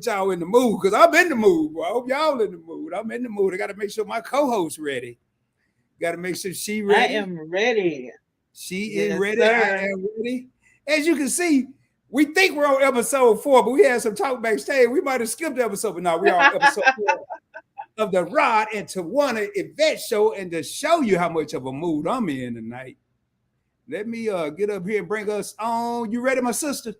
put y'all in the mood because I'm in the mood, bro. I hope y'all in the mood. I'm in the mood. I got to make sure my co-host ready. Got to make sure she I ready. am ready. She is Yes, ready. I sir. am ready. As you can see, we think we're on episode 4, but we had some talk backstage. We might have skipped the episode, but now we are on episode 4 of the Rod and Twanna Y'vette show. And to show you how much of a mood I'm in tonight, let me get up here and bring us on. You ready, my sister?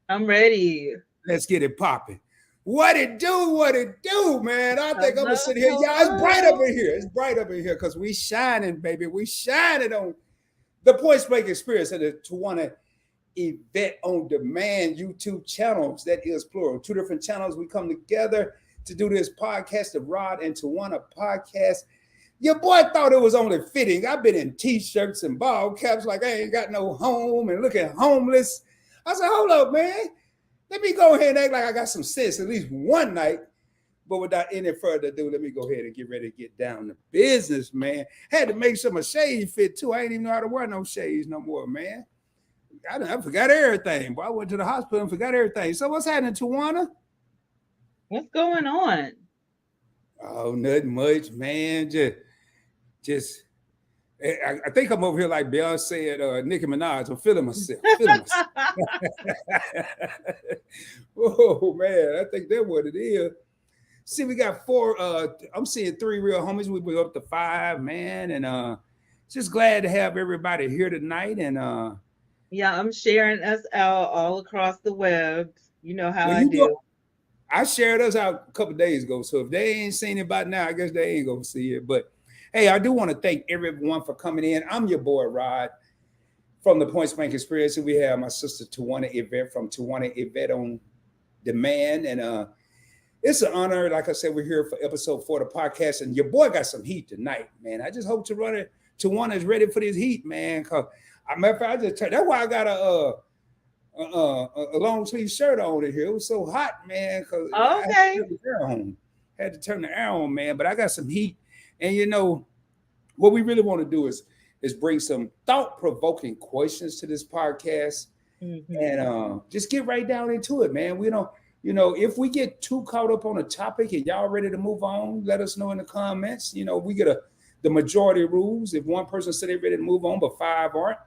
I'm ready. Let's get it popping. What it do? What it do, man? I think I'm gonna Hello, sit here. Y'all, it's bright up hello. in here. It's bright up in here because we shining, baby. We shining on the Point Blank Experience of the Twanna Y'vette on Demand YouTube channels. That is plural. 2 different channels. We come together to do this podcast, the Rod and Twanna podcast. Your boy thought it was only fitting. I've been in t-shirts and ball caps like I ain't got no home and looking homeless. I said, hold up, man. Let me go ahead and act like I got some sense at least one night. But without any further ado, let me go ahead and get ready to get down to business, man. Had to make sure my shades fit too. I ain't even know how to wear no shades no more, man. I forgot everything. Boy, I went to the hospital and forgot everything. So what's happening, Tawana? What's going on? Oh, nothing much, man. Just I think I'm over here like Beyonce and Nicki Minaj. I'm feeling myself. Feeling myself. Oh man, I think that's what it is. See, we got 4. I'm seeing 3 real homies. We were up to 5, man, and just glad to have everybody here tonight. And Yeah, I'm sharing us out all across the web. You know how well, I you go. do. I shared us out a couple days ago, so if they ain't seen it by now, I guess they ain't gonna see it. But hey, I do want to thank everyone for coming in. I'm your boy Rod from the Point Blank Experience, and we have my sister Twanna Y'vette from Twanna Y'vette on Demand, and it's an honor. Like I said, we're here for episode 4 of the podcast, and your boy got some heat tonight, man. I just hope to run it. Tawana is ready for this heat, man. Cause matter of fact, I just that's why I got a long sleeve shirt on in here. It was so hot, man. Cause I had to Okay. turn the air on. Had to turn the air on, man. But I got some heat, and you know what we really want to do is bring some thought provoking questions to this podcast and Hmm. just get right down into it, man. We don't, if we get too caught up on a topic and y'all ready to move on, let us know in the comments. We get the majority rules. If one person said they're ready to move on, but 5 aren't,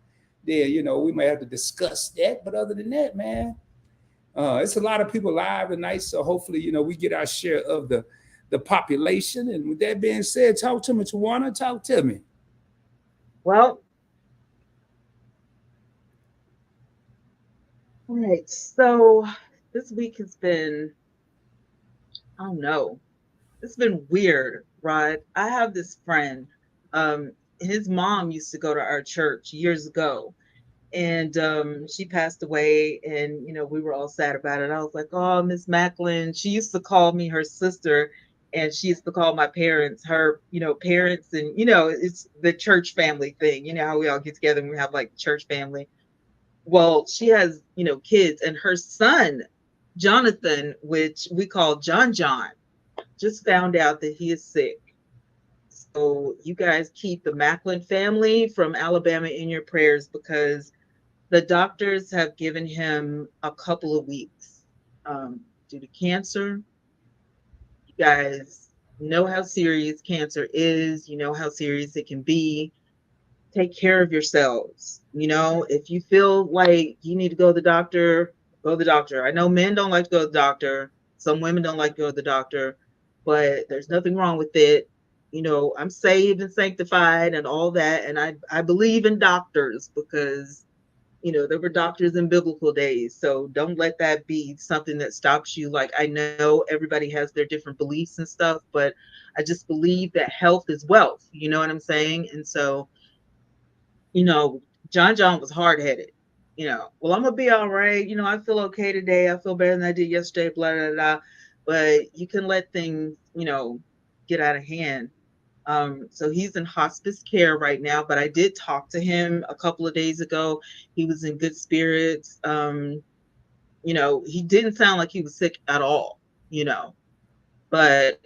then we may have to discuss that. But other than that, man, it's a lot of people live tonight, so hopefully, we get our share of the population. And with that being said, talk to me, Tawana. Talk to me. Well, all right. So this week has been, I don't know, it's been weird, right? I have this friend. Um, his mom used to go to our church years ago, and she passed away, and we were all sad about it. I was like, oh, Miss Macklin. She used to call me her sister, and she used to call my parents her parents, and it's the church family thing. You know how we all get together and we have like church family. Well, she has kids, and her son Jonathan, which we call John John, just found out that he is sick. So you guys keep the Macklin family from Alabama in your prayers, because the doctors have given him a couple of weeks due to cancer. You guys know how serious cancer is, you know how serious it can be. Take care of yourselves. If you feel like you need to go to the doctor, go to the doctor. I know men don't like to go to the doctor. Some women don't like to go to the doctor, but there's nothing wrong with it. I'm saved and sanctified and all that. And I believe in doctors because there were doctors in biblical days. So don't let that be something that stops you. Like, I know everybody has their different beliefs and stuff, but I just believe that health is wealth. You know what I'm saying? And so, you know, John was hard headed. Well, I'm gonna be all right. I feel okay today. I feel better than I did yesterday, blah blah blah. But you can let things, get out of hand. So he's in hospice care right now, but I did talk to him a couple of days ago. He was in good spirits. He didn't sound like he was sick at all, but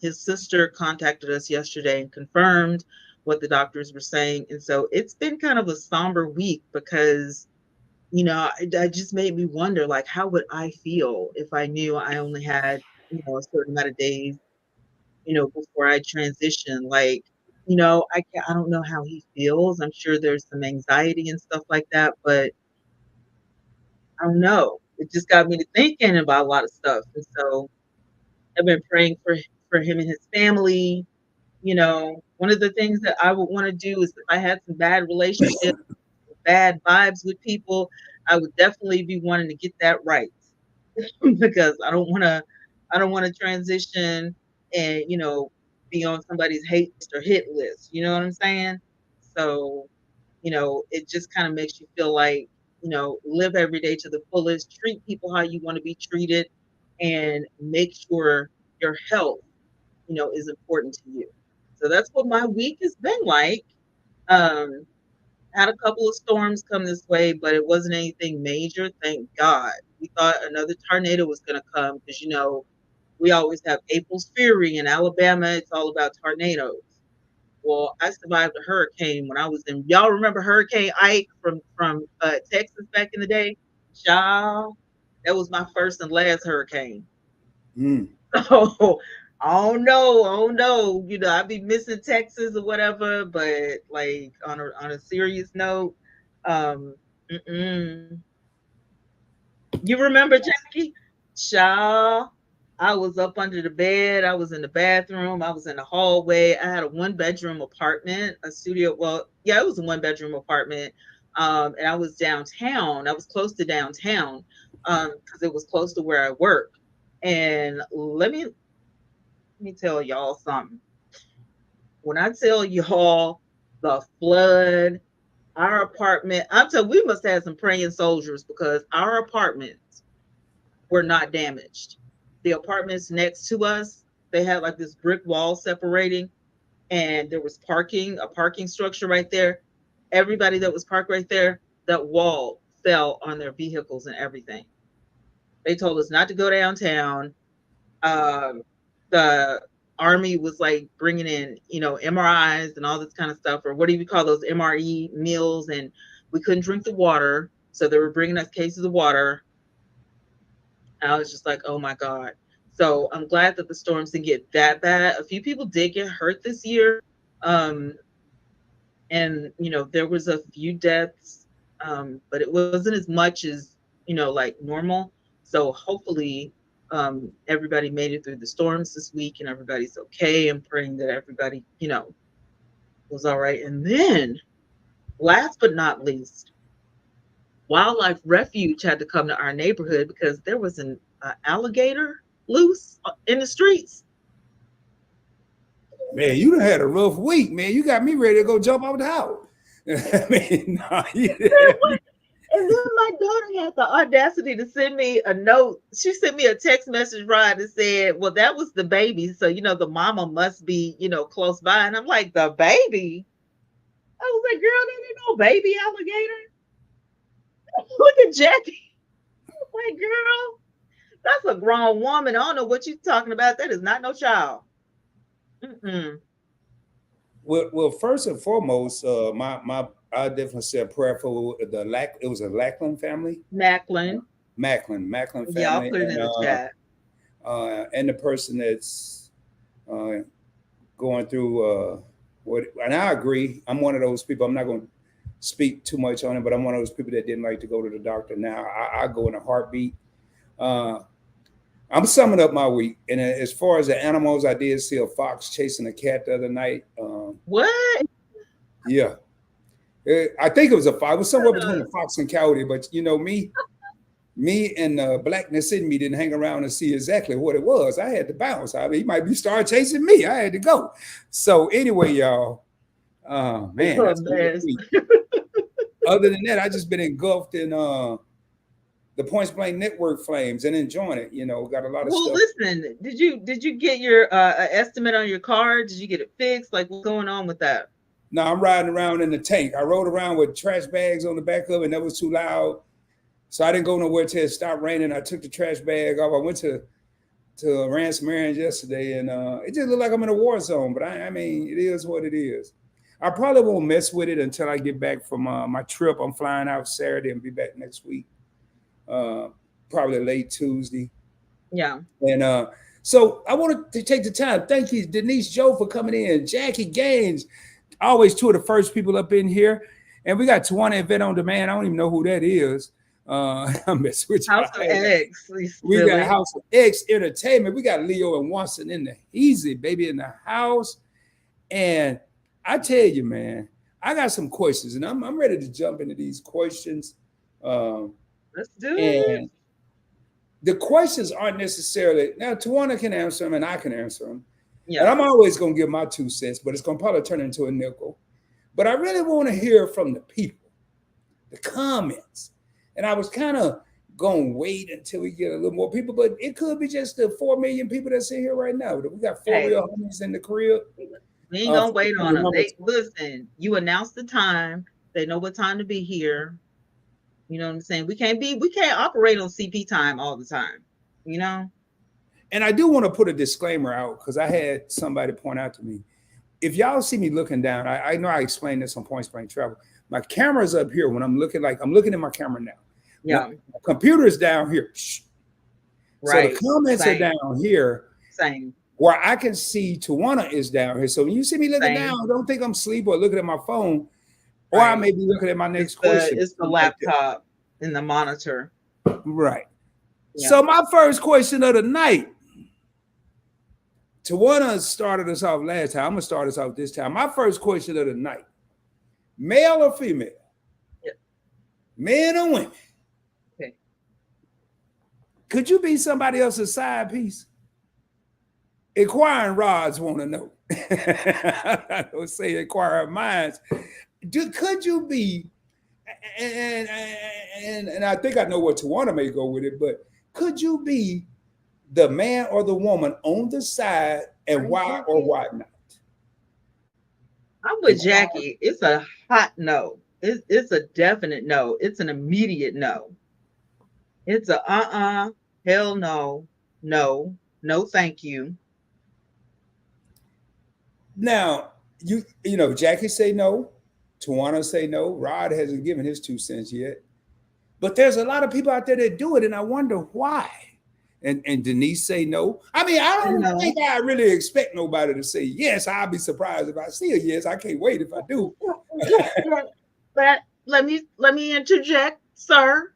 his sister contacted us yesterday and confirmed what the doctors were saying. And so it's been kind of a somber week because it just made me wonder, like, how would I feel if I knew I only had, a certain amount of days, before I transition? Like, I don't know how he feels. I'm sure there's some anxiety and stuff like that, but I don't know. It just got me to thinking about a lot of stuff. And so I've been praying for him and his family. One of the things that I would want to do is if I had some bad relationships, bad vibes with people, I would definitely be wanting to get that right. Because I don't want to transition and, be on somebody's hate list or hit list. You know what I'm saying? So, it just kind of makes you feel like, live every day to the fullest, treat people how you want to be treated, and make sure your health, is important to you. So that's what my week has been like. Um, had a couple of storms come this way, but it wasn't anything major, thank God. We thought another tornado was going to come because, we always have April's Fury in Alabama. It's all about tornadoes. Well, I survived a hurricane when I was in. Y'all remember Hurricane Ike from Texas back in the day? Child, that was my first and last hurricane. Mm. Oh, I don't know. I'd be missing Texas or whatever, but like on a serious note, um, mm-mm. You remember Jackie? Child, I was up under the bed. I was in the bathroom. I was in the hallway. I had a one-bedroom apartment, a studio. Well, yeah, it was a one-bedroom apartment. And I was downtown. I was close to downtown, because it was close to where I work. And let me tell y'all something. When I tell y'all the flood, our apartment, I'm telling we must have some praying soldiers because our apartments were not damaged. The apartments next to us, they had like this brick wall separating, and there was a parking structure right there. Everybody that was parked right there, that wall fell on their vehicles and everything. They told us not to go downtown. um, the army was like bringing in, MRIs and all this kind of stuff, or what do you call those MRE meals? And we couldn't drink the water, so they were bringing us cases of water. And I was just like, oh my god. So I'm glad that the storms didn't get that bad. A few people did get hurt this year, um, and there was a few deaths, but it wasn't as much as like normal. So hopefully, everybody made it through the storms this week and everybody's okay. I'm praying that everybody was all right. And then last but not least, wildlife refuge had to come to our neighborhood because there was an alligator loose in the streets. Man, you done had a rough week, man. You got me ready to go jump out the house. I mean, nah, And then my daughter had the audacity to send me a note. She sent me a text message, Rod, and said, well, that was the baby. So, the mama must be, close by. And I'm like, the baby? I was like, girl, there ain't no baby alligator. Look at Jackie. I was like, girl, that's a grown woman. I don't know what you're talking about. That is not no child. Mm-mm. well, first and foremost, my I definitely say a prayer for it was a Lackland family, Macklin. Macklin Yeah, I'll family, put it in the chat. and the person that's uh, going through what. And I agree. I'm one of those people. I'm not going to speak too much on it, but I'm one of those people that didn't like to go to the doctor. Now I go in a heartbeat. Uh, I'm summing up my week, and as far as the animals, I did see a fox chasing a cat the other night. What? Yeah, I think it was a fox. It was somewhere between a fox and coyote. But me and blackness in me didn't hang around and see exactly what it was. I had to bounce. I mean, he might be start chasing me. I had to go. So anyway, y'all, man, A that's a rough mess. week. Other than that, I just been engulfed in the Points Blank Network flames and enjoying it. Got a lot of Well, stuff. listen, did you get your estimate on your car? Did you get it fixed? Like, what's going on with that? Now I'm riding around in the tank. I rode around with trash bags on the back of it, and that was too loud. So I didn't go nowhere till it stopped raining. I took the trash bag off. I went to Ransom Errands yesterday, and it just looked like I'm in a war zone. But I mean, it is what it is. I probably won't mess with it until I get back from my trip. I'm flying out Saturday and be back next week, uh, probably late Tuesday. Yeah. And so I wanted to take the time. Thank you, Denise Joe, for coming in. Jackie Gaines, always two of the first people up in here. And we got Twanna Y'vette on demand. I don't even know who that is. I'm messing with House of you. Eggs. You We got silly. House of X Entertainment. We got Leo and Watson in the easy, baby, in the house. And I tell you, man, I got some questions, and I'm ready to jump into these questions. Um, Let's do it. and the questions aren't necessarily now. Tawana can answer them, and I can answer them. And Yeah. I'm always going to give my 2 cents, but it's going to probably turn into a nickel. But I really want to hear from the people, the comments. And I was kind of going to wait until we get a little more people, but it could be just the 4 million people that's in here right now. We got four Hey, real homies in the crib. we ain't gonna wait on them. Remember, They listen. You announce the time. They know what time to be here. You know what I'm saying? We can't operate on CP time all the time. You know? and I do want to put a disclaimer out because I had somebody point out to me, if y'all see me looking down, I know I explained this on Point Blank Travel. My camera's up here when I'm looking, like I'm looking at my camera now. Yeah. My computer is down here. So the Right. comments are Same. down here Same. where I can see Tawana is down here. So when you see me looking Same. down, don't think I'm asleep or looking at my phone, or I Right. may be looking at my It's next the question. it's the Like that. laptop and the monitor. Right. Yeah. So my first question of the night, Tawana started us off last time. I'm gonna start us off this time. My first question of the night: male or female? Yeah. Men or women? Okay. Could you be somebody else's side piece? Inquiring rods want to know. I don't say inquiring minds. Could you be? And I think I know what Tawana may go with it, but could you be the man or the woman on the side, Are and you why or Jackie? why not? I'm with Inquiring. Jackie. It's a hot no. It's a definite no. It's an immediate no. It's a hell no, no, no, thank you. Now you know Jackie say no, Tawana say no. Rod hasn't given his 2 cents yet, but there's a lot of people out there that do it, and I wonder why. And Denise say no. I mean, I I don't know. think I really expect nobody to say yes. I'll be surprised if I see a yes. I can't wait if I do. But let me interject, sir.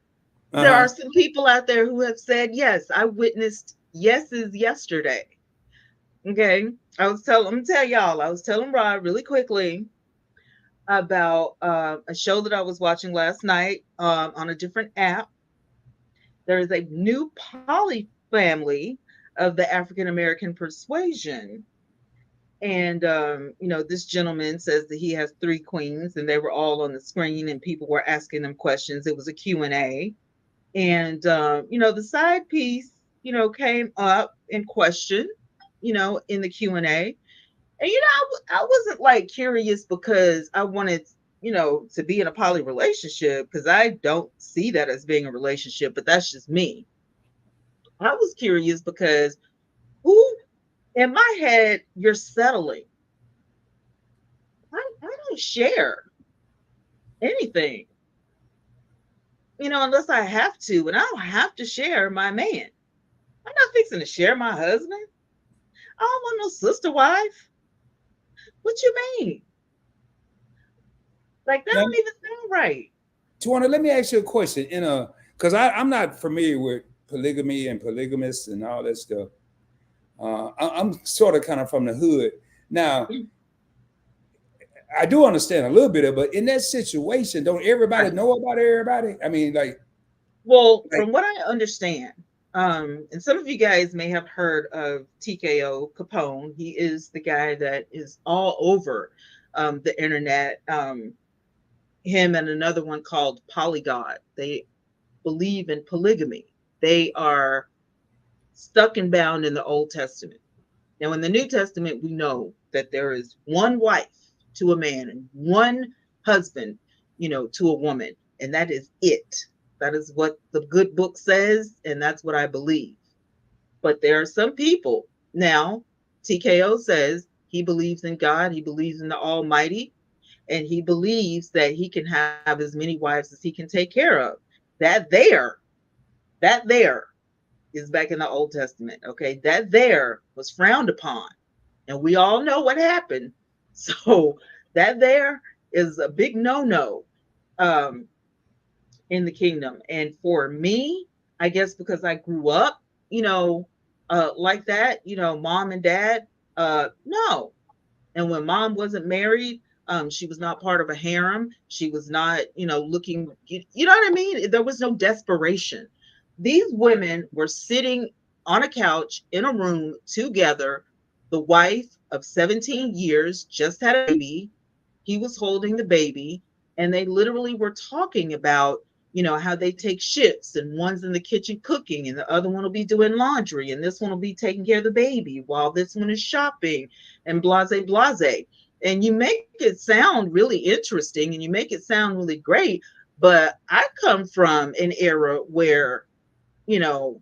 Uh There are huh. some people out there who have said yes. I witnessed yeses yesterday. Okay. I'm gonna tell y'all, I was telling Rod really quickly about a show that I was watching last night on a different app. There is a new poly family of the African American persuasion. And this gentleman says that he has three queens, and they were all on the screen, and people were asking them questions. It was a Q&A. And the side piece came up in question in the Q&A. And I wasn't like curious because I wanted to be in a poly relationship, because I don't see that as being a relationship, but that's just me. I was curious because who in my head, you're settling. I don't share anything, unless I have to, and I don't have to share my man. I'm not fixing to share my husband. I don't want no sister wife. What you mean? Like, that Now, don't even sound right. Tawana, let me ask you a question. Because I'm not familiar with polygamy and polygamists and all that stuff. I'm sort of kind of from the hood. Now, I do understand a little bit of, but in that situation, don't everybody Right. know about everybody? I mean, Well, like from what I understand, and some of you guys may have heard of TKO Capone. He is the guy that is all over the internet. Him and another one called Polygod. They believe in polygamy. They are stuck and bound in the Old Testament. Now, in the New Testament, we know that there is one wife to a man and one husband, to a woman, and that is it. That is what the good book says, and that's what I believe. But there are some people now. TKO says he believes in God. He believes in the Almighty. and he believes that he can have as many wives as he can take care of. That there, that there is back in the Old Testament. Okay. That there was frowned upon. And we all know what happened. So that there is a big no-no um, in the kingdom. And for me, I guess because I grew up, like that, mom and dad, no. And when mom wasn't married, she was not part of a harem. She was not, looking, you know what I mean? There was no desperation. These women were sitting on a couch in a room together. The wife of 17 years just had a baby. He was holding the baby, and they literally were talking about, how they take shifts, and one's in the kitchen cooking, and the other one will be doing laundry, and this one will be taking care of the baby while this one is shopping, and blase blase. And you make it sound really interesting, and you make it sound really great. But I come from an era where, you know,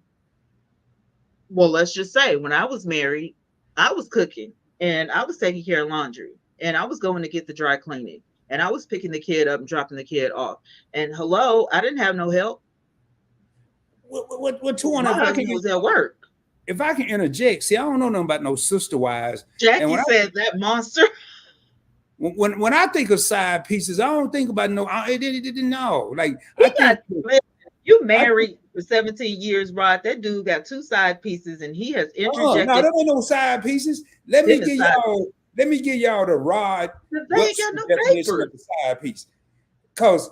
well, let's just say when I was married, I was cooking and I was taking care of laundry and I was going to get the dry cleaning and I was picking the kid up and dropping the kid off. And hello, I didn't have no help. What My Twanna, husband was at work. if I can interject, see, I don't know nothing about no sister wives. And Jackie said that monster. when I think of side pieces, I don't think about no. I didn't know. Like He I think got, you I married for 17 years, Rod. That dude got two side pieces and he has no, interjected there ain't no side pieces. them inside. Let me give y'all the Rod They ain't got Webster no definition paper. of the side piece. Because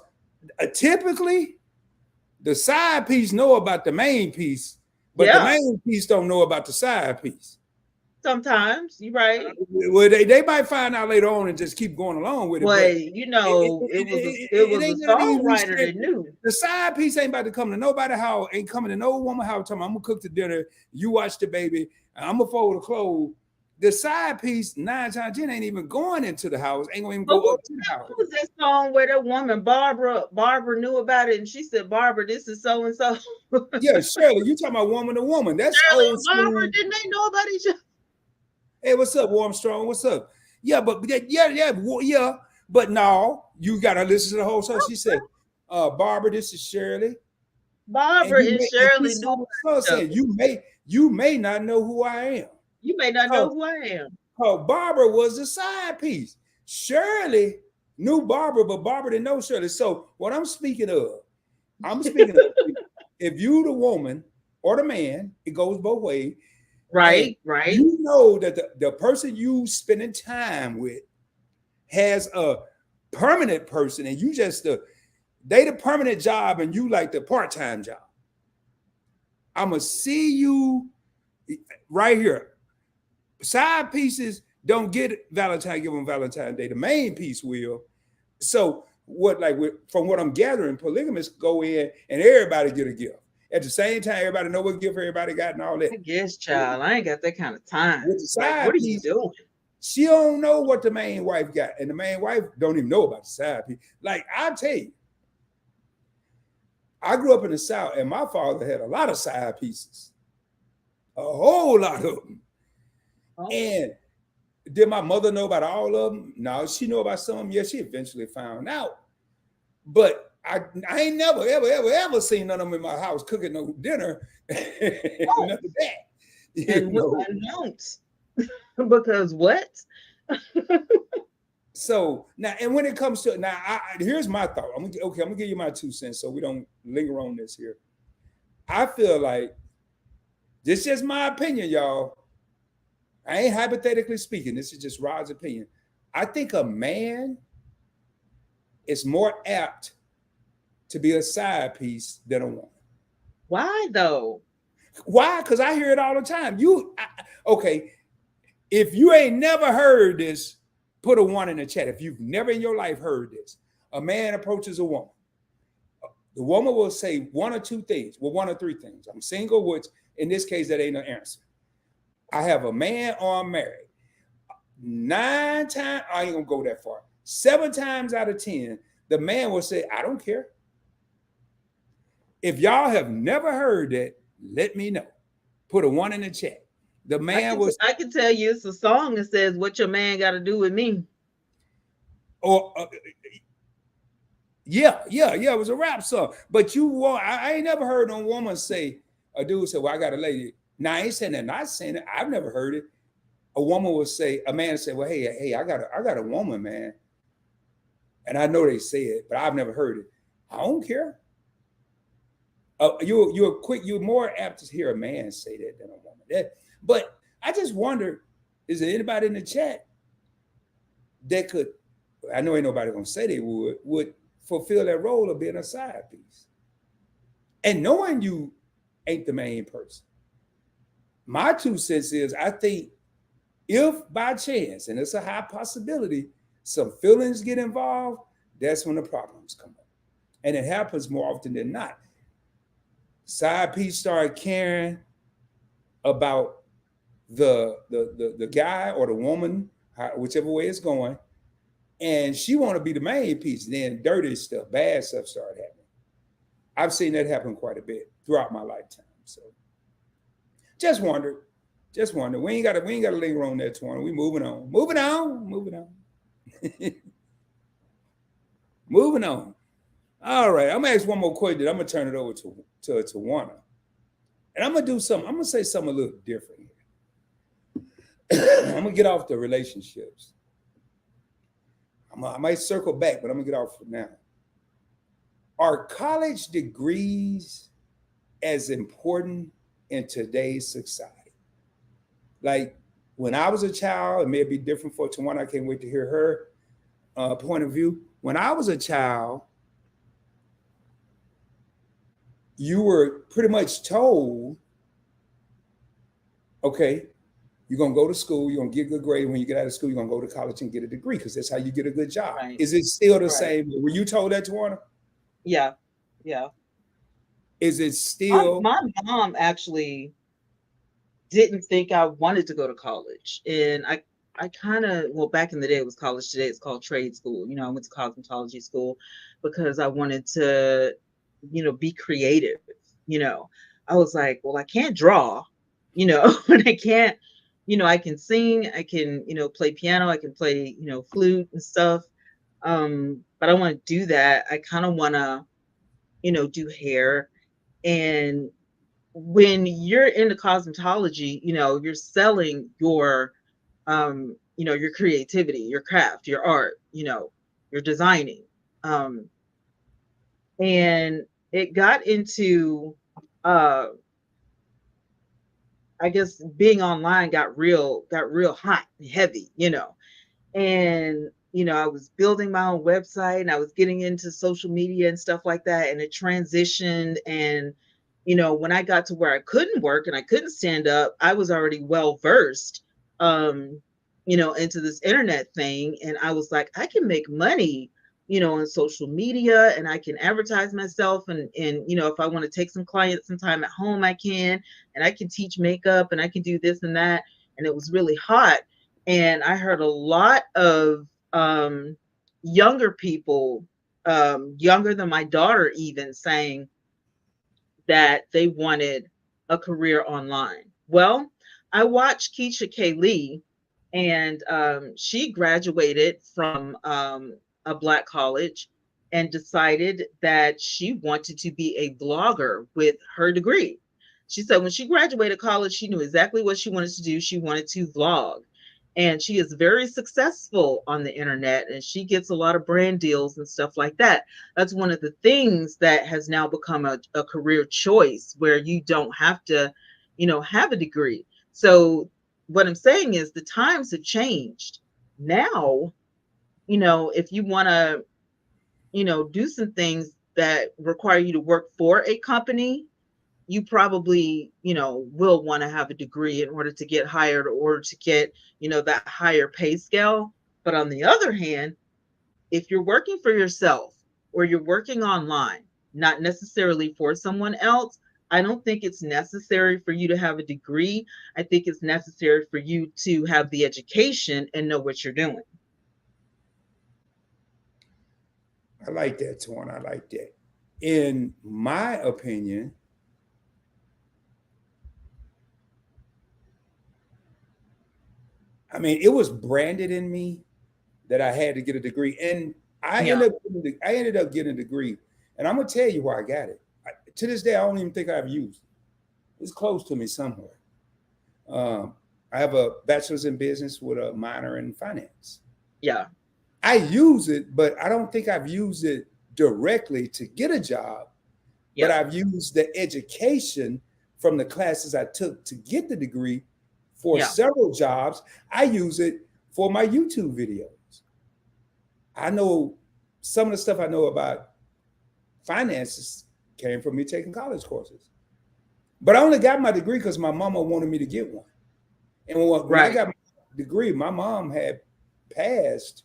typically the side piece know about the main piece, but the Yeah, main piece don't know about the side piece. sometimes you're right. Well, they might find out later on and just keep going along with it, but But it it was ain't a none of these songwriter restrictions. that knew. The side piece ain't about to come to nobody house, ain't coming to no woman house. I'm gonna cook the dinner, you watch the baby, I'm gonna fold the clothes. The side piece, 9 times 10, ain't even going into the house, ain't gonna even But go up to the house. what was that song where that woman Barbara knew about it and she said, Barbara, this is so and so. Yeah, Shirley, you talking about woman to woman. That's Shirley old and Barbara, school. didn't they know about each other? Hey, what's up, Warmstrong? What's up? Yeah, but yeah. But no, you gotta listen to the whole song. She said, Barbara, this is Shirley. And Barbara and this Shirley knew song about each saying other. you may not know who I am. You may not know who I am. Barbara was the side piece. Shirley knew Barbara, but Barbara didn't know Shirley. So what I'm speaking of if you the woman or the man, it goes both ways. And Right. you know that the person you spending time with has a permanent person, and you just they the permanent job, and you like the part-time job. I'ma see you right here. Side pieces don't get Valentine, give them Valentine's Day. The main piece will. So from what I'm gathering, polygamists go in and everybody get a gift. At the same time, everybody know what gift everybody got and all that. I guess, child, I ain't got that kind of time. With the Like, side what are you piece, doing? she don't know what the main wife got, and the main wife don't even know about the side piece. Like I tell you, I grew up in the South, and my father had a lot of side pieces, a whole lot of them. Oh, And did my mother know about all of them? No, she knew about some of them. Yeah, she eventually found out. But I ain't never, ever seen none of them in my house cooking no dinner. None of that. and announce because what? So now, and when it comes to now, here's my thought. I'm gonna give you my 2 cents so we don't linger on this here. I feel like this is just my opinion, y'all. I ain't hypothetically speaking. This is just Rod's opinion. I think a man is more apt to be a side piece than a woman. Why though? Why? Because I hear it all the time. Okay, if you ain't never heard this, put a 1 in the chat. If you've never in your life heard this, a man approaches a woman. The woman will say one or two things. Well, 1 or 3 things. I'm single, which in this case, that ain't an answer. I have a man or I'm married. 9 times, I ain't gonna go that far. 7 times out of 10, the man will say, I don't care. If y'all have never heard that, let me know. Put a 1 in the chat. The man was. I can tell you it's a song that says, "What your man got to do with me." Or yeah, it was a rap song. But I ain't never heard no woman say, a dude say, "Well, I got a lady." Now I ain't saying that, not saying it. I've never heard it. A woman would say, a man would say, "Well, hey, I got a woman, man," and I know they say it, but I've never heard it. I don't care. You're more apt to hear a man say that than a woman. But I just wonder, is there anybody in the chat that could? I know ain't nobody gonna say they would fulfill that role of being a side piece, and knowing you ain't the main person. My 2 cents is, I think if by chance, and it's a high possibility, some feelings get involved, that's when the problems come up, and it happens more often than not. Side piece start caring about the guy or the woman, whichever way it's going, and she want to be the main piece. Then dirty stuff, bad stuff start happening. I've seen that happen quite a bit throughout my lifetime. So just wonder, just wonder. We ain't got to linger on that, Twanna. We moving on, moving on. All right, I'm gonna ask one more question. I'm gonna turn it over to Twanna, and I'm gonna do something. I'm gonna say something a little different here. I'm gonna get off the relationships. I might circle back, but I'm gonna get off for now. Are college degrees as important in today's society? Like when I was a child, it may be different for Tawana. I can't wait to hear her point of view. When I was a child, you were pretty much told, okay, you're gonna go to school, you're gonna get a good grade. When you get out of school, you're gonna go to college and get a degree because that's how you get a good job. Right. Is it still the Right. same? Were you told that, Tawana? Yeah. Yeah. Is it still? My mom actually didn't think I wanted to go to college. And I kind of, well, back in the day, it was college. Today, it's called trade school. I went to cosmetology school because I wanted to, be creative. You know, I was like, well, I can't draw, and I can't, I can sing, I can, play piano, I can play, flute and stuff. But I want to do that. I kind of want to, do hair. And when you're into cosmetology, you're selling your creativity, your craft, your art, you're designing. Um, and it got into, uh, I guess being online got real hot and heavy, and I was building my own website and I was getting into social media and stuff like that, and it transitioned. And when I got to where I couldn't work and I couldn't stand up, I was already well versed, um into this internet thing, and I was like, I can make money, on social media, and I can advertise myself, and if I want to take some clients sometime at home, I can, and I can teach makeup, and I can do this and that. And it was really hot. And I heard a lot of younger people, younger than my daughter, even saying that they wanted a career online. Well, I watched Keisha K. Lee, and she graduated from a Black college and decided that she wanted to be a blogger with her degree. She said when she graduated college, she knew exactly what she wanted to do. She wanted to vlog. And she is very successful on the internet, and she gets a lot of brand deals and stuff like that. That's one of the things that has now become a career choice, where you don't have to, have a degree. So what I'm saying is the times have changed. Now, if you want to, do some things that require you to work for a company, you probably, will want to have a degree in order to get hired, or to get, that higher pay scale. But on the other hand, if you're working for yourself or you're working online, not necessarily for someone else, I don't think it's necessary for you to have a degree. I think it's necessary for you to have the education and know what you're doing. I like that, Twan. I like that. In my opinion, I mean, it was branded in me that I had to get a degree, and Yeah. I ended up getting a degree, and I'm gonna tell you why I got it. To this day, I don't even think I've used it. It's close to me somewhere. Um, I have a bachelor's in business with a minor in finance. Yeah. I use it, but I don't think I've used it directly to get a job. But Yeah. I've used the education from the classes I took to get the degree for Yeah. several jobs. I use it for my YouTube videos. I know some of the stuff I know about finances came from me taking college courses. But I only got my degree because my mama wanted me to get one. And when I Right. got my degree, my mom had passed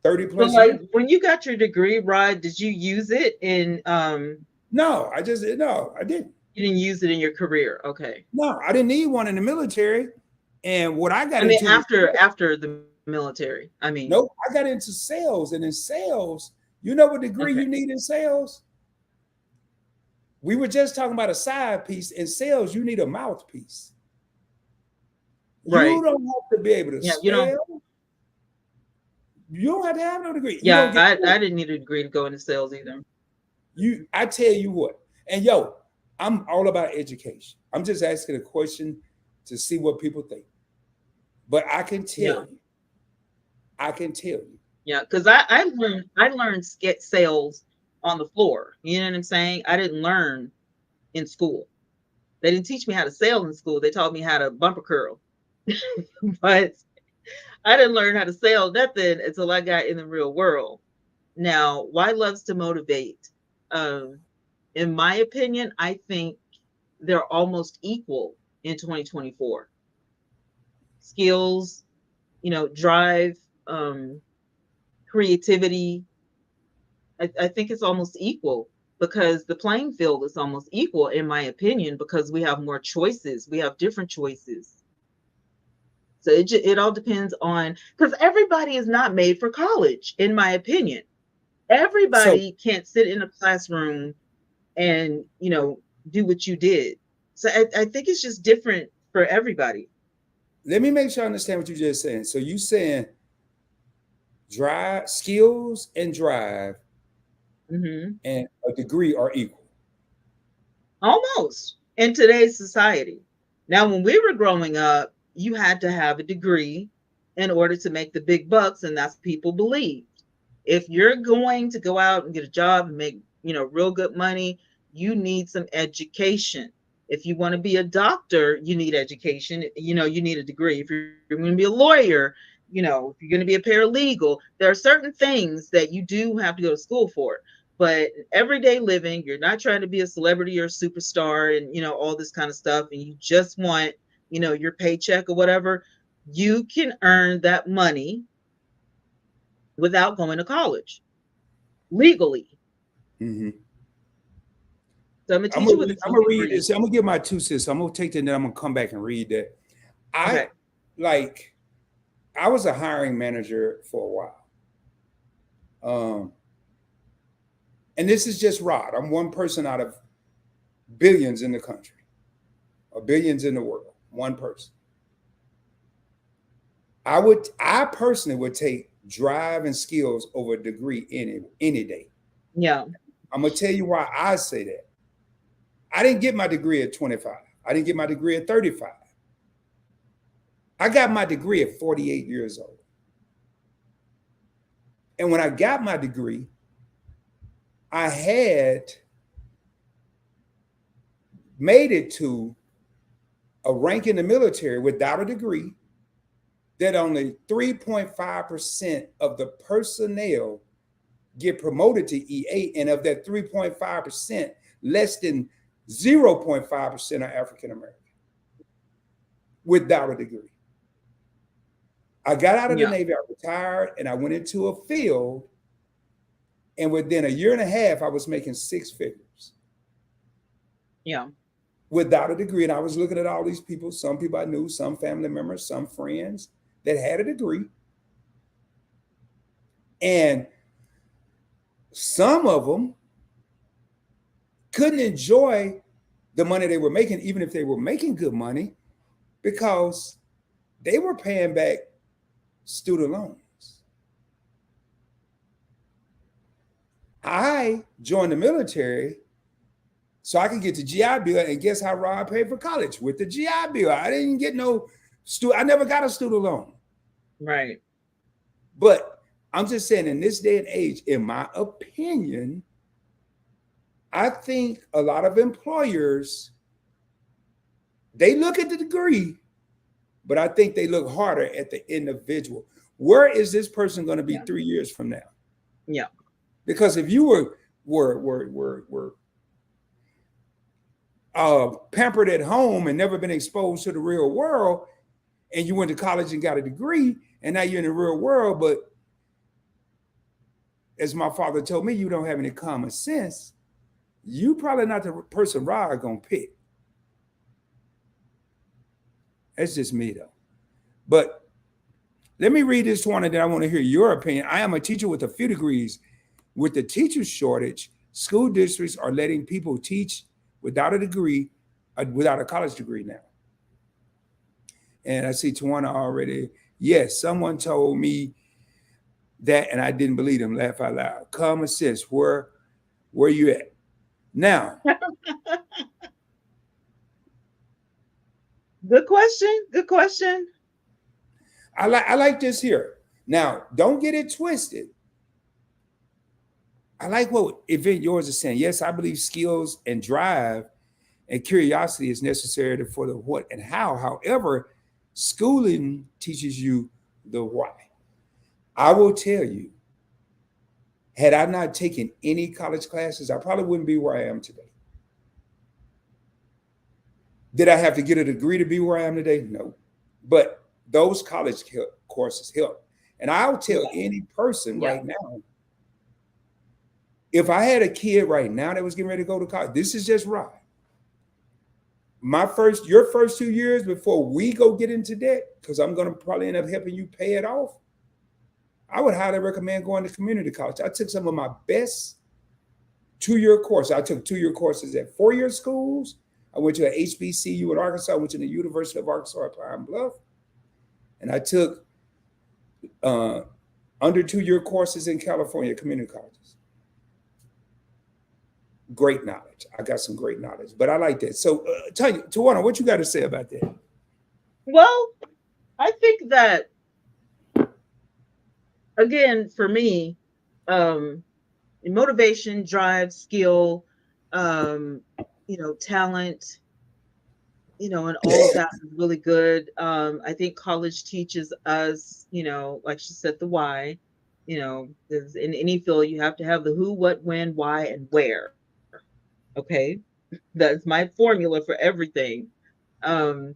30 So plus like years. when you got your degree, Rod, did you use it in No, I didn't. you didn't use it in your career? Okay. No, I didn't need one in the military. And what I got I mean into was, after the military. I mean, nope, I got into sales. And in sales, you know what degree okay. you need in sales? We were just talking about a side piece. In sales, you need a mouthpiece. You Right. don't have to be able to Yeah, you don't spell. You don't have to have no degree. You don't yeah, get I didn't need a degree to go into sales either. you. I tell you what, and yo, I'm all about education. I'm just asking a question to see what people think. But Yeah. I can tell you. Yeah, because I learned sales on the floor. You know what I'm saying? I didn't learn in school. They didn't teach me how to sell in school. They taught me how to bumper curl. But I didn't learn how to sell nothing until I got in the real world. Now, why loves to motivate? Um, in my opinion, I think they're almost equal in 2024. Skills, drive, um, creativity, I think it's almost equal because the playing field is almost equal, in my opinion, because we have more choices. We have different choices. So it all depends on because everybody is not made for college, in my opinion. So Everybody can't sit in a classroom and do what you did. So I think it's just different for everybody. let me make sure I understand what you're just saying. So you saying drive skills and drive Hmm. and a degree are equal. Almost in today's society. Now, when we were growing up, you had to have a degree in order to make the big bucks, and that's what people believed. If you're going to go out and get a job and make, real good money, you need some education. If you want to be a doctor, you need education. You need a degree. If you're going to be a lawyer, if you're going to be a paralegal, there are certain things that you do have to go to school for. But everyday living, you're not trying to be a celebrity or a superstar and all this kind of stuff, and you just want your paycheck or whatever. You can earn that money without going to college legally. Mm-hmm. So I'm gonna teach you with a I'm gonna read degree. this. I'm gonna give my 2 cents. I'm gonna take that and then I'm gonna come back and read that. I Okay. like I was a hiring manager for a while. Um, and this is just Rod. I'm one person out of billions in the country or billions in the world. One person. I personally would take drive and skills over a degree any day. Yeah. I'm gonna tell you why I say that. I didn't get my degree at 25. I didn't get my degree at 35. I got my degree at 48 years old. And when I got my degree, I had made it to a rank in the military without a degree that only 3.5% of the personnel get promoted to E8. And of that 3.5%, less than 0.5% are African American without a degree. I got out of the Yeah. Navy, I retired, and I went into a field. And within a year and a half, I was making 6 figures Yeah. without a degree. And I was looking at all these people, some people I knew, some family members, some friends that had a degree. And some of them couldn't enjoy the money they were making, even if they were making good money, because they were paying back student loans. I joined the military so I could get the GI Bill, and guess how Rod paid for college? With the GI Bill. I didn't get no I never got a student loan. Right. But I'm just saying, in this day and age, in my opinion, I think a lot of employers, they look at the degree, but I think they look harder at the individual. Where is this person going to be Yeah. 3 years from now? Yeah. Because if you were pampered at home and never been exposed to the real world, and you went to college and got a degree, and now you're in the real world, but as my father told me, you don't have any common sense, you probably not the person Rod gonna pick. That's just me though. But let me read this one, and then I want to hear your opinion. I am a teacher with a few degrees. With the teacher shortage, school districts are letting people teach without a degree, without a college degree now. And I see Twanna already. Yes, someone told me that, and I didn't believe them. Laugh out loud. Common sense. Where you at now? Good question. Good question. I like this here. Now, don't get it twisted. I like what Event Yours is saying. Yes, I believe skills and drive and curiosity is necessary for the what and how. However, schooling teaches you the why. I will tell you, had I not taken any college classes, I probably wouldn't be where I am today. Did I have to get a degree to be where I am today? No. But those college courses help. And I'll tell any person Yeah. right now, if I had a kid right now that was getting ready to go to college, this is just right. Your first 2 years before we go get into debt, because I'm going to probably end up helping you pay it off, I would highly recommend going to community college. I took some of my best 2-year courses. I took 2-year courses at 4-year schools. I went to an HBCU in Arkansas. I went to the University of Arkansas at Pine Bluff. And I took under 2-year courses in California community colleges. Great knowledge. I got some great knowledge, but I like that. So, Tawana, what you got to say about that? Well, I think that again, for me, um, motivation, drive, skill, um, talent, and all of that is really good. I think college teaches us, like she said, the why. There's in any field you have to have the who, what, when, why, and where. Okay, that's my formula for everything. Um,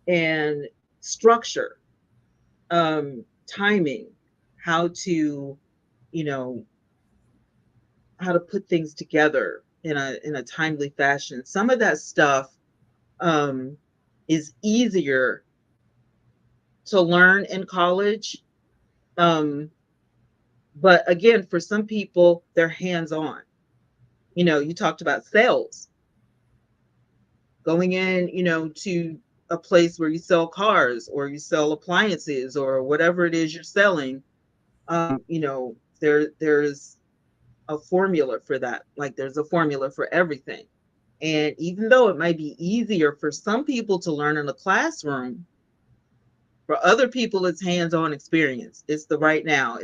and structure, timing, how to, you know, how to put things together in a timely fashion. Some of that stuff um, is easier to learn in college. Um, but again, for some people, they're hands on. You talked about sales, going in, to a place where you sell cars or you sell appliances or whatever it is you're selling. There's a formula for that. Like there's a formula for everything. And even though it might be easier for some people to learn in a classroom, for other people, it's hands-on experience. It's the right now.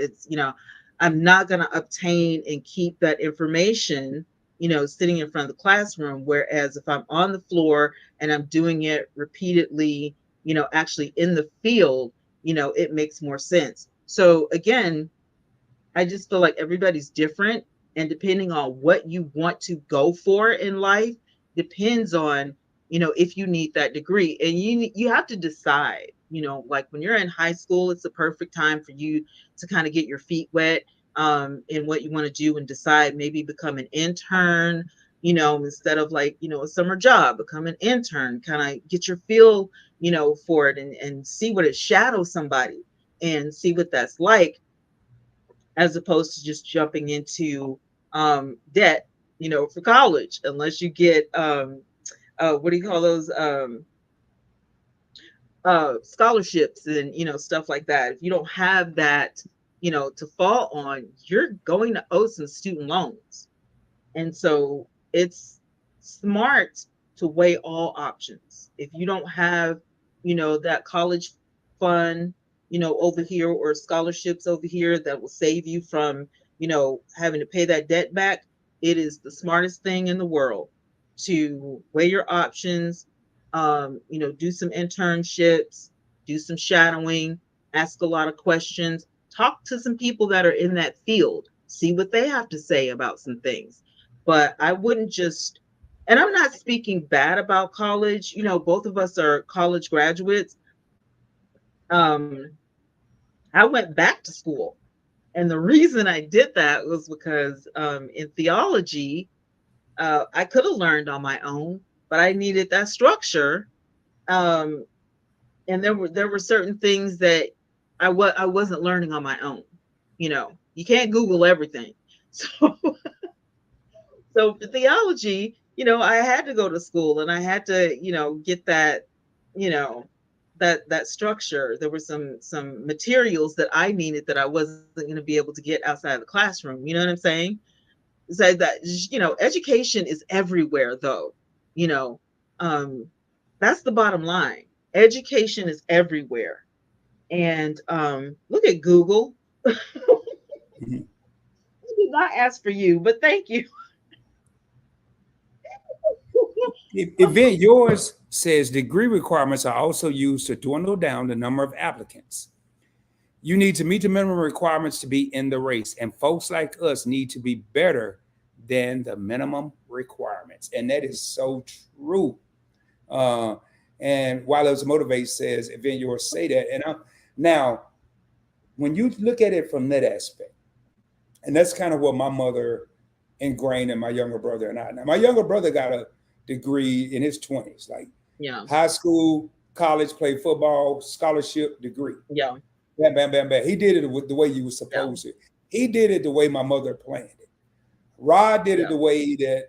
I'm not going to obtain and keep that information, sitting in front of the classroom. Whereas if I'm on the floor and I'm doing it repeatedly, actually in the field, it makes more sense. So again, I just feel like everybody's different. And depending on what you want to go for in life, depends on, if you need that degree. And you have to decide, like when you're in high school, it's the perfect time for you to kind of get your feet wet in what you want to do and decide, maybe become an intern, instead of like, a summer job, become an intern, kind of get your feel, for it and see what it shadows somebody and see what that's like, as opposed to just jumping into debt, for college, unless you get what do you call those scholarships and stuff like that. If you don't have that to fall on, you're going to owe some student loans. And so it's smart to weigh all options. If you don't have, that college fund, over here, or scholarships over here that will save you from, having to pay that debt back, it is the smartest thing in the world to weigh your options, do some internships, do some shadowing, ask a lot of questions, talk to some people that are in that field, see what they have to say about some things. But I wouldn't just, and I'm not speaking bad about college. Both of us are college graduates. Um, I went back to school. And the reason I did that was because in theology, I could have learned on my own, but I needed that structure. Um, and there were certain things that I wasn't learning on my own. You can't Google everything. So so for theology, I had to go to school, and I had to, get that, you know, that structure. There were some materials that I needed that I wasn't going to be able to get outside of the classroom. You know what I'm saying? So that, education is everywhere, though. You know, um, that's the bottom line. Education is everywhere, and look at Google. I Mhm. did not ask for you, but thank you. Event yours says degree requirements are also used to dwindle down the number of applicants. You need to meet the minimum requirements to be in the race, and folks like us need to be better than the minimum requirements. And that is so true. Uh, and while it's motivate says, event yours say that. And now, when you look at it from that aspect, and that's kind of what my mother ingrained in my younger brother and I. Now, my younger brother got a degree in his 20s, like Yeah, high school, college, played football, scholarship, degree. yeah, Bam, bam, bam, bam. He did it with the way you were yeah, supposed to. He did it the way my mother planned it. Rod did it yeah, the way that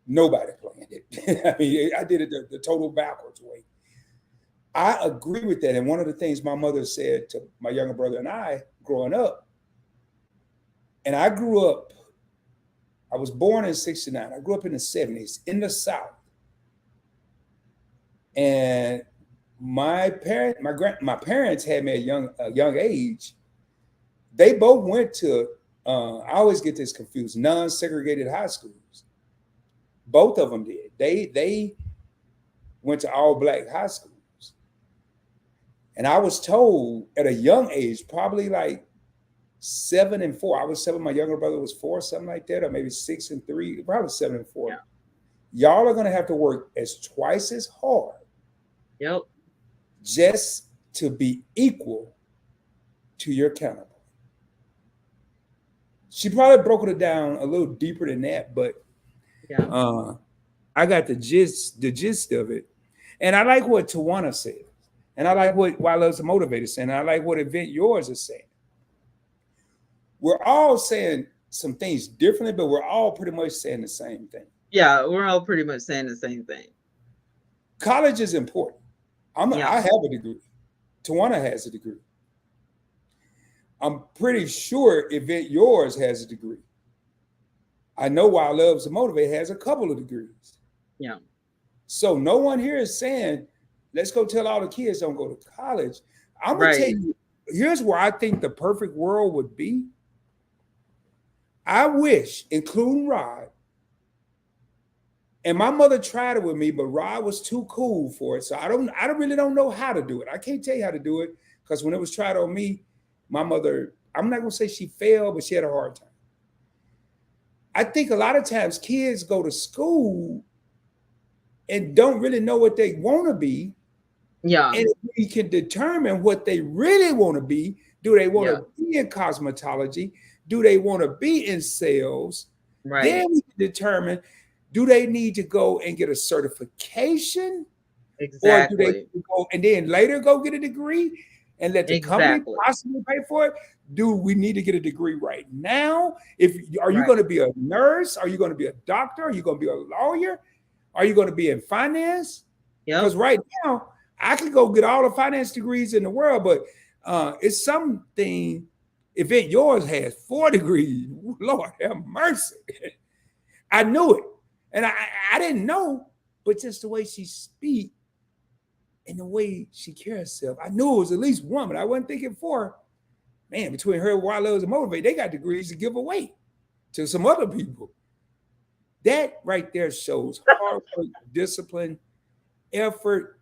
nobody planned it. I mean, I did it the total backwards way. I agree with that. And one of the things my mother said to my younger brother and I growing up, and I grew up, I was born in 69. I grew up in the 70s in the South. And my parents had me at a young age. They both went to I always get this confused, non-segregated high schools. Both of them did. They went to all black high schools. And I was told at a young age, probably like 7 and 4. I was 7, my younger brother was 4, something like that, or maybe 6 and 3, probably 7 and 4. yeah. Y'all are gonna have to work as twice as hard Yep. just to be equal to your counterpart. She probably broke it down a little deeper than that, but Yeah. uh, I got the gist of it. And I like what Tawana said. And I like what Why Love's a Motivator saying. And I like what Event Yours is saying. We're all saying some things differently, but we're all pretty much saying the same thing. Yeah. We're all pretty much saying the same thing. College is important. Yeah. I have a degree. Tawana has a degree. I'm pretty sure Event Yours has a degree. I know Why Love's a Motivator has a couple of degrees. Yeah. So no one here is saying, let's go tell all the kids don't go to college. I'm gonna tell Right. you, here's where I think the perfect world would be. I wish, including Rod, and my mother tried it with me, but Rod was too cool for it. So I don't really don't know how to do it. I can't tell you how to do it because when it was tried on me, my mother, I'm not gonna say she failed, but she had a hard time. I think a lot of times kids go to school and don't really know what they want to be. Yeah. And if we can determine what they really want to be, do they want Yeah. to be in cosmetology? Do they want to be in sales? Right. Then we can determine, do they need to go and get a certification, or do they Exactly. go and then later go get a degree and let the company Exactly. possibly pay for it? Do we need to get a degree right now? If Are you Right. going to be a nurse? Are you going to be a doctor? Are you going to be a lawyer? Are you going to be in finance? Because Yep. right now I could go get all the finance degrees in the world, but it's something Yvette, yours has 4 degrees. Lord have mercy. I knew it. And I didn't know, but just the way she speak and the way she carries herself, I knew it was at least one, but I wasn't thinking four. Man, between her, Wild Loves, and Motivate, they got degrees to give away to some other people. That right there shows hard work, discipline, effort.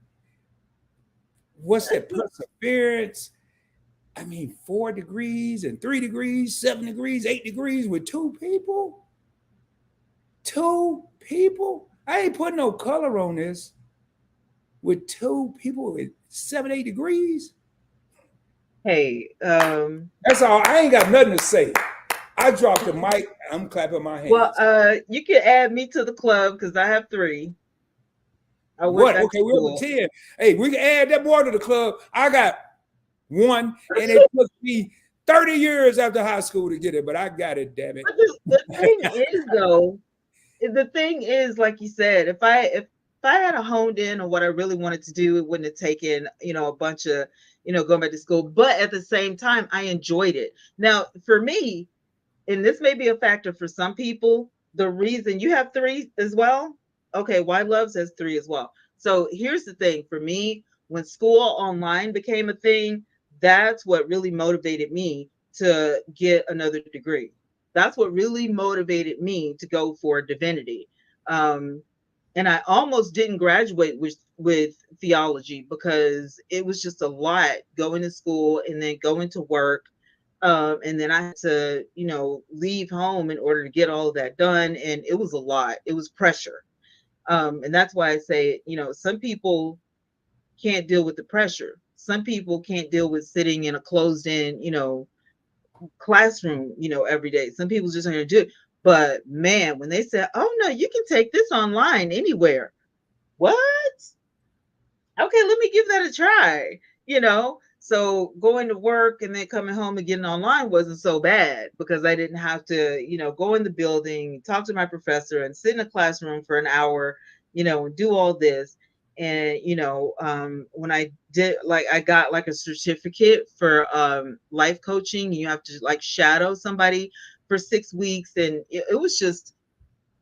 What's that perseverance? I mean, 4 degrees and 3 degrees, 7 degrees, 8 degrees with two people. Two people. I ain't putting no color on this. With two people with 7, 8 degrees. Hey, That's all. I ain't got nothing to say. I dropped the mic. I'm clapping my well, hands. you can add me to the club because I have three. I went What? back to Okay, we're up to school. 10. Hey, we can add that more to the club. I got one, and it took me 30 years after high school to get it, but I got it, damn it. But the thing is, though, the thing is, like you said, if I had a honed in on what I really wanted to do, it wouldn't have taken, a bunch of, going back to school. But at the same time, I enjoyed it. Now, for me, and this may be a factor for some people, the reason you have three as well. Okay, Why Loves has three as well. So here's the thing for me, when school online became a thing, that's what really motivated me to get another degree. That's what really motivated me to go for divinity. Um, and I almost didn't graduate with theology because it was just a lot going to school and then going to work, and then I had to, leave home in order to get all of that done. And it was a lot. It was pressure. And that's why I say, some people can't deal with the pressure. Some people can't deal with sitting in a closed in, classroom, every day. Some people just aren't going to do it. But man, when they said, oh no, you can take this online anywhere. What? Okay, let me give that a try, So going to work and then coming home and getting online wasn't so bad because I didn't have to, go in the building, talk to my professor and sit in a classroom for an hour, and do all this. And, when I did, like, I got like a certificate for life coaching. You have to like shadow somebody for 6 weeks. And it was just,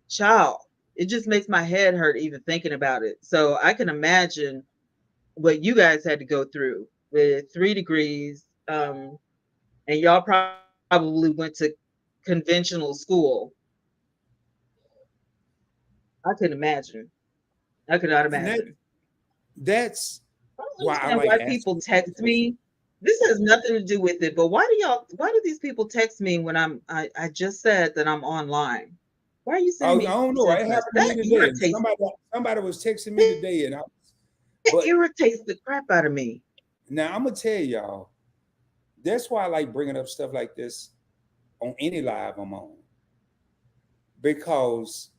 child, it just makes my head hurt even thinking about it. So I can imagine what you guys had to go through with 3 degrees, and y'all probably went to conventional school. I couldn't imagine. I could not And imagine. that's I don't why I understand like why people asking text questions. me. This has nothing to do with it, but why do these people text me when I just said that I'm online? Why are you Oh, sending I me don't know. It text messages? happened to me That today. And irritates somebody was texting me today, and that but irritates the crap out of me. now I'm gonna tell y'all, that's why I like bringing up stuff like this on any live I'm on, because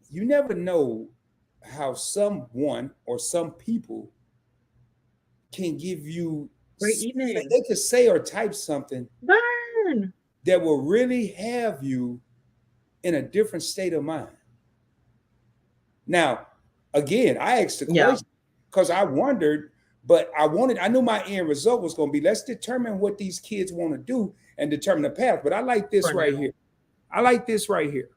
you never know how someone or some people can give you, Great evening. they could say or type something Burn. that will really have you in a different state of mind. Now, again, I asked the Yeah. question because I wondered, but I knew my end result was going to be, let's determine what these kids want to do and determine the path. But I like this For right now. here. I like this right here.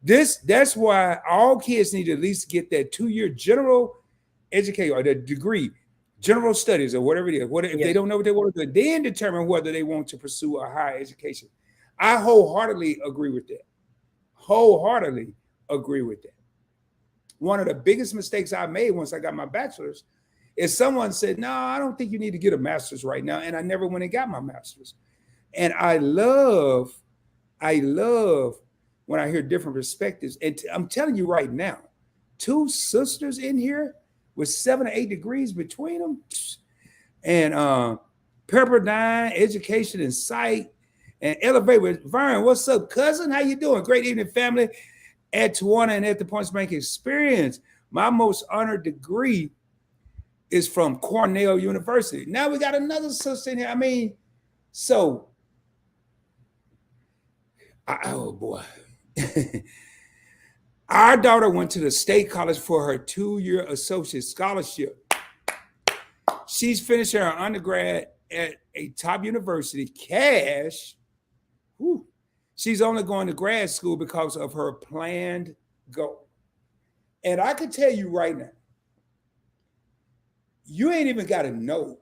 That's why all kids need to at least get that 2 year general education or the degree, general studies or whatever it is. What if they Yeah. don't know what they want to do, then determine whether they want to pursue a higher education. I wholeheartedly agree with that. Wholeheartedly agree with that. One of the biggest mistakes I made once I got my bachelor's is someone said, "No, I don't think you need to get a master's right now," and I never went and got my master's. And I love when I hear different perspectives. And I'm telling you right now, two sisters in here with 7 or 8 degrees between them, and Pepperdine Education and Sight, and Elevate with Vern. What's up, cousin? How you doing? Great evening, family. At Twanna and at the Points Bank Experience. My most honored degree is from Cornell University. Now we got another sister in here. I mean, so oh boy. Our daughter went to the state college for her 2 year associate scholarship. She's finishing her undergrad at a top university, cash. Whew, she's only going to grad school because of her planned goal. And I can tell you right now, you ain't even got to know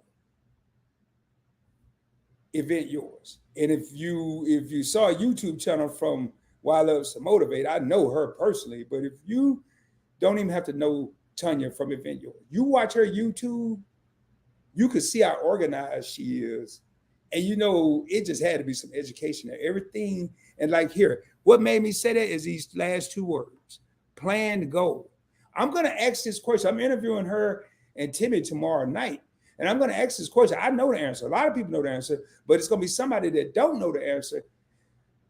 Event Yours. And if you saw a YouTube channel from Why Loves to Motivate, I know her personally. But if you don't even have to know Tanya from Event Yours, you watch her YouTube, you could see how organized she is. And it just had to be some education there. Everything, and like here, what made me say that is these last two words: plan goal. I'm gonna ask this question. I'm interviewing her and Timmy tomorrow night. And I'm gonna ask this question. I know the answer. A lot of people know the answer, but it's gonna be somebody that don't know the answer.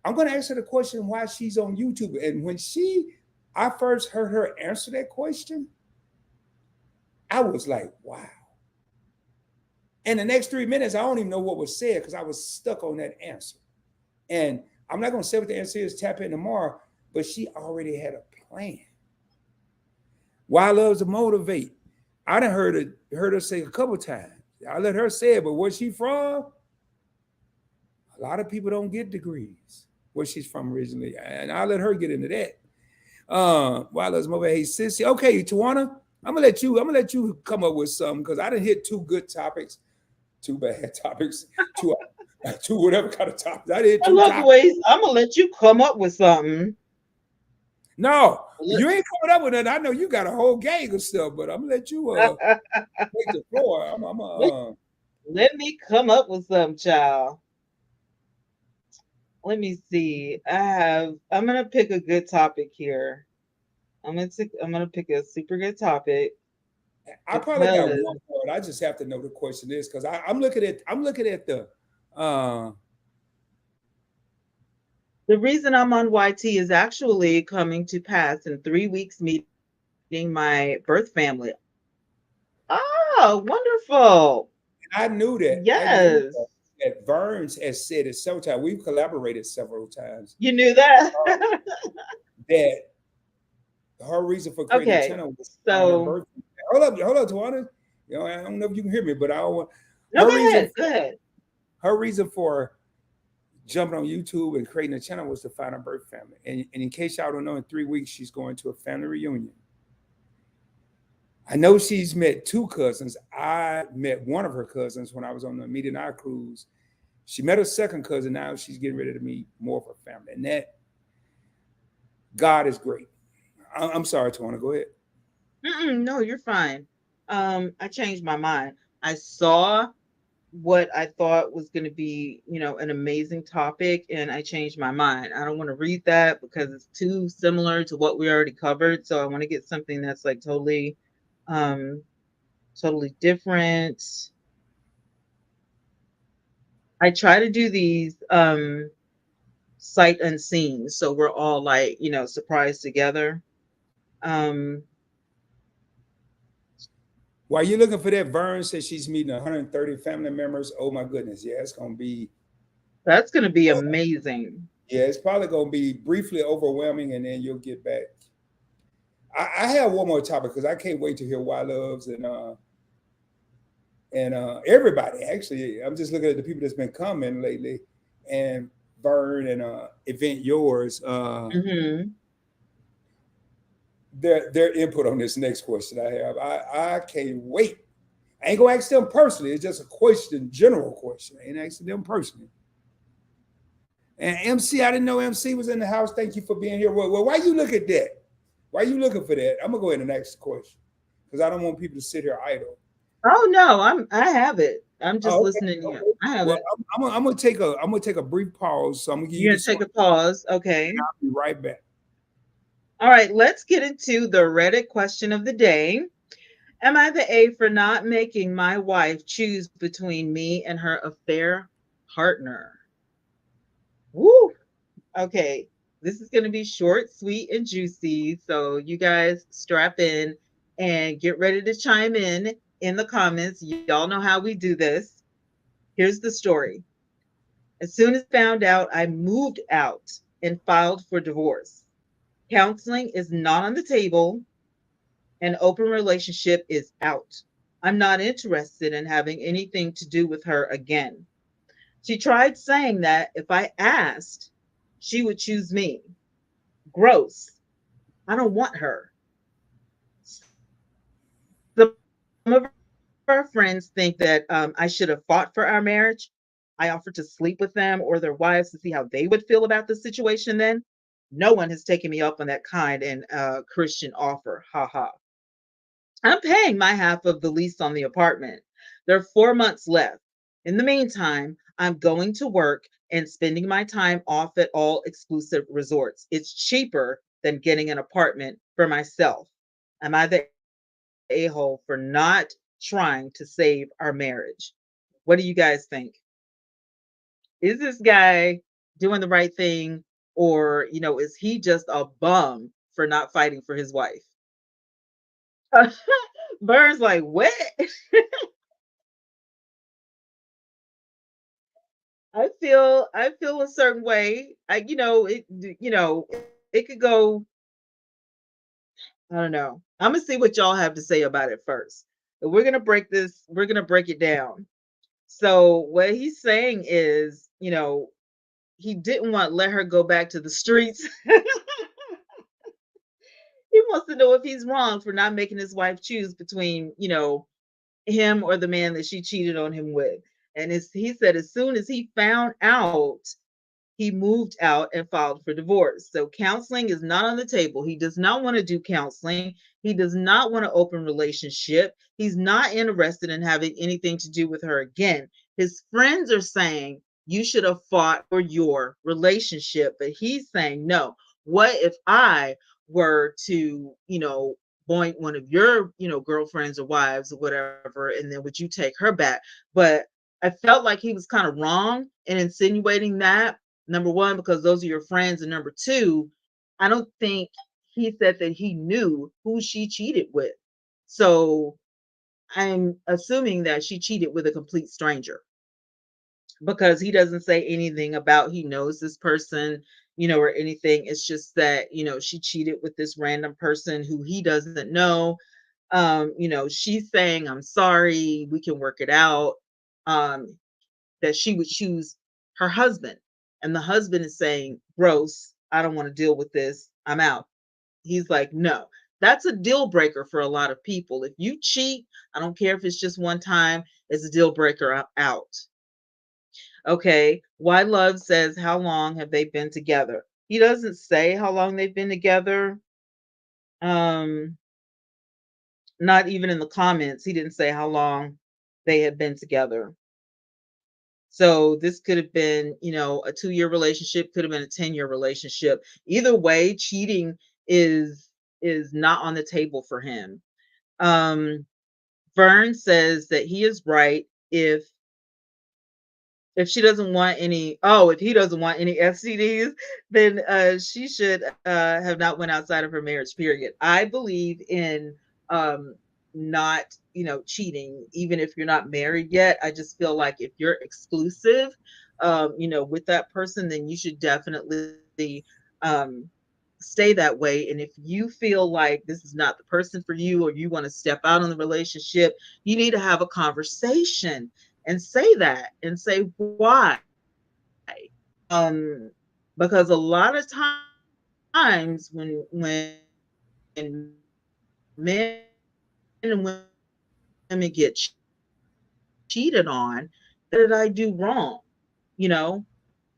I'm gonna ask her the question why she's on YouTube. And when I first heard her answer that question, I was like, wow. And the next 3 minutes, I don't even know what was said because I was stuck on that answer. And I'm not going to say what the answer is, tap in tomorrow, but she already had a plan. Why loves to motivate. I done heard her say a couple times. I let her say it, but where she from? A lot of people don't get degrees where she's from originally, and I let her get into that. Why loves to motivate? Hey, sissy. Okay, Twanna, I'm gonna let you come up with something because I didn't hit two good topics. Two bad topics, two whatever kind of topics. I did I two love the topics. ways I'm gonna let you come up with something. No, you ain't coming up with it. I know you got a whole gang of stuff, but I'm gonna let you take the floor. let, let me come up with some, child. Let me see. I'm gonna pick a good topic here. I'm gonna pick a super good topic I probably got because one word. I just have to know the question is because I'm looking at the uh the reason I'm on YT is actually coming to pass in 3 weeks meeting my birth family. Oh, wonderful. I knew that. I knew Yes. that Burns has said it several times. We've collaborated several times. You knew that? That her reason for creating the Okay. channel was to find her So, birth. Hold up, Tawana. I don't know if you can hear me, but I don't want no, her go reason. ahead. Go ahead. Her reason for jumping on YouTube and creating a channel was to find her birth family. And in case y'all don't know, in 3 weeks she's going to a family reunion. I know she's met two cousins. I met one of her cousins when I was on the Meet and I cruise. She met her second cousin. Now she's getting ready to meet more of her family. And that God is great. I'm sorry, Tawana. Go ahead. No, you're fine. I changed my mind. I saw what I thought was going to be, an amazing topic, and I changed my mind. I don't want to read that because it's too similar to what we already covered. So I want to get something that's like um, totally different. I try to do these sight unseen, so we're all like, surprised together. Um, While you're looking for that, Vern says she's meeting 130 family members. Oh my goodness. Yeah, it's gonna be that's going to be amazing. yeah, it's probably gonna be briefly overwhelming and then you'll get back. I have one more topic because I can't wait to hear Why Loves and everybody actually. I'm just looking at the people that's been coming lately and Vern and Event Yours. Hmm. Their input on this next question I have. I can't wait. I ain't gonna ask them personally. It's just a question, general question. I ain't asking them personally. And MC, I didn't know MC was in the house. Thank you for being here. Well, why you look at that? Why you looking for that? I'm gonna go ahead and ask the question because I don't want people to sit here idle. Oh no, I have it. I'm just Oh, okay. listening to you. Okay. I have Well, it. I'm gonna take a brief pause. So I'm gonna give you You're gonna this one. take a pause. Okay. I'll be right back. All right, let's get into the Reddit question of the day. Am I the A for not making my wife choose between me and her affair partner? Woo! Okay. This is going to be short, sweet, and juicy. So you guys strap in and get ready to chime in the comments. Y'all know how we do this. Here's the story. As soon as I found out, I moved out and filed for divorce. Counseling is not on the table. An open relationship is out. I'm not interested in having anything to do with her again. She tried saying that if I asked, she would choose me. Gross. I don't want her. Some of our friends think that I should have fought for our marriage. I offered to sleep with them or their wives to see how they would feel about the situation then. No one has taken me up on that kind and Christian offer. Ha ha. I'm paying my half of the lease on the apartment. There are 4 months left. In the meantime, I'm going to work and spending my time off at all exclusive resorts. It's cheaper than getting an apartment for myself. Am I the a hole for not trying to save our marriage? What do you guys think? Is this guy doing the right thing? Or, is he just a bum for not fighting for his wife? Burns like, what? I feel a certain way. It could go, I don't know. I'm gonna see what y'all have to say about it first. But we're gonna break it down. So what he's saying is, he didn't want to let her go back to the streets. He wants to know if he's wrong for not making his wife choose between, him or the man that she cheated on him with. And he said as soon as he found out, he moved out and filed for divorce. So counseling is not on the table. He does not want to do counseling. He does not want to open relationship. He's not interested in having anything to do with her again. His friends are saying you should have fought for your relationship, but he's saying no. What if I were to, point one of your, girlfriends or wives or whatever, and then would you take her back? But I felt like he was kind of wrong in insinuating that. Number one, because those are your friends. And number two, I don't think he said that he knew who she cheated with. So I'm assuming that she cheated with a complete stranger because he doesn't say anything about he knows this person, or anything. It's just that, she cheated with this random person who he doesn't know. She's saying, I'm sorry, we can work it out. Um, that she would choose her husband. And the husband is saying, gross, I don't want to deal with this. I'm out. He's like, no. That's a deal breaker for a lot of people. If you cheat, I don't care if it's just one time, it's a deal breaker out. Okay. Why Love says, how long have they been together? He doesn't say how long they've been together. Um, Not even in the comments, he didn't say how long they had been together. So this could have been, a 2-year relationship, could have been a 10-year relationship. Either way, cheating is not on the table for him. Um, Vern says that he is right if she doesn't want any if he doesn't want any STDs, then she should have not went outside of her marriage, period. I believe in not, cheating, even if you're not married yet. I just feel like if you're exclusive, with that person, then you should definitely stay that way. And if you feel like this is not the person for you, or you want to step out on the relationship, you need to have a conversation and say that and say why. Because a lot of times when men and women get cheated on, they say, what did I do wrong? What did I do wrong?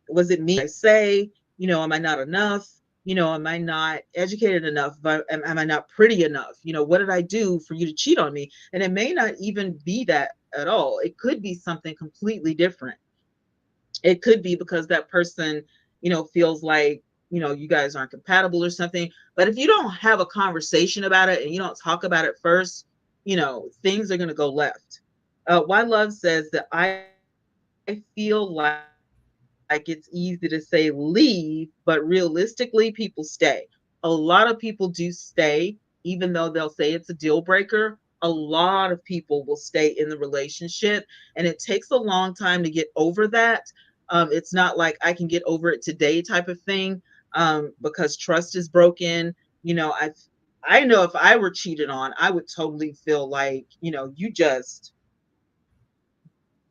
Was it me? What did I say? Am I not enough? Am I not educated enough? Am I not pretty enough? What did I do for you to cheat on me? And it may not even be that at all. It could be something completely different. It could be because that person, feels like, you guys aren't compatible or something. But if you don't have a conversation about it and you don't talk about it first, things are going to go left. Why Love says that I feel like it's easy to say leave, but realistically, people stay. A lot of people do stay, even though they'll say it's a deal breaker. A lot of people will stay in the relationship, and it takes a long time to get over that. It's not like I can get over it today type of thing, because trust is broken. I know if I were cheated on, I would totally feel like, you just,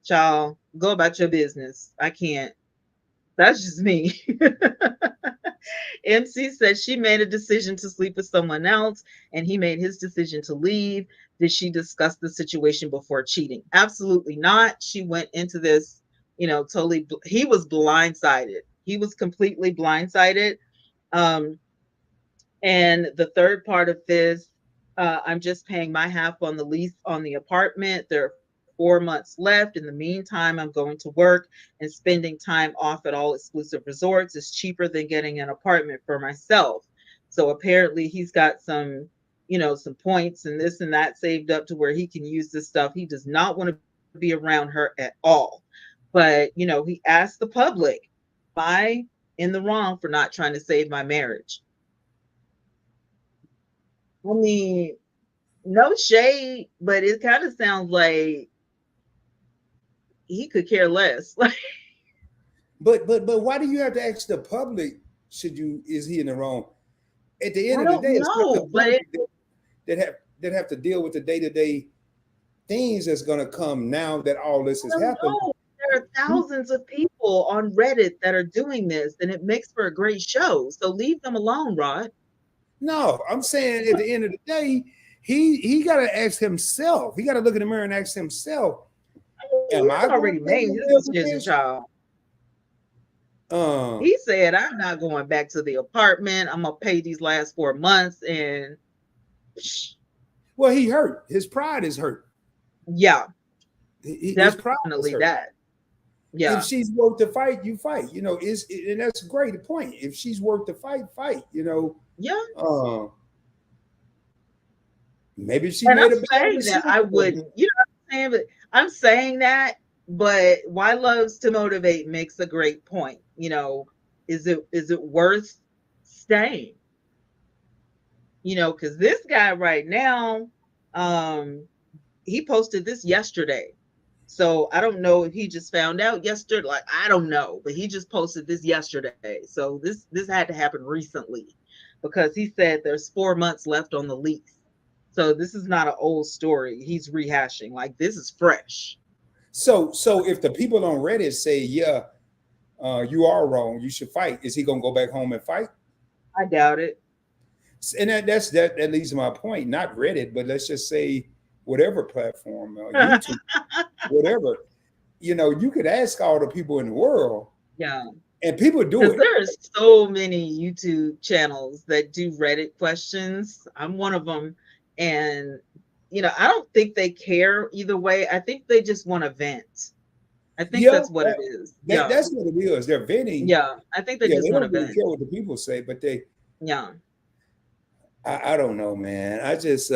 child. Go about your business. I can't. That's just me. MC said she made a decision to sleep with someone else and he made his decision to leave. Did she discuss the situation before cheating? Absolutely not. She went into this, totally. He was blindsided. He was completely blindsided. Um, and the third part of this, I'm just paying my half on the lease on the apartment. There are 4 months left. In the meantime, I'm going to work and spending time off at all exclusive resorts is cheaper than getting an apartment for myself. So apparently he's got some points and this and that saved up to where he can use this stuff. He does not want to be around her at all. But he asked the public, am I in the wrong for not trying to save my marriage? I mean, no shade, but it kind of sounds like he could care less. Like, But why do you have to ask the public? Is he in the wrong? At the end I of the don't day, it's not the know, but public that have to deal with the day to day things that's going to come now that all this I has don't happened. know. There are thousands of people on Reddit that are doing this, and it makes for a great show. So leave them alone, Rod. No, I'm saying at the end of the day, he got to ask himself. He got to look in the mirror and ask himself, He's "Am I going already to be able made to his live with decision, this?" child. Uh, He said, I'm not going back to the apartment. I'm gonna pay these last 4 months, and well, he hurt. His pride is hurt. yeah, His pride is definitely hurt. that. If Yeah. she's worth the fight, you fight. And that's a great point. If she's worth the fight, fight. Yeah. Uh, maybe she And I'm made a bad saying that I decision. wouldn't, what I'm saying, but I'm saying that, but why loves to motivate makes a great point. Is it worth staying? Because this guy right now, um, he posted this yesterday. So I don't know if he just found out yesterday. Like, I don't know, but he just posted this yesterday. So this had to happen recently because he said there's 4 months left on the lease. So this is not an old story. He's rehashing. Like, this is fresh. So if the people on Reddit say, "Yeah, you are wrong. You should fight," is he gonna go back home and fight? I doubt it. And that leads to my point. Not Reddit, but let's just say whatever platform, YouTube, whatever. You could ask all the people in the world, Yeah. and people do Because it. there's so many YouTube channels that do Reddit questions. I'm one of them. And, I don't think they care either way. I think they just want to vent. I think Yeah, that's what it is. Yeah. that's what it is. They're venting. Yeah. I think they Yeah, just they want to don't really vent. care what the people say, but Yeah. I don't know, man. I just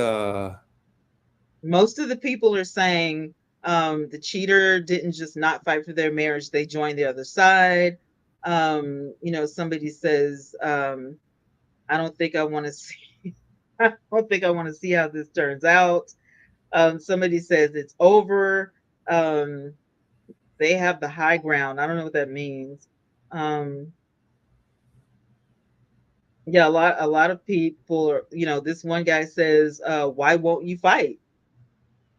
Most of the people are saying the cheater didn't just not fight for their marriage, they joined the other side. Somebody says, I don't think I want to see I don't think I want to see how this turns out. Somebody says it's over. Um, they have the high ground. I don't know what that means. Um, yeah, a lot of people are, this one guy says, why won't you fight?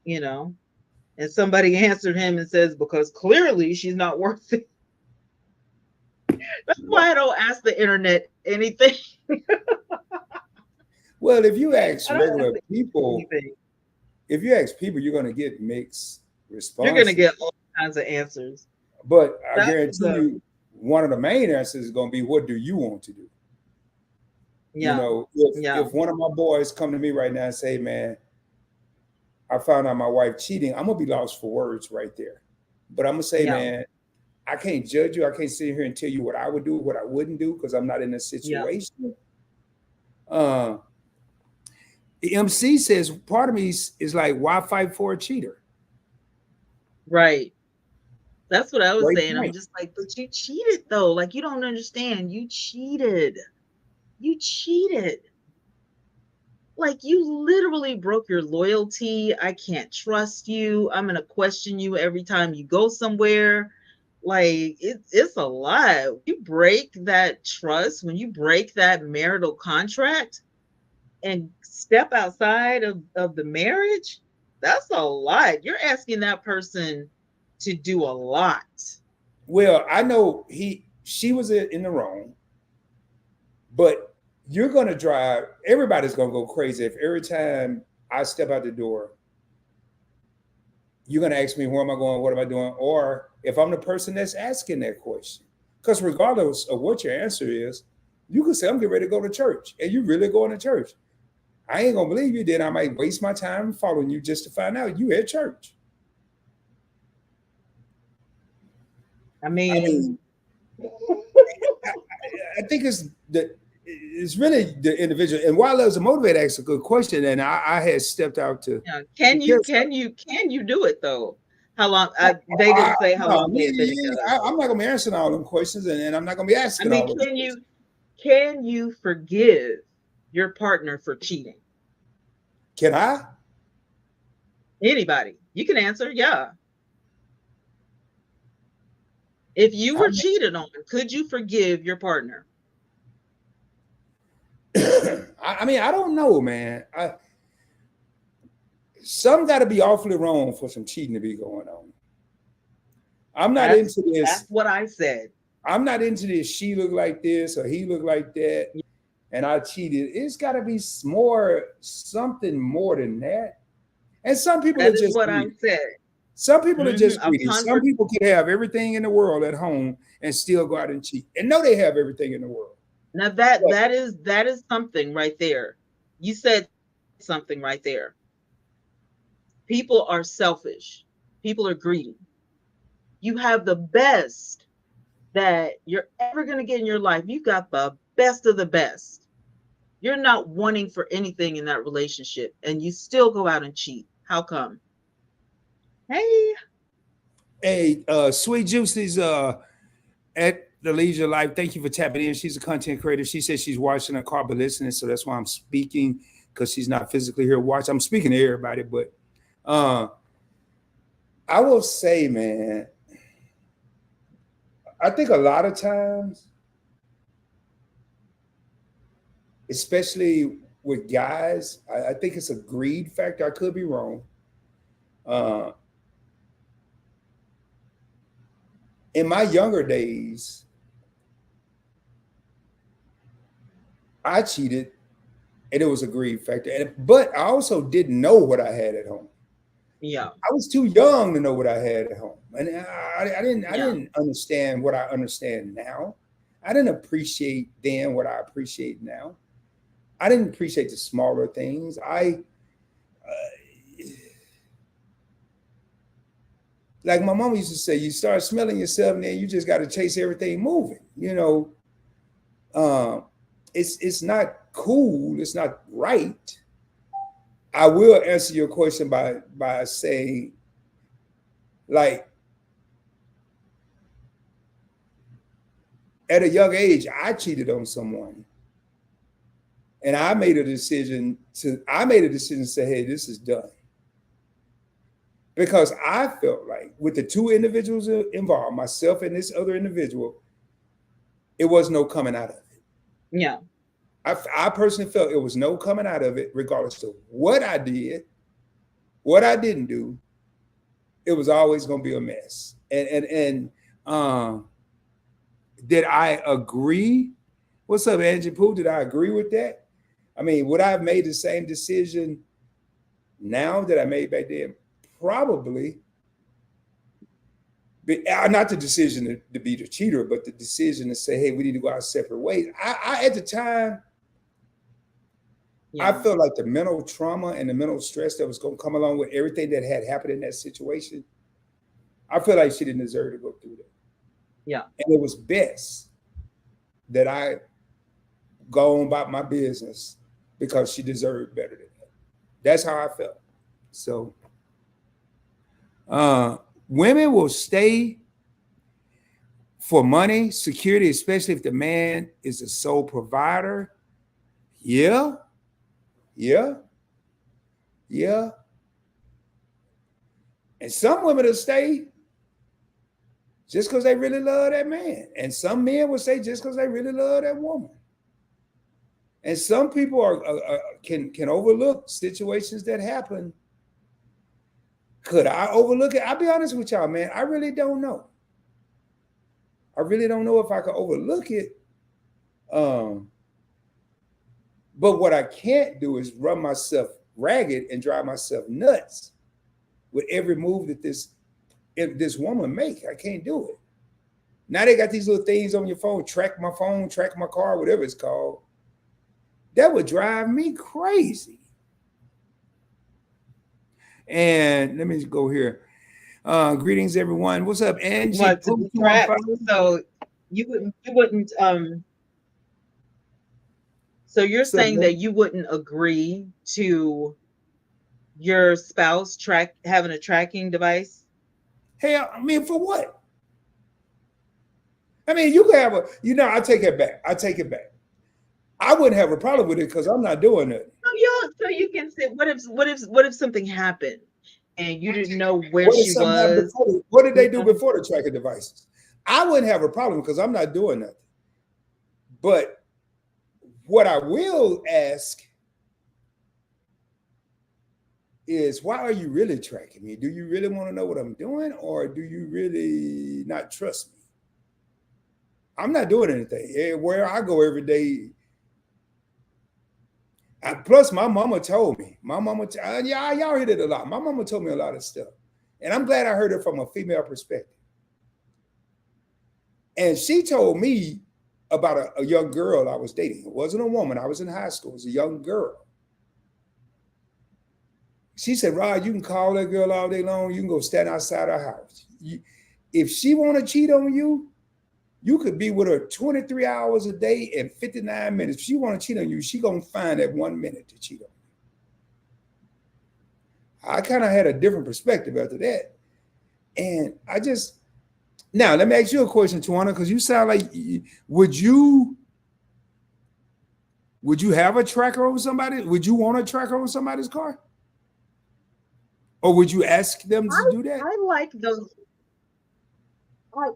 You know, and somebody answered him and says, because clearly she's not worth it. That's why I don't ask the internet anything. well, if you ask I don't ask regular the people, anything. if you ask people, you're going to get mixed You're gonna responses. get all kinds of answers. But I That's guarantee the you, one of the main answers is going to be, "What do you want to do?" yeah, If yeah, one of my boys come to me right now and say, "Man, I found out my wife cheating," I'm gonna be lost for words right there. But I'm gonna say, yeah, "Man, I can't judge you. I can't sit here and tell you what I would do, what I wouldn't do, because I'm not in this yeah. situation." Uh, the MC says, part of me is like, why fight for a cheater? Right. That's what I was Great saying. I'm point. just like, but you cheated though. Like, you don't understand. You cheated. You cheated. Like, you literally broke your loyalty. I can't trust you. I'm gonna question you every time you go somewhere. Like, it's a lot. You break that trust, when you break that marital contract and step outside of the marriage, that's a lot. You're asking that person to do a lot. Well, I know she was in the wrong, but you're gonna drive. Everybody's gonna go crazy if every time I step out the door, you're gonna ask me where am I going, what am I doing, or if I'm the person that's asking that question. Because regardless of what your answer is, you can say I'm getting ready to go to church, and you really going to church. I ain't gonna believe you. Then I might waste my time following you just to find out you at church. I I mean, mean, I, I think it's really the individual. And while I was a motivator, asked a good question, and I had stepped out to yeah, because can you do it though? How long? They didn't say how no, long they had been together. I'm not gonna be answering all them questions, and I'm not gonna be I asking mean, all those questions. can you forgive your partner for cheating? Can I? Anybody? You can answer, yeah. If you were cheated on, could you forgive your partner? I mean, I don't know, man. Some got to be awfully wrong for some cheating to be going on. I'm not into That's this. what I said. I'm not into this. She look like this or he look like that, and I cheated. It's got to be more, something more than that. And some people are That is just what I greedy. said. Some people are just A greedy. Some hundred. people can have everything in the world at home and still go out and cheat, and know they have everything in the world. Now But that is something right there. You said something right there. People are selfish. People are greedy. You have the best that you're ever going to get in your life. You got the best of the best. You're not wanting for anything in that relationship, and you still go out and cheat. How come? Hey, hey, Sweet Juicy's at the Leisure Life. Thank you for tapping in. She's a content creator. She says she's watching her car but listening, so that's why I'm speaking because she's not physically here watching. I'm speaking to everybody, but uh, I will say, man, I think a lot of times, especially with guys, I think it's a greed factor. I could be wrong. Uh, in my younger days, I cheated, and it was a greed factor. But I also didn't know what I had at home. yeah, I was too young to know what I had at home, and I yeah, didn't understand what I understand now. I didn't appreciate then what I appreciate now. I didn't appreciate the smaller things. Like my mom used to say, you start smelling yourself, and then you just got to chase everything moving. Um, it's not cool. It's not right. I will answer your question by saying, like, at a young age, I cheated on someone, and I made a decision to say, hey, this is done. Because I felt like with the two individuals involved, myself and this other individual, it was no coming out of it. yeah, I personally felt it was no coming out of it, regardless of what I did, what I didn't do. It was always going to be a mess. And did I agree? What's up, Angie Pooh? Did I agree with that? I mean, would I have made the same decision now that I made back then? Probably. But not the decision to be the cheater, but the decision to say, hey, we need to go our separate ways. At the time, I yeah, felt like the mental trauma and the mental stress that was going to come along with everything that had happened in that situation, I feel like she didn't deserve to go through that. yeah. And it was best that I go on about my business because she deserved better than that. That's how I felt. So uh, women will stay for money, security, especially if the man is the sole provider. Yeah, yeah, yeah. And some women will stay just because they really love that man. And some men will say just because they really love that woman. And some people can overlook situations that happen Could I overlook it? I'll be honest with y'all, man. I really don't know. I really don't know if I could overlook it. Um, but what I can't do is run myself ragged and drive myself nuts with every move that this woman make. I can't do it. Now they got these little things on your phone, track my car, whatever it's called. That would drive me crazy. And let me go here. Greetings, everyone. What's up, Angie? What, to be tracked? So you wouldn't. So you're What's up, saying man? that you wouldn't agree to your spouse having a tracking device? Hey, I mean, for what? I mean, you could have I take it back. I take it back. I wouldn't have a problem with it because I'm not doing it. So you can say, what if something happened and you didn't know where What if she something happened was? before? What did they do before the tracking devices? I wouldn't have a problem because I'm not doing nothing. But what I will ask is, why are you really tracking me? Do you really want to know what I'm doing, or do you really not trust me? I'm not doing anything. Where I go every day. Plus, my mama told me. Y'all heard it a lot. My mama told me a lot of stuff, and I'm glad I heard it from a female perspective. And she told me about a young girl I was dating. It wasn't a woman. I was in high school. It was a young girl. She said, Rod, you can call that girl all day long. You can go stand outside her house. If she want to cheat on you, you could be with her 23 hours a day and 59 minutes. If she want to cheat on you, she going to find that 1 minute to cheat on you. I kind of had a different perspective after that. And now let me ask you a question, Twanna, because you sound like, would you have a tracker on somebody? Would you want a tracker on somebody's car? Or would you ask them to do that? I like those.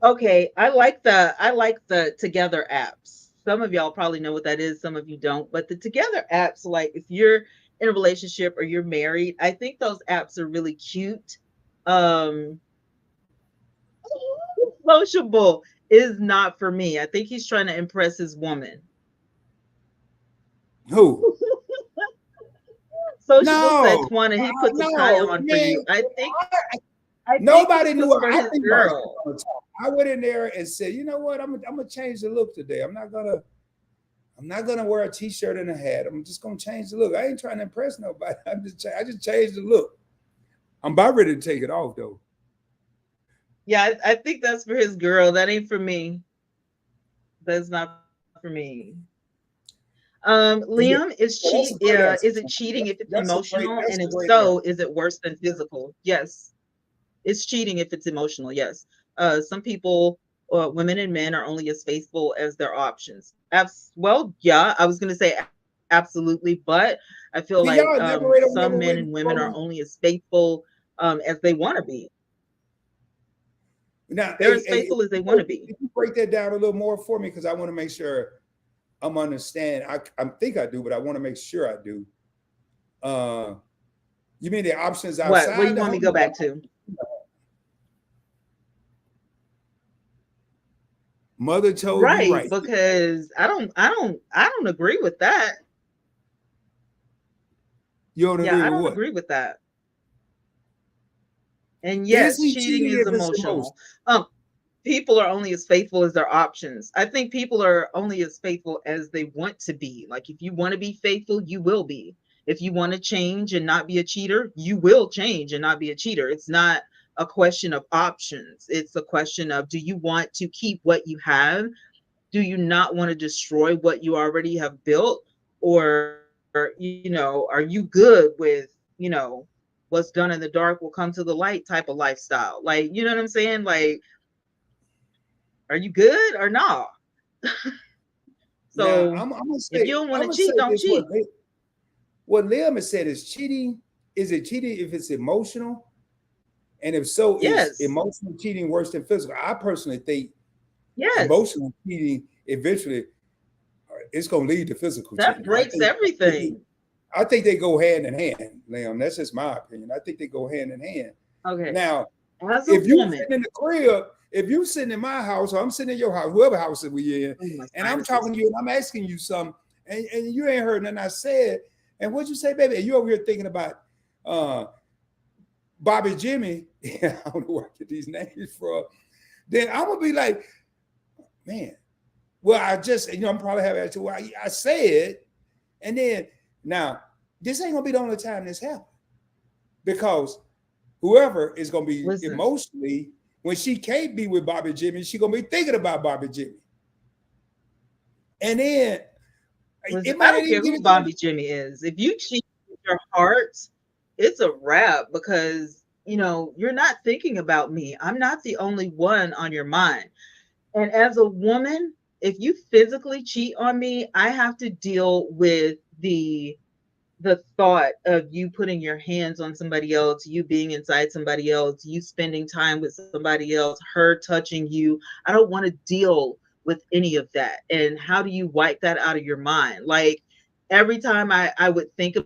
Okay, I like the Together apps. Some of y'all probably know what that is, some of you don't. But the Together apps, like if you're in a relationship or you're married, I think those apps are really cute. Um Sociable is not for me. I think he's trying to impress his woman. Who? Sociable said, No, Twanna, he puts a tie no, on for man. you. I think Nobody this knew. was for I his think girl. I went in there and said, you know what? I'm gonna change the look today. I'm not gonna wear a t-shirt and a hat. I'm just gonna change the look. I ain't trying to impress nobody. I just changed the look. I'm about ready to take it off though. Yeah, I think that's for his girl. That ain't for me. That's not for me. Yeah, Liam, that's a great answer. is it cheating if it's emotional? That's And a if great so, answer. is it worse than physical? Yes, it's cheating if it's emotional. Yes. Some people, women and men, are only as faithful as their options. Well, yeah, I was going to say absolutely, but I feel like Can y'all elaborate on some that a men little and bit women for are me? only as faithful as they want to be. Now, They're as faithful as they want to be. if you break that down a little more for me, because I want to make sure I'm understand. I think I do, but I want to make sure I do. You mean the options What do outside you the want me home? to go back to? Mother told you Right, right. because I don't agree with that. You don't Yeah, agree I with don't what? agree with that. And Is yes, he cheating cheating is if it's emotional? emotional. People are only as faithful as their options. I think people are only as faithful as they want to be. Like if you want to be faithful, you will be. If you want to change and not be a cheater, you will change and not be a cheater. It's not a question of options. It's a question of, do you want to keep what you have? Do you not want to destroy what you already have built? Or, are you good with, what's done in the dark will come to the light type of lifestyle? Like, you know what I'm saying? Like, are you good or not? Now So I'm gonna if say you don't want I'm to gonna say cheat, don't this cheat. what Liam has said is cheating. Is it cheating if it's emotional? And if so, is Yes. emotional cheating worse than physical? I personally think Yes. emotional cheating eventually it's gonna lead to physical That cheating. breaks everything. I think they go hand in hand, Liam. That's just my opinion. I think they go hand in hand. Okay. Now, As a if you woman, sitting in the crib, if you sitting in my house or I'm sitting in your house, whoever house that we in, oh, my and I'm sinuses. talking to you and I'm asking you something, and you ain't heard nothing I said, and what you say, baby? And you over here thinking about uh Bobby Jimmy. I don't know where I get these names from. Then I'm gonna be like, man, well, I just, I'm probably having attitude. Well, I said, and then now this ain't gonna be the only time this happens because whoever is gonna be Listen, emotionally when she can't be with Bobby Jimmy, she gonna be thinking about Bobby Jimmy, and then listen, it I might not don't even care get who into. Bobby Jimmy is. If you cheat with your heart, it's a wrap because you're not thinking about me. I'm not the only one on your mind. And as a woman, if you physically cheat on me, I have to deal with the thought of you putting your hands on somebody else, you being inside somebody else, you spending time with somebody else, her touching you. I don't want to deal with any of that. And how do you wipe that out of your mind? Like every time I would think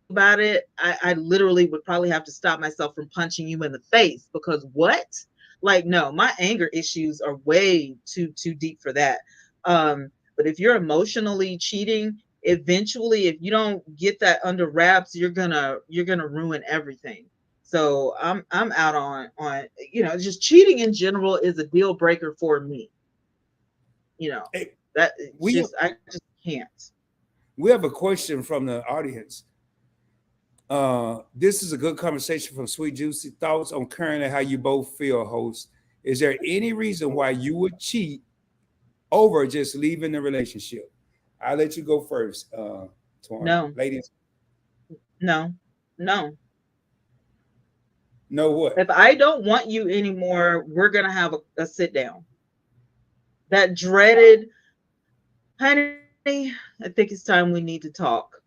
about it, I literally would probably have to stop myself from punching you in the face because what? Like, no, my anger issues are way too deep for that. But if you're emotionally cheating, eventually if you don't get that under wraps, you're gonna ruin everything. So I'm out on just cheating in general is a deal breaker for me. you know Hey, that it's we just I just can't. we have a question from the audience. This is a good conversation from Sweet Juicy. Thoughts on currently how you both feel, host. Is there any reason why you would cheat over just leaving the relationship? I'll let you go first, Twan. No, Ladies, no, no. know what? If I don't want you anymore, we're gonna have a sit down. That dreaded, honey, I think it's time we need to talk.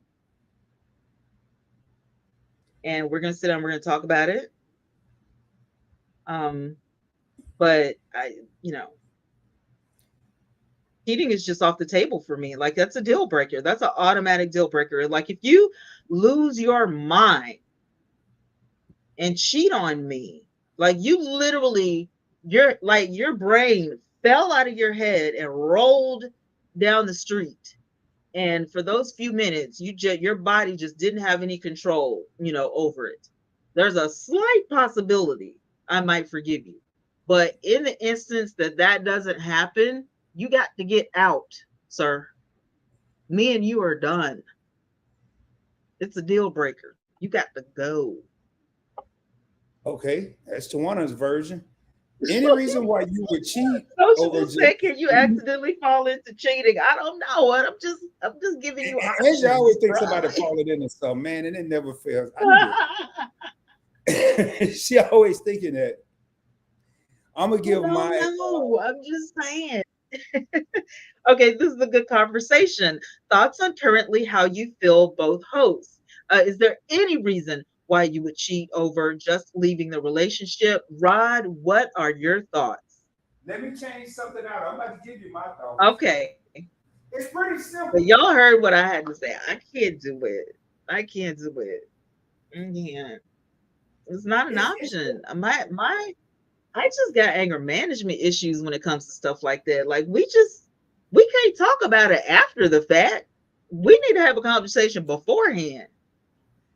And we're gonna sit down, we're gonna talk about it. Um, but cheating is just off the table for me. Like that's a deal breaker. That's an automatic deal breaker. Like if you lose your mind and cheat on me, like you literally, your brain fell out of your head and rolled down the street. And for those few minutes, your body just didn't have any control, over it. There's a slight possibility I might forgive you. But in the instance that that doesn't happen, you got to get out, sir. Me and you are done. It's a deal breaker. You got to go. Okay, that's Tawana's version. Any reason why you would cheat over Social just second, you accidentally fall into cheating. I don't know what. I'm just giving you Angie always options, thinks bro. somebody falling into something, man, and it never fails. I knew it. She always thinking that. I'm gonna I give don't my know. I'm just saying. Okay, this is a good conversation. Thoughts on currently how you feel both hosts. Is there any reason why you would cheat over just leaving the relationship? Rod, what are your thoughts? let me change something out. I'm about to give you my thoughts. Okay, It's pretty but simple. y'all heard what I had to say. I can't do it. I can't do it. I can't. It's not an It's option. My I just got anger management issues when it comes to stuff like that. Like we can't talk about it after the fact. We need to have a conversation beforehand.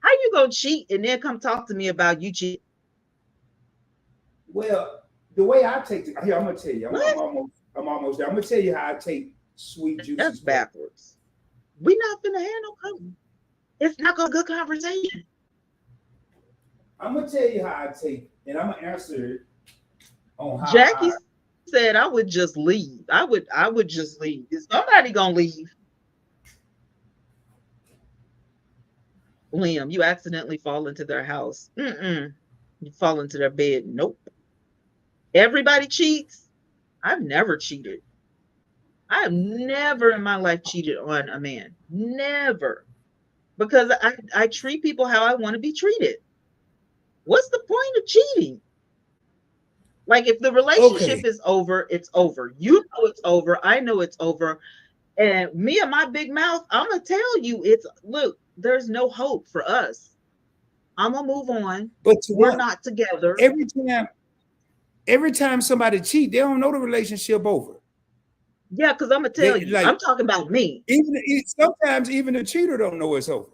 How you gonna cheat and then come talk to me about you cheat? well, the way I take it, here, I'm gonna tell you, What? I'm almost there. I'm gonna tell you how I take Sweet That's Juicy's question. backwards. We not finna have no come. It's not gonna be a good conversation. I'm gonna tell you how I take, and I'm gonna answer it on how Jackie I. said I would just leave. I would just leave. Is somebody gonna leave? Liam, you accidentally fall into their house. Mm-mm. You fall into their bed. Nope. Everybody cheats. I've never cheated. I have never in my life cheated on a man. Never. Because I treat people how I want to be treated. What's the point of cheating? Like if the relationship Okay, is over, it's over. You know it's over. I know it's over. And me and my big mouth, I'm gonna tell you it's look, there's no hope for us. I'm gonna move on. But to We're what? not together. Every time, every time somebody cheat, they don't know the relationship over. Yeah, because I'm gonna tell They you, like I'm talking about me. sometimes even the cheater don't know it's over.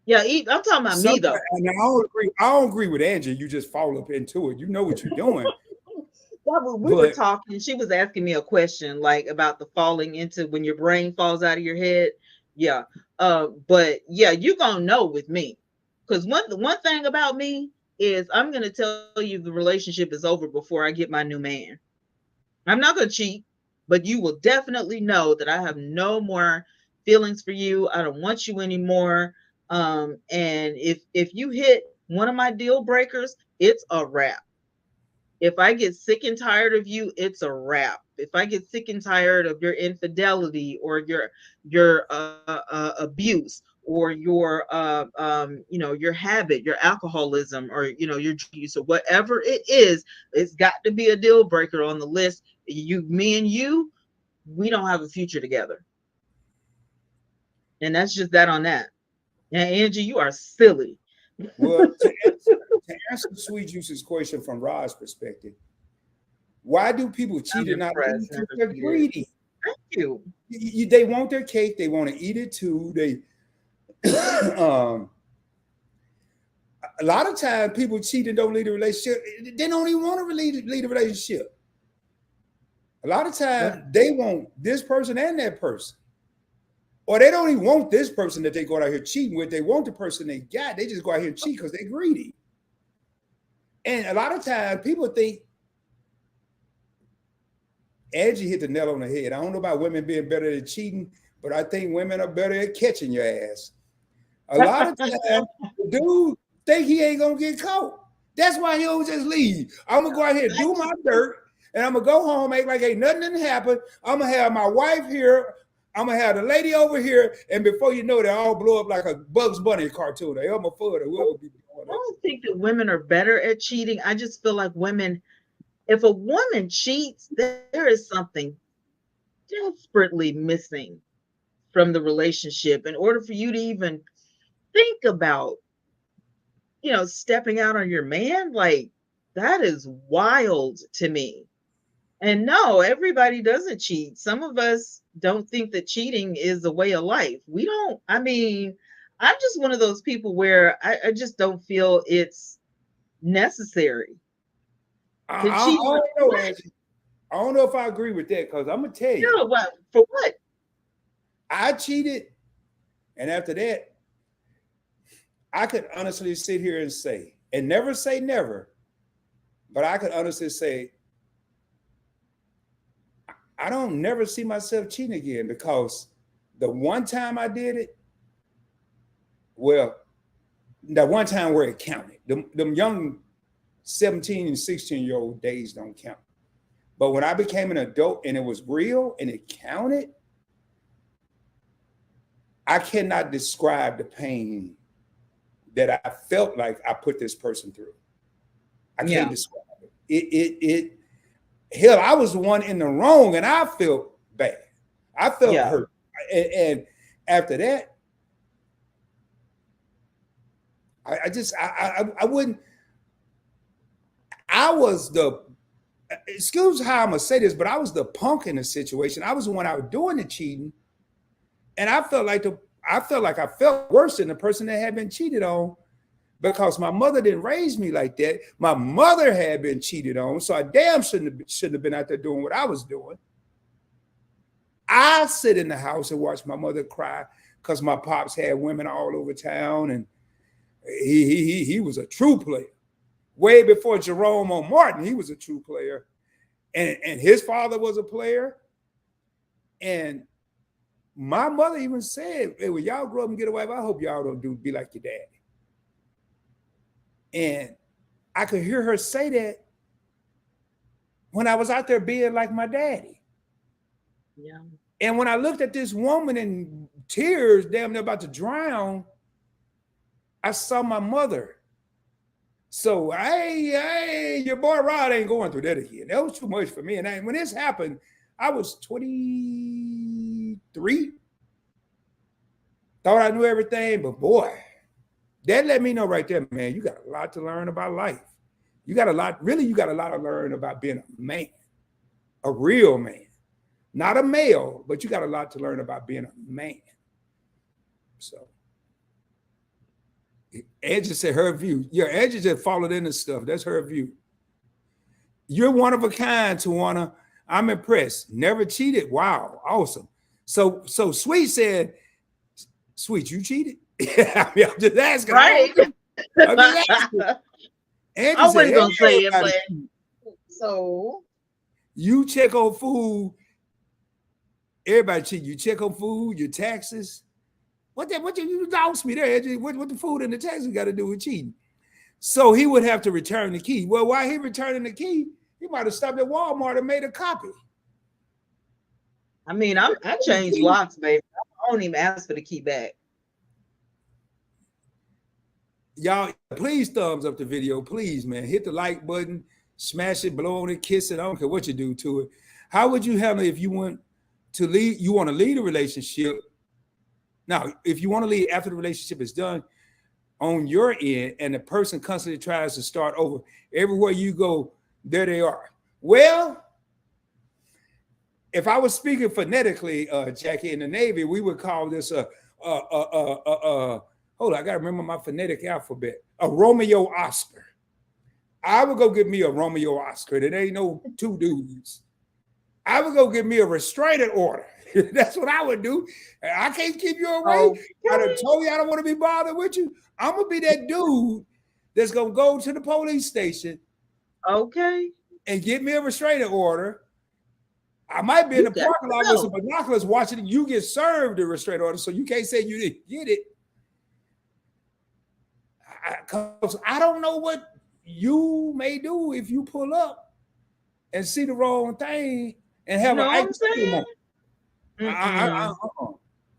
Yeah, I'm talking about me Sometimes, though. and I don't agree. I don't agree with Angie. You just fall up into it. You know what you're doing, Well, we were but talking. She was asking me a question like about the falling into when your brain falls out of your head. Yeah. But yeah, you gonna know with me. Because one thing about me is I'm gonna tell you the relationship is over before I get my new man. I'm not gonna cheat, but you will definitely know that I have no more feelings for you. I don't want you anymore. And if you hit one of my deal breakers, it's a wrap. If I get sick and tired of you, it's a wrap. If I get sick and tired of your infidelity or your abuse or your your habit, your alcoholism, or your drug use or whatever it is, it's got to be a deal breaker on the list. Me and you, we don't have a future together, and that's just that on that. And Angie, you are silly. well, to answer Sweet Juice's question from Rod's perspective, why do people cheat I'm and not leave? impressed. Because Never they're cheated. greedy. Thank you. They want their cake. They want to eat it too. They um, a lot of times people cheat and don't leave the relationship. They don't even want to leave the relationship. A lot of times they want this person and that person. Or they don't even want this person that they go out here cheating with. They want the person they got. They just go out here and cheat because they're greedy. And a lot of times people think Angie hit the nail on the head. I don't know about women being better at cheating, but I think women are better at catching your ass. A lot of times, the dude think he ain't gonna get caught. That's why he don't just leave. I'm gonna go out here and do my dirt, and I'm gonna go home, act like ain't nothing didn't happen. I'm gonna have my wife here. I'm gonna have the lady over here, and before you know it, they all blow up like a Bugs Bunny cartoon. They Elmer Fudd or whoever be I blowing up. don't think that women are better at cheating. I just feel like women, if a woman cheats, there is something desperately missing from the relationship in order for you to even think about, stepping out on your man. Like, that is wild to me. And no, everybody doesn't cheat. Some of us don't think that cheating is a way of life. We don't, I mean, I'm just one of those people where I just don't feel it's necessary to I cheat. don't know, Angie. I don't know if I agree with that because I'm gonna tell you, No, what for what? I cheated, and after that, I could honestly sit here and say, and never say never, but I could honestly say I don't never see myself cheating again because the one time I did it, well, that one time where it counted. Them young 17 and 16-year-old days don't count. But when I became an adult and it was real and it counted, I cannot describe the pain that I felt like I put this person through. I can't Yeah, describe it. Hell, I was the one in the wrong and I felt bad. I felt yeah, hurt. And after that, I wouldn't. I was the excuse how I'm gonna say this, but I was the punk in the situation. I was the one out doing the cheating, and I felt worse than the person that had been cheated on because my mother didn't raise me like that. My mother had been cheated on, so I damn shouldn't have been out there doing what I was doing. I sit in the house and watch my mother cry because my pops had women all over town, and he was a true player. Way before Jerome O. Martin, he was a true player, and his father was a player. And my mother even said, "Hey, when y'all grow up and get a wife, I hope y'all don't be like your daddy." And I could hear her say that when I was out there being like my daddy. yeah. And when I looked at this woman in tears, damn near about to drown, I saw my mother. So, hey, your boy Rod ain't going through that again. That was too much for me. And when this happened, I was 23. Thought I knew everything, but boy, That let me know right there, man, you got a lot to learn about life. You got a lot, really, you got a lot to learn about being a man, a real man. Not a male, but you got a lot to learn about being a man. So Edge said her view. Yeah, Edge just followed in the stuff. That's her view. You're one of a kind, Twanna. I'm impressed. Never cheated. Wow, awesome. So Sweet said, Sweet, you cheated? I mean, I'm just asking. Right. I'm just asking. Angie I wasn't said, gonna say it, everybody but so you check on food. Everybody cheat. You check on food, your taxes. What you lost me there, Angie? What the food and the taxes got to do with cheating? So he would have to return the key. Well, while he returning the key, he might have stopped at Walmart and made a copy. I mean, I changed locks, baby. I don't even ask for the key back. Y'all, please thumbs up the video, please, man. Hit the like button, smash it, blow on it, kiss it. I don't care what you do to it. How would you handle if you want to lead? You want to lead a relationship. Now, if you want to lead after the relationship is done on your end, and the person constantly tries to start over, everywhere you go, there they are. Well, if I was speaking phonetically, Jackie, in the Navy, we would call this hold on, I got to remember my phonetic alphabet. A Romeo Oscar. I would go get me a Romeo Oscar. There ain't no two dudes. I would go get me a restraining order. That's what I would do. I can't keep you away. Okay. I done told you I don't want to be bothered with you. I'm going to be that dude that's going to go to the police station. Okay. And get me a restraining order. I might be in the parking lot with some binoculars watching you get served a restraining order, so you can't say you didn't get it. Because I don't know what you may do if you pull up and see the wrong thing and have an ice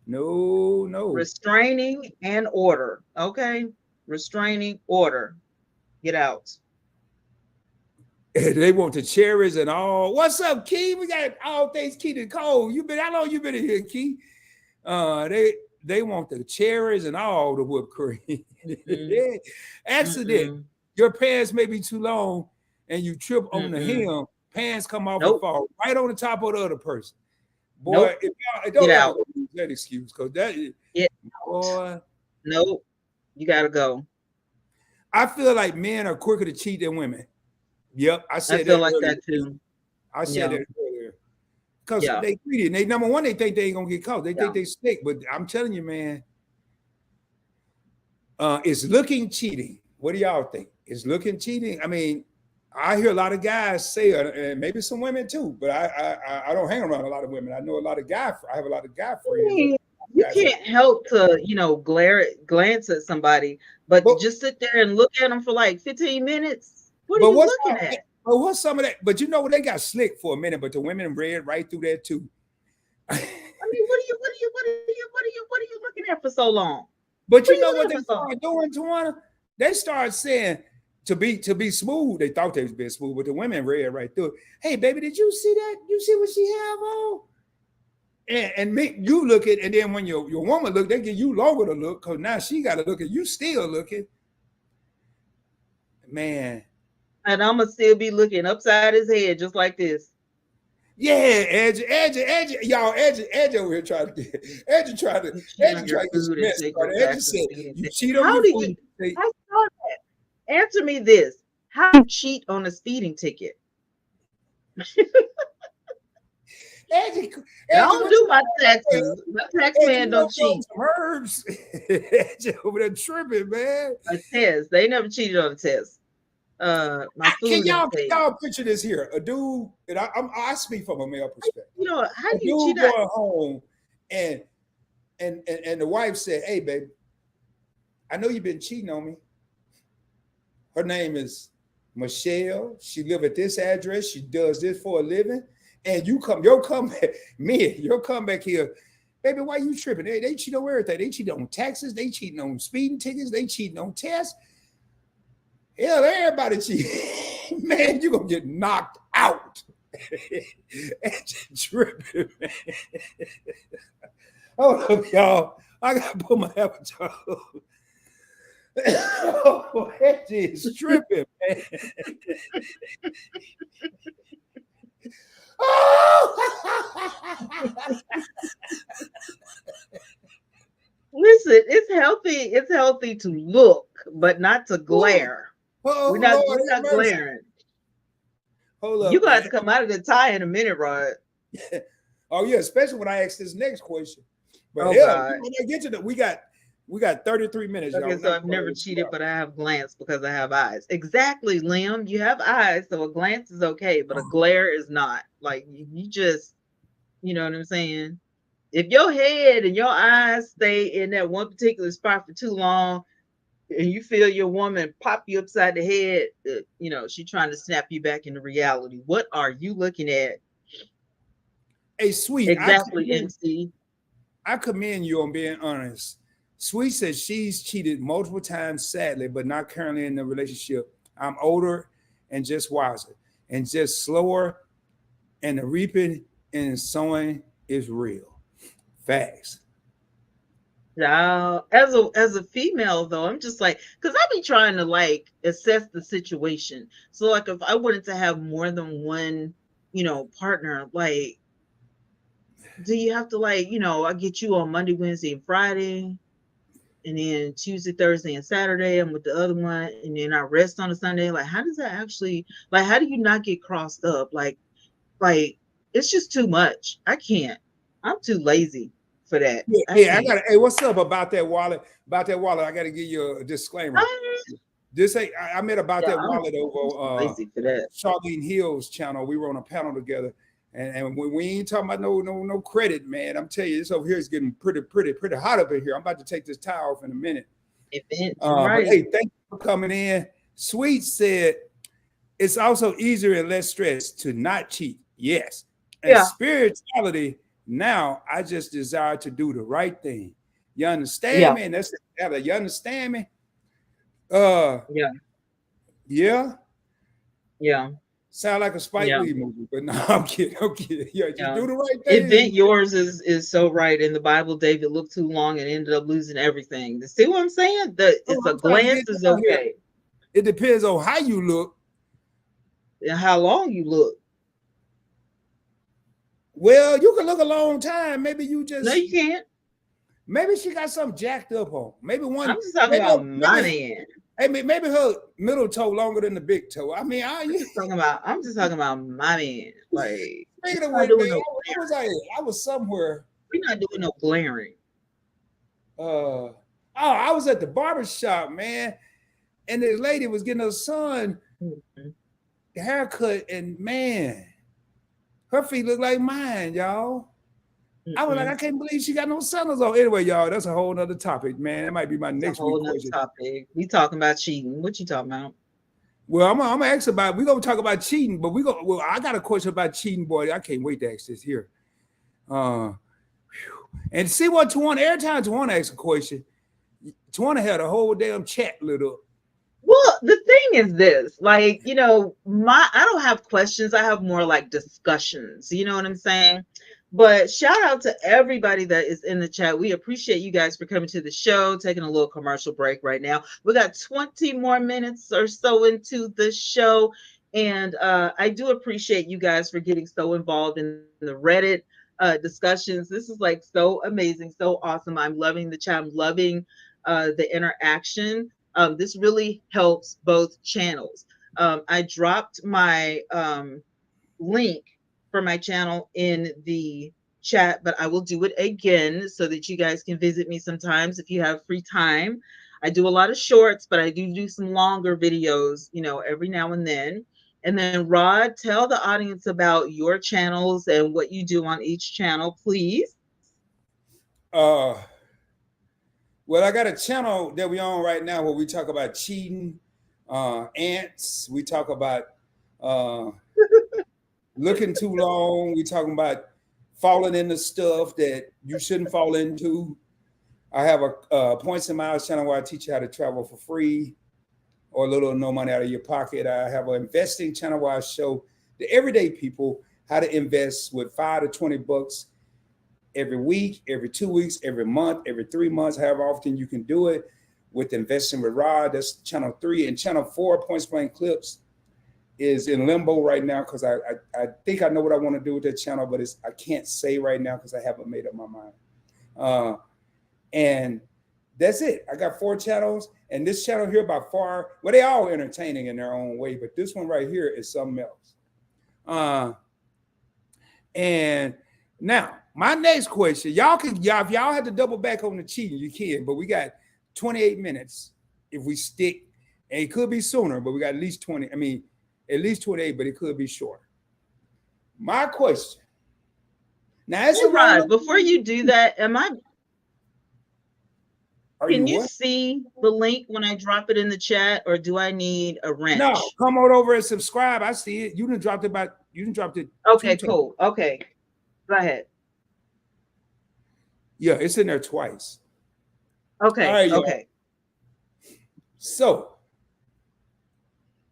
No. Restraining and order. Okay. Restraining order. Get out. They want the cherries and all. What's up, Key? We got all things Key to Cole. How long you been in here, Key? They want the cherries and all the whipped cream. Mm-hmm. Accident. Mm-hmm. Your pants may be too long and you trip on the hem. Pants come off and fall right on the top of the other person. Boy, if y'all don't ever use that excuse, because that is, boy. Nope. You got to go. I feel like men are quicker to cheat than women. Yep. I feel that like earlier. That too. I said that earlier. Because they greedy. And number one, they think they ain't going to get caught. They think they slick. But I'm telling you, man, it's looking cheating. What do y'all think? It's looking cheating? I mean, I hear a lot of guys say, and maybe some women too, but I don't hang around a lot of women. I know a lot of guys. I have a lot of guy friends. You can't help to, glance at somebody, but just sit there and look at them for like 15 minutes. What are you looking at? But what's some of that? But you know what? They got slick for a minute, but the women read right through that too. I mean, what are you looking at for so long? But you know what they started doing, Twanna? They started saying, to be smooth, they thought they was being smooth, but the women read right through it. Hey, baby, did you see that? You see what she have on? And make you look at, and then when your woman look, they give you longer to look because now she got to look at you still looking. Man. And I'm going to still be looking upside his head just like this. Yeah, Edge, y'all, Edge over here trying to get, Edge trying to get some mess started. Edge said, you cheat on your food. I saw that. Answer me this. How do you cheat on a speeding ticket? I don't do my taxes. My tax man don't cheat. Herbs. Edge over there tripping, man. A test. They never cheated on a test. My food. Can y'all picture this here? A dude, and I speak from a male perspective. How do you cheat? Going home, and the wife said, "Hey, babe, I know you've been cheating on me. Her name is Michelle. She live at this address. She does this for a living. And you'll come back here, baby. Why you tripping? They cheat on everything. They cheat on taxes. They cheating on speeding tickets. They cheating on tests. Hell, everybody cheating. Man, you're gonna get knocked out. Tripping, man. Hold up, y'all. I gotta put my avatar. Oh, that is tripping, man. Oh! Listen, it's healthy. It's healthy to look, but not to Oh, glare. oh, We're Lord have not mercy. glaring. Hold You up, gonna have man. to come out of the tie in a minute, Rod. Oh yeah, especially when I ask this next question. But Oh yeah, God. when I get to the, we got 33 minutes, y'all. Okay, We're so not I've going never over the cheated, clock. but I have glance because I have eyes. Exactly, Liam. You have eyes, so a glance is okay, but a glare is not. Like you just, you know what I'm saying? If your head and your eyes stay in that one particular spot for too long, and you feel your woman pop you upside the head, she's trying to snap you back into reality. What are you looking at? Hey, sweet, Exactly, MC. I commend you on being honest. Sweet says she's cheated multiple times, sadly, but not currently in the relationship. I'm older and just wiser and just slower, and the reaping and sowing is real. Facts. Now, as a female though, I'm just like, because I be trying to like assess the situation. So like, if I wanted to have more than one, partner, like, do you have to like, I get you on Monday, Wednesday, and Friday, and then Tuesday, Thursday, and Saturday I'm with the other one, and then I rest on a Sunday. Like, how does that actually, like, how do you not get crossed up? Like it's just too much. I can't. I'm too lazy for that. Yeah, I yeah, I can't. got. Hey, what's up about that wallet? About that wallet, I got to give you a disclaimer. Um, This ain't. I met about yeah, that I'm wallet too over lazy for that. Charlene Hill's channel. We were on a panel together, and we ain't talking about no credit, man. I'm telling you, this over here is getting pretty hot up in here. I'm about to take this tie off in a minute. Events, But right? hey, thank you for coming in. Sweet said it's also easier and less stress to not cheat. Yes, and Yeah, spirituality. Now I just desire to do the right thing. You understand yeah, me? And that's you understand me? Uh, yeah, yeah. yeah, Sound like a Spike yeah, Lee movie, but no, I'm kidding. I'm kidding. Yeah, just yeah. do the right Event thing. yours is so right. In the Bible, David looked too long and ended up losing everything. See what I'm saying? Oh, It's a I'm trying to get glance is down here. okay. It depends on how you look. And how long you look. Well, you can look a long time. Maybe you No, just you can't. maybe she got something jacked up on. Maybe I'm one just talking maybe about my maybe man. maybe her middle toe longer than the big toe. I mean, I I'm just talking about my man. Like speaking of we're not which, man, doing no I was like, I was somewhere. we're not doing no glaring. Oh, I was at the barber shop, man, and this lady was getting her son Mm-mm, a haircut, and man, her feet look like mine, y'all. I was like, I mm-mm. can't believe she got no sandals on. Anyway, y'all, that's a whole nother topic, man. That might be my It's a next week whole nother question. topic. We talking about cheating. What you talking about? Well, I'm gonna ask about. We're gonna talk about cheating, but we go. Well, I got a question about cheating, boy. I can't wait to ask this here. Uh, and see what Tawana. Every time Tawana asks a question, Tawana had a whole damn chat lit up. Well, the thing is this, like, my I don't have questions. I have more like discussions. You know what I'm saying? But shout out to everybody that is in the chat. We appreciate you guys for coming to the show, taking a little commercial break right now. We got 20 more minutes or so into the show. And I do appreciate you guys for getting so involved in the Reddit discussions. This is like so amazing, so awesome. I'm loving the chat. I'm loving the interaction. This really helps both channels. I dropped my link for my channel in the chat, but I will do it again so that you guys can visit me sometimes if you have free time. I do a lot of shorts, but I do some longer videos, every now and then. And then, Rod, tell the audience about your channels and what you do on each channel, please. Uh, well, I got a channel that we on right now where we talk about cheating, ants. We talk about uh, looking too long. We talking about falling into stuff that you shouldn't fall into. I have a points and miles channel where I teach you how to travel for free or a little or no money out of your pocket. I have an investing channel where I show the everyday people how to invest with $5 to $20 every week, every 2 weeks, every month, every 3 months, however often you can do it. with Investing with Rod. That's channel 3. And channel 4, Point Blank Clips, is in limbo right now because I think I know what I want to do with that channel, but I can't say right now because I haven't made up my mind. And that's it. I got 4 channels, and this channel here by far, well, they all entertaining in their own way, but this one right here is something else. And now my next question, if y'all had to double back on the cheating, you can, but we got 28 minutes if we stick, and it could be sooner, but we got at least 20. I mean, at least 28, but it could be shorter. My question. Now, it's Rod, before you do that, can you see the link when I drop it in the chat, or do I need a wrench? No, come on over and subscribe. I see it. You done dropped it. Okay, cool. Okay. Go ahead. Yeah, it's in there twice. Okay. All right, okay. So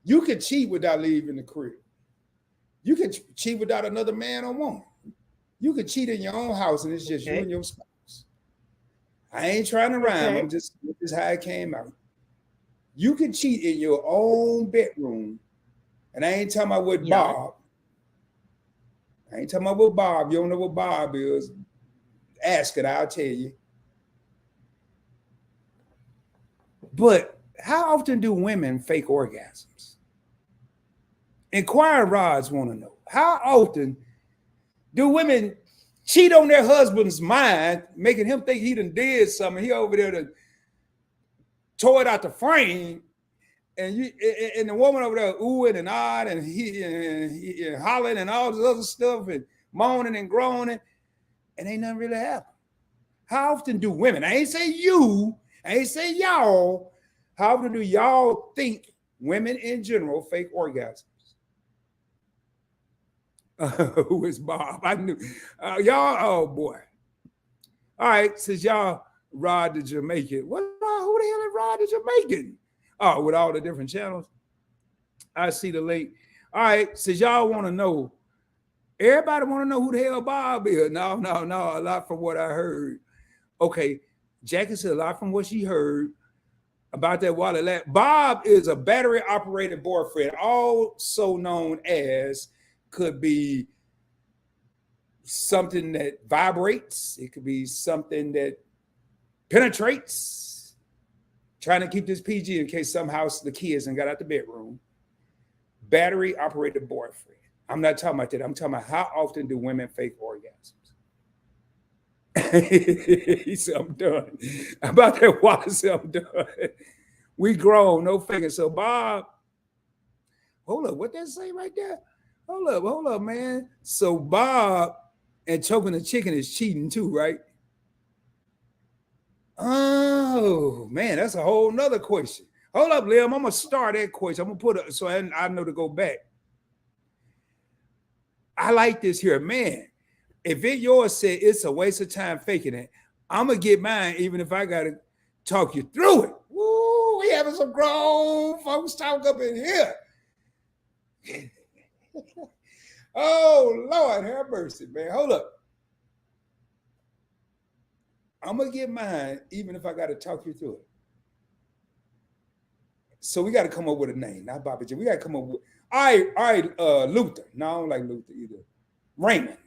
you can cheat without leaving the crib. You can cheat without another man or woman. You can cheat in your own house, and it's just you and your spouse. I ain't trying to rhyme. I'm just, this is how it came out. You can cheat in your own bedroom, and I ain't talking about with Bob. I ain't talking about with Bob. You don't know what Bob is. Ask it, I'll tell you. But how often do women fake orgasms? Inquiring Rods want to know. How often do women cheat on their husband's mind, making him think he done did something? He over there to tore it out the frame, and the woman over there oohing and ahhing and he hollering and all this other stuff and moaning and groaning, and ain't nothing really happened. How often do women, I ain't say you, I ain't say y'all, how often do y'all think women in general fake orgasms? Who is Bob? I knew. Y'all, oh boy. All right, since y'all Rod the Jamaican. Who the hell is Rod the Jamaican? Oh, with all the different channels. I see the link. All right, since y'all want to know, everybody want to know who the hell Bob is. No, a lot from what I heard. Okay, Jackie said a lot from what she heard about that wallet. Bob is a battery-operated boyfriend, also known as, could be something that vibrates. It could be something that penetrates. Trying to keep this PG in case somehow the kids and got out the bedroom. Battery-operated boyfriend. I'm not talking about that. I'm talking about how often do women fake orgasms? He said, I'm done. About that wallet, I'm done. We grown, no faking. So Bob, hold up, what that say right there? Hold up, man. So Bob and choking the chicken is cheating too, right? Oh, man, that's a whole nother question. Hold up, Liam. I'm going to start that question. I'm going to put it so I know to go back. I like this here. Man, if it yours said it's a waste of time faking it, I'm going to get mine even if I got to talk you through it. Woo, we having some grown folks talk up in here. Oh, Lord, have mercy, man. Hold up. I'm going to get mine even if I got to talk you through it. So we got to come up with a name, not Bobby J. We got to come up with, all right, Luther. No, I don't like Luther either. Raymond.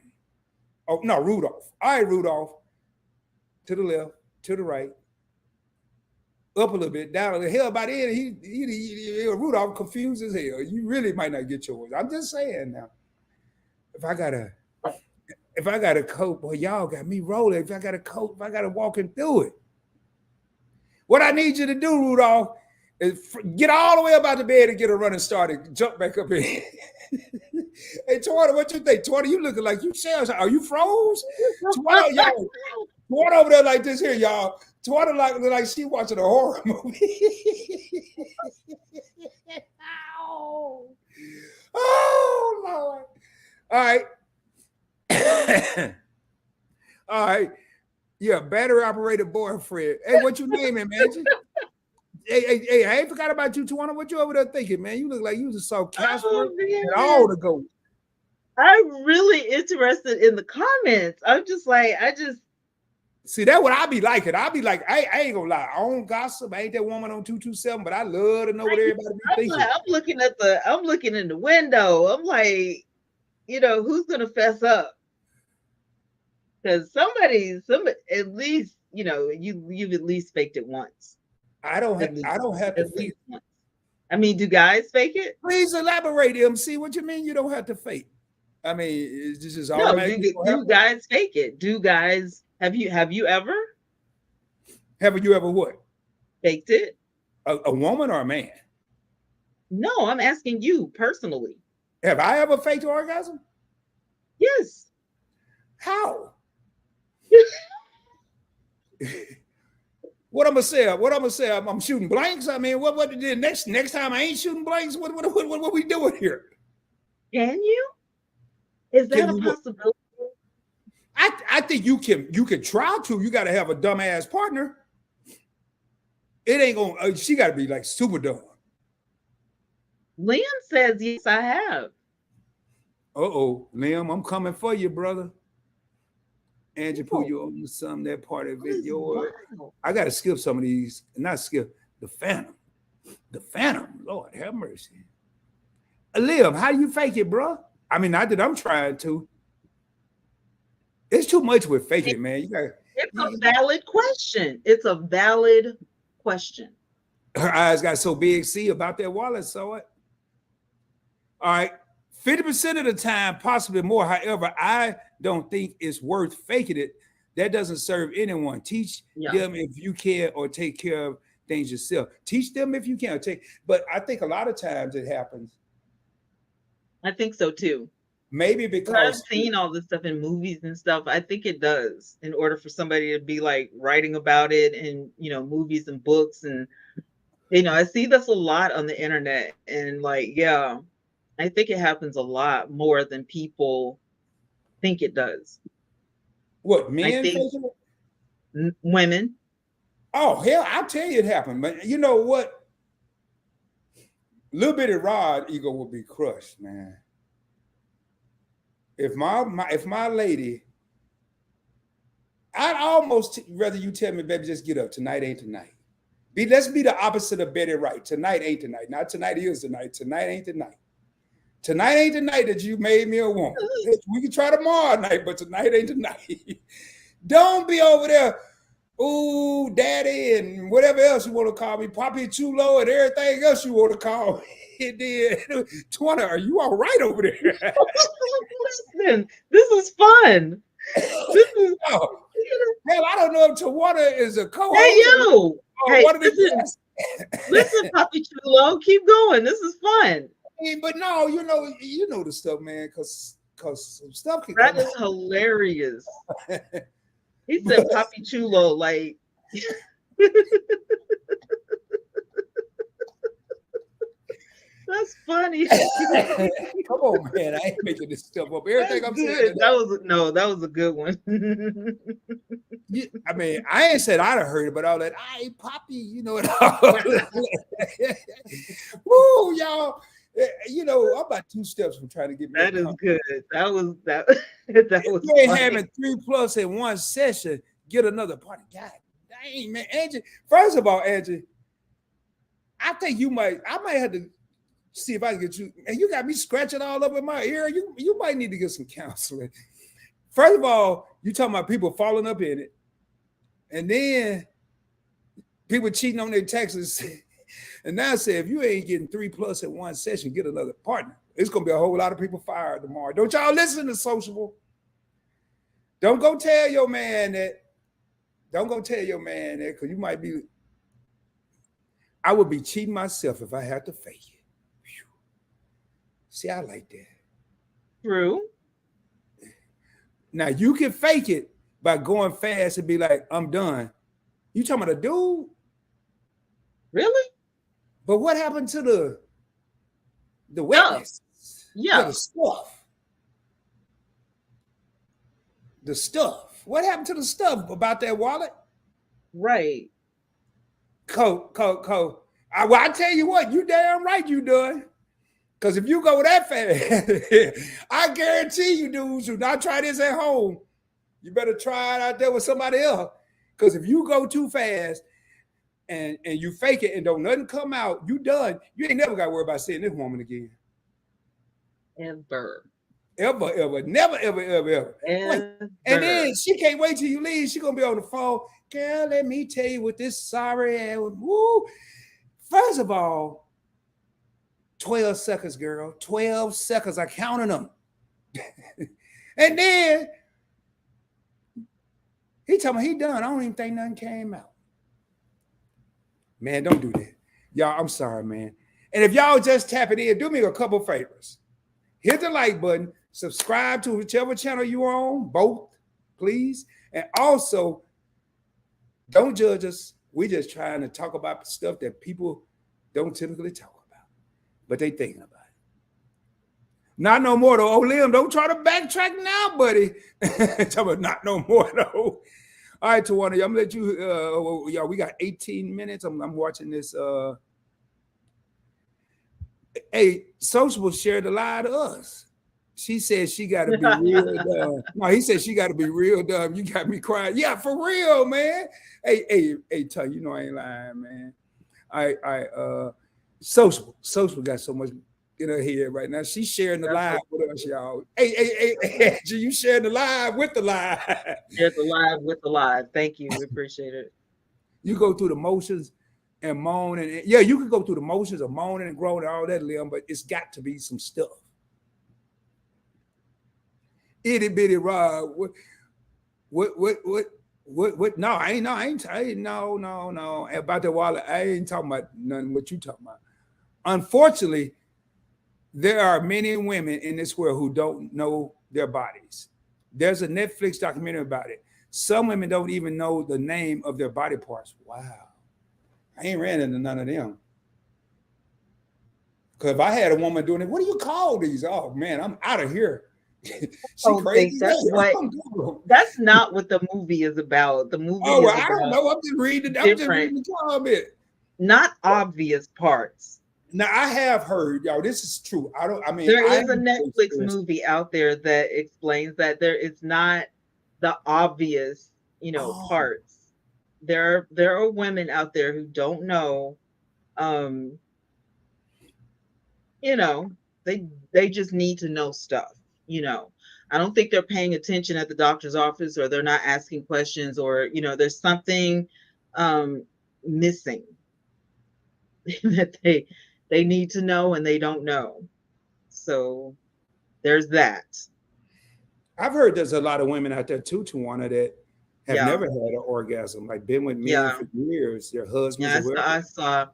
Oh, no, Rudolph. All right, Rudolph. To the left, to the right. Up a little bit, down a little. Hell, by the end, he Rudolph confused as hell. You really might not get yours. I'm just saying now. If I got a coat, boy, y'all got me rolling. If I got a coat, if I got to walking through it. What I need you to do, Rudolph, is get all the way up out the bed and get a running start and jump back up in. Hey, Twanna, what you think? Twanna, you looking like you shells. Are you froze? Twanna over there like this here, y'all. Twanna like she watching a horror movie. Oh, Lord. All right. All right. Yeah, battery operated boyfriend. Hey, what you naming, man? Hey, I ain't forgot about you, Twanna. What you over there thinking, man? You look like you just saw Casper and all the ghosts. I'm really interested in the comments. I'm just like, See, that's what I be liking. I be like, I ain't gonna lie. I don't gossip. I ain't that woman on 227, but I love to know what everybody be thinking. I'm looking in the window. I'm like, who's gonna fess up? Because somebody, at least, you've at least faked it once. I don't have to At fake. least once. I mean, do guys fake it? Please elaborate, MC. What you mean you don't have to fake? I mean, this is No, automatic. do guys fake it? Do guys have you ever Have you ever what? faked it? A woman or a man? No, I'm asking you personally. Have I ever faked orgasm? Yes. How? What I'm gonna say? I'm shooting blanks. I mean, what the next time I ain't shooting blanks? What we doing here? Can you? Is that a possibility? I think you can try to. You got to have a dumbass partner. It ain't gonna. She got to be like super dumb. Liam says yes, I have. Liam, I'm coming for you, brother. Angie, put you on some that part of it. I gotta skip some of these. Not skip the Phantom. The Phantom. Lord have mercy. Liam, how do you fake it, bro? I mean, not that I'm trying to. It's too much with faking it, man. It's a valid question. It's a valid question. Her eyes got so big, see, about that wallet, saw it. All right. 50% of the time, possibly more. However, I don't think it's worth faking it. That doesn't serve anyone. Teach them if you can or take care of things yourself. Teach them if you can. But I think a lot of times it happens. I think so too. Maybe because I've seen all this stuff in movies and stuff. I think it does in order for somebody to be like writing about it in, movies and books. And, I see this a lot on the internet and I think it happens a lot more than people think it does. What, men? Women. Oh, hell, I'll tell you it happened. But you know what? Little bitty Rod ego would be crushed, man. If my lady, I'd almost rather you tell me, baby, just get up. Tonight ain't tonight. Let's be the opposite of Betty Wright. Tonight ain't tonight. Not tonight is tonight. Tonight ain't tonight. Tonight ain't the night that you made me a woman. We can try tomorrow night, but tonight ain't the night. Don't be over there, ooh, daddy, and whatever else you want to call me, Poppy Chulo, and everything else you want to call me. Then, Twanna, are you all right over there? Listen, this is fun. Hell, I don't know if Twanna is a co-host. Hey, yo. One of the listen, Poppy Chulo, keep going. This is fun. But no, you know the stuff, man, because some stuff can that is hilarious. He said Poppy Chulo, like that's funny. Come on, man. I ain't making this stuff up. Everything I'm saying. That was a good one. I mean, I ain't said I'd have heard it, but I was like, "I Poppy," you know it all. Woo, y'all. I'm about 2 steps from trying to get me. That is good. That was. If you ain't having 3+ in one session, get another party. God dang, man, Angie. First of all, Angie, I think I might have to see if I can get you. And you got me scratching all up in my ear. You might need to get some counseling. First of all, you talking about people falling up in it, and then people cheating on their taxes. And now I say, if you ain't getting 3+ in one session, get another partner. It's gonna be a whole lot of people fired tomorrow. Don't y'all listen to Sociable. Don't go tell your man that. Don't go tell your man that, because you might be. I would be cheating myself if I had to fake it. Whew. See, I like that. True. Now you can fake it by going fast and be like, I'm done. You talking about a dude? Really? But what happened to the wetness? Yeah. The stuff. The stuff. What happened to the stuff about that wallet? Right. Well, I tell you what, you damn right you done. Because if you go that fast, I guarantee you dudes who not try this at home, You better try it out there with somebody else. Because if you go too fast and you fake it and don't nothing come out, you done. You ain't never got to worry about seeing this woman again. Ever. Ever, ever, never, ever, ever, ever. Wait. And Ever. then she can't wait till you leave. She gonna be on the phone. Girl, let me tell you what this sorry ass. Woo. First of all, 12 seconds, girl. 12 seconds. I counted them. And then he told me he done. I don't even think nothing came out. Man, don't do that. Y'all, I'm sorry, man. And if y'all just tap it in, do me a couple favors. Hit the like button, subscribe to whichever channel you are on, both, please. And also, don't judge us. We're just trying to talk about stuff that people don't typically talk about, but they thinking about it. Not no more though. Oh, Liam, don't try to backtrack now, buddy. Tell me not no more though. All right, Twanna, I'm gonna let you. Y'all, we got 18 minutes. I'm watching this. Hey, Social shared the lie to us. She said she got to be real dumb. No, he said she got to be real dumb. You got me crying. Yeah, for real, man. Hey, tell you know I ain't lying, man. Social got so much in her head right now. She's sharing the live with us, y'all. Hey, you sharing the live with the live. Share the live with the live. Thank you. We appreciate it. You go through the motions and moan, and yeah, you can go through the motions of moaning and groaning and all that, Liam, but it's got to be some stuff. Itty bitty Rod, what? No, I ain't no about that wallet. I ain't talking about nothing what you talking about. Unfortunately, there are many women in this world who don't know their bodies. There's a Netflix documentary about it. Some women don't even know the name of their body parts. Wow. I ain't ran into none of them. Because if I had a woman doing it, what do you call these? Oh, man, I'm out of here. She crazy. That's not what the movie is about. The movie is I don't know. I'm just reading the comment. Not obvious parts. Now I have heard, y'all, this is true. There is a Netflix movie out there that explains that there is not the obvious, parts. There are women out there who don't know, they just need to know stuff. I don't think they're paying attention at the doctor's office, or they're not asking questions, or there's something missing that they need to know and they don't know. So there's that. I've heard there's a lot of women out there too, Twanna, that have never had an orgasm, like been with men for years, their husbands. I saw.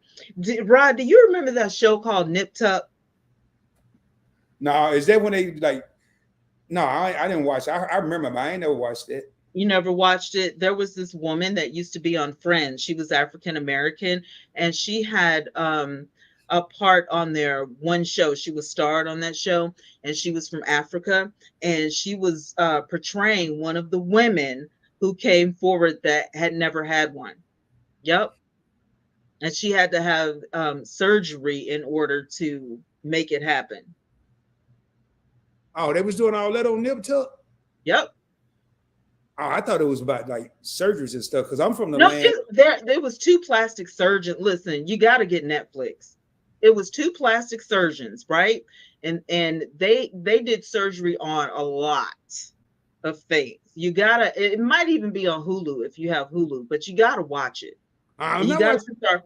Rod, do you remember that show called Nip Tuck? No, is that when they like? No, I didn't watch it. I remember, but I ain't never watched it. You never watched it? There was this woman that used to be on Friends. She was African American, and she had a part on their one show. She was starred on that show, and she was from Africa, and she was portraying one of the women who came forward that had never had one. Yep. And she had to have surgery in order to make it happen. Oh, they was doing all that on Nip Tuck? Yep. Oh, I thought it was about like surgeries and stuff, because I'm from the land. There was two plastic surgeons. Listen, you got to get Netflix. It was two plastic surgeons, right? And they did surgery on a lot of things. You gotta. It might even be on Hulu if you have Hulu, but you gotta watch it. You gotta start.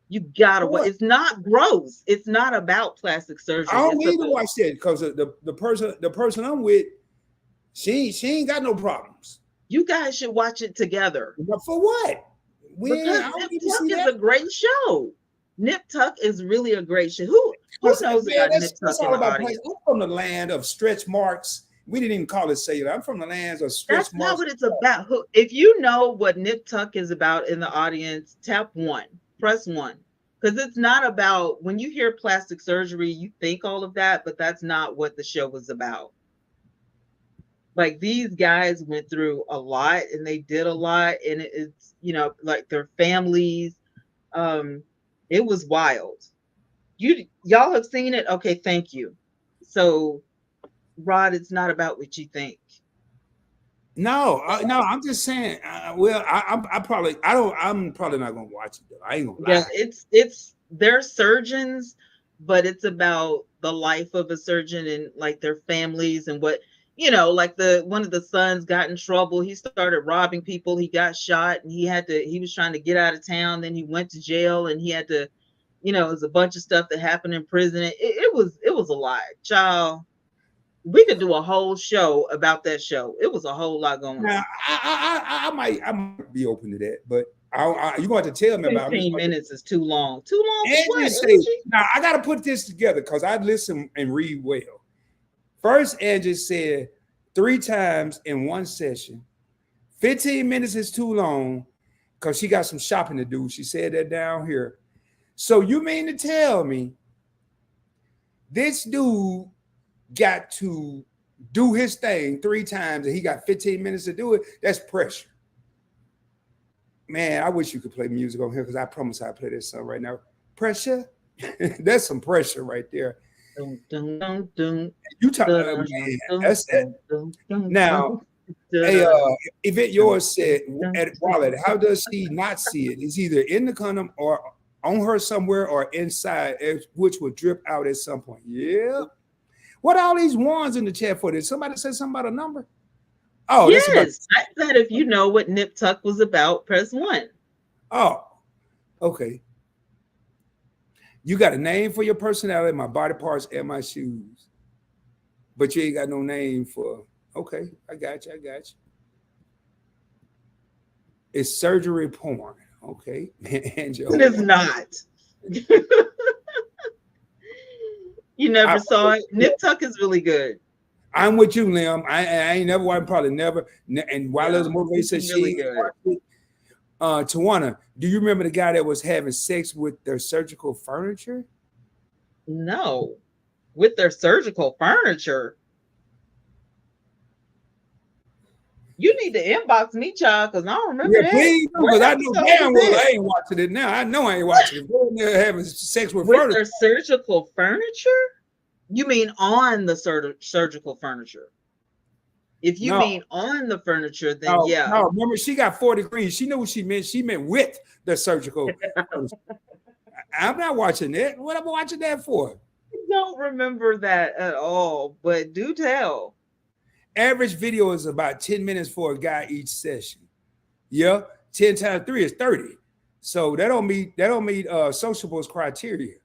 You gotta watch. It's not gross. It's not about plastic surgery. I don't need to watch that, because the person I'm with, she ain't got no problems. You guys should watch it together. But for what? Because Nip Tuck is a great show. Nip Tuck is really a great show. Who knows about Nip Tuck in the audience? I'm from the land of stretch marks. We didn't even call it sailor. I'm from the lands of stretch marks. That's not what it's about. If you know what Nip Tuck is about in the audience, tap 1. Press 1. Because it's not about, when you hear plastic surgery, you think all of that, but that's not what the show was about. Like, these guys went through a lot, and they did a lot, and it's, like their families. It was wild. Y'all have seen it? Okay, thank you. So, Rod, it's not about what you think. No, no, I'm just saying. Well, I'm probably not gonna watch it though. I ain't gonna Yeah, lie. it's they're surgeons, but it's about the life of a surgeon and like their families and what like the one of the sons got in trouble. He started robbing people. He got shot, and he was trying to get out of town. Then he went to jail, and he had to, it was a bunch of stuff that happened in prison. It was a lot, child. We could do a whole show about that show. It was a whole lot going Now, on. I might be open to that, but you going to have to tell me about. It. I'm just 15 going to. minutes is too long. Too long for Angie what? say Energy? now. I got to put this together because I listen and read well. First, Angie said 3 times in one session. 15 minutes is too long because she got some shopping to do. She said that down here. So you mean to tell me this dude got to do his thing 3 times and he got 15 minutes to do it? That's pressure. Man, I wish you could play music on here because I promise I'll play this song right now. Pressure. That's some pressure right there. Dun, dun, dun, dun, You talk, dun, man, dun, that's it. dun, dun, dun, Now, dun, hey, dun, Yvette dun, yours said dun, at Wallet, how does she not see it? It's either in the condom or on her somewhere or inside, which will drip out at some point. Yeah. What are all these ones in the chat for? Did somebody say something about a number? Oh, that's about. Yes, I said if you know what Nip Tuck was about, press 1. Oh, okay. You got a name for your personality, my body parts, and my shoes, but you ain't got no name for. Okay, I got you. I got you. It's surgery porn. Okay, and It is not. You never I, saw it. Nip Tuck is really good. I'm with you, Lim. I ain't never watched, probably never. And while Yeah, there's a movie it's said really she good. watched it, Tawana, do you remember the guy that was having sex with their surgical furniture? No, with their surgical furniture. You need to inbox me, child, because I don't remember Yeah, that. please, What because I know episode damn was well that? I ain't watching it now. I know I ain't watching it. They're having sex with With furniture. their surgical furniture? You mean on the surgical furniture? If you No, mean on the furniture, then no, yeah. no. Remember, she got 4 degrees. She knew what she meant. She meant with the surgical furniture. I'm not watching it. What am I watching that for? I don't remember that at all, but do tell. Average video is about 10 minutes for a guy each session. Yeah, 10 times 3 is 30. So that don't meet sociable's criteria.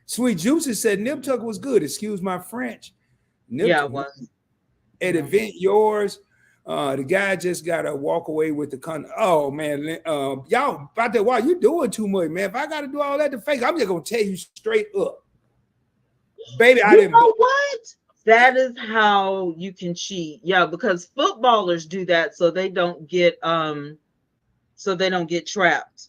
Sweet Juicy said Nip Tuck was good. Excuse my French. Nip Yeah, it was. at Yeah. event yours. The guy just gotta walk away with the con. Oh man, y'all about that? Wow, you doing too much, man. If I gotta do all that to fake, I'm just gonna tell you straight up, baby. I You didn't. know what? That is how you can cheat. Yeah, because footballers do that so they don't get trapped.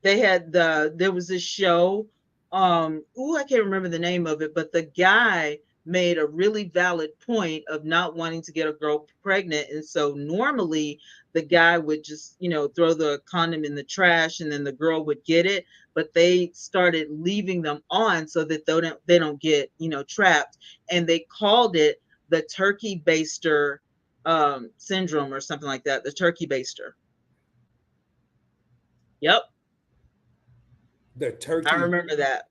There was this show, I can't remember the name of it, but the guy made a really valid point of not wanting to get a girl pregnant. And so normally the guy would just, throw the condom in the trash and then the girl would get it. But they started leaving them on so that they don't get, trapped. And they called it the turkey baster syndrome or something like that. The turkey baster. Yep. The I turkey remember that.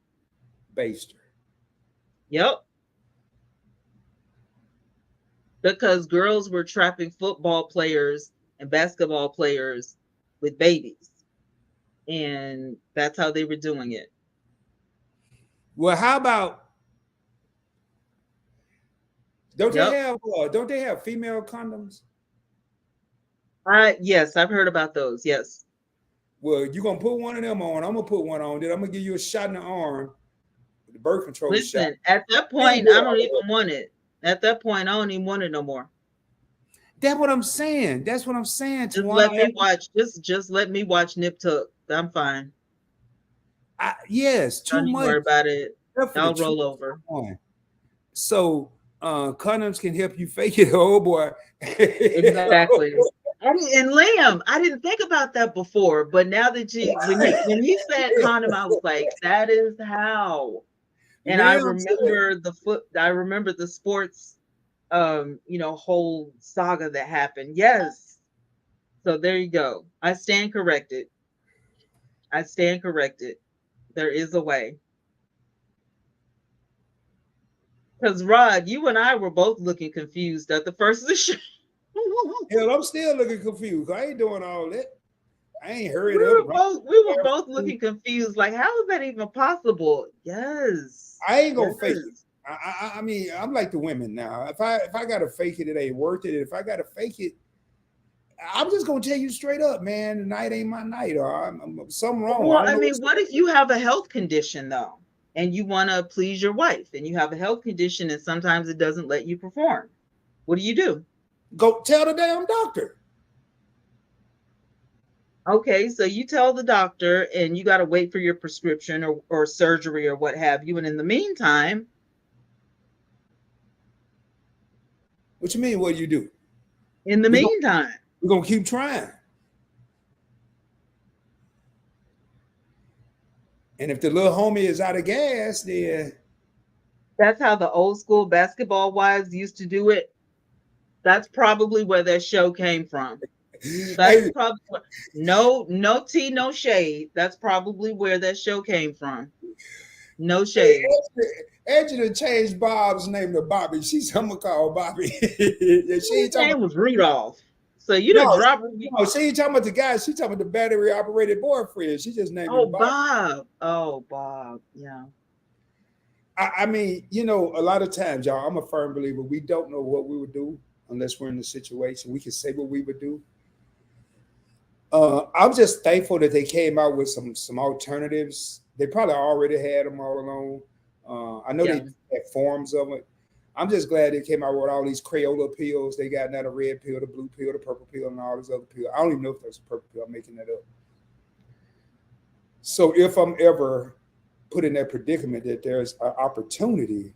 baster. Yep. Because girls were trapping football players and basketball players with babies. And that's how they were doing it. Well, how about Yep. don't they have female condoms? Yes, I've heard about those. Yes. Well, you're gonna put one of them on. I'm gonna put one on. Then I'm gonna give you a shot in the arm, the birth control shot. Listen, at that point, I don't even want it. At that point, I don't even want it no more. That's what I'm saying. That's what I'm saying. Just let me watch. Just let me watch Nip Tuck. I'm fine. Yes, too Don't even much. worry about it. I'll roll over. So condoms can help you fake it. Oh boy. Exactly. And Liam, I didn't think about that before, but now that when he said condom, I was like, that is how. And I remember the sports whole saga that happened. Yes. So there you go. I stand corrected. I stand corrected. There is a way. Because Rod, you and I were both looking confused at the first of the show. Hell, I'm still looking confused. I ain't doing all that. I ain't we hurried up. were both we were both looking confused. Like, how is that even possible? Yes. I ain't gonna fake it. Yes. I mean, I'm like the women now. If I gotta fake it, it ain't worth it. If I gotta fake it, I'm just gonna tell you straight up, man. The night ain't my night, or I'm something wrong. I Well, don't I know mean, what's what if you have a health condition though, and you want to please your wife, and you have a health condition, and sometimes it doesn't let you perform? What do? go tell the damn doctor. Okay, so you tell the doctor, and you got to wait for your prescription or surgery or what have you. And in the meantime, What you mean? What you do? in the We're gonna, meantime, we're gonna keep trying. And if the little homie is out of gas, then that's how the old school basketball wives used to do it. That's probably where that show came from. That's hey, probably no tea, no shade. That's probably where that show came from. No hey, shade. Angela changed Bob's name to Bobby. She's gonna call Bobby. She ain't His talking name about was Rudolph. So you no, done dropped. no, she ain't talking about the guy. She talking about the battery operated boyfriend. She just named Oh, him Bobby. Bob. Oh, Bob. Yeah. I mean, a lot of times, y'all, I'm a firm believer. We don't know what we would do unless we're in the situation. We can say what we would do. I'm just thankful that they came out with some alternatives. They probably already had them all along. I know they Yeah. had forms of it. I'm just glad they came out with all these Crayola pills. They got now the red pill, the blue pill, the purple pill, and all these other pills. I don't even know if there's a purple pill. I'm making that up. So if I'm ever put in that predicament that there's an opportunity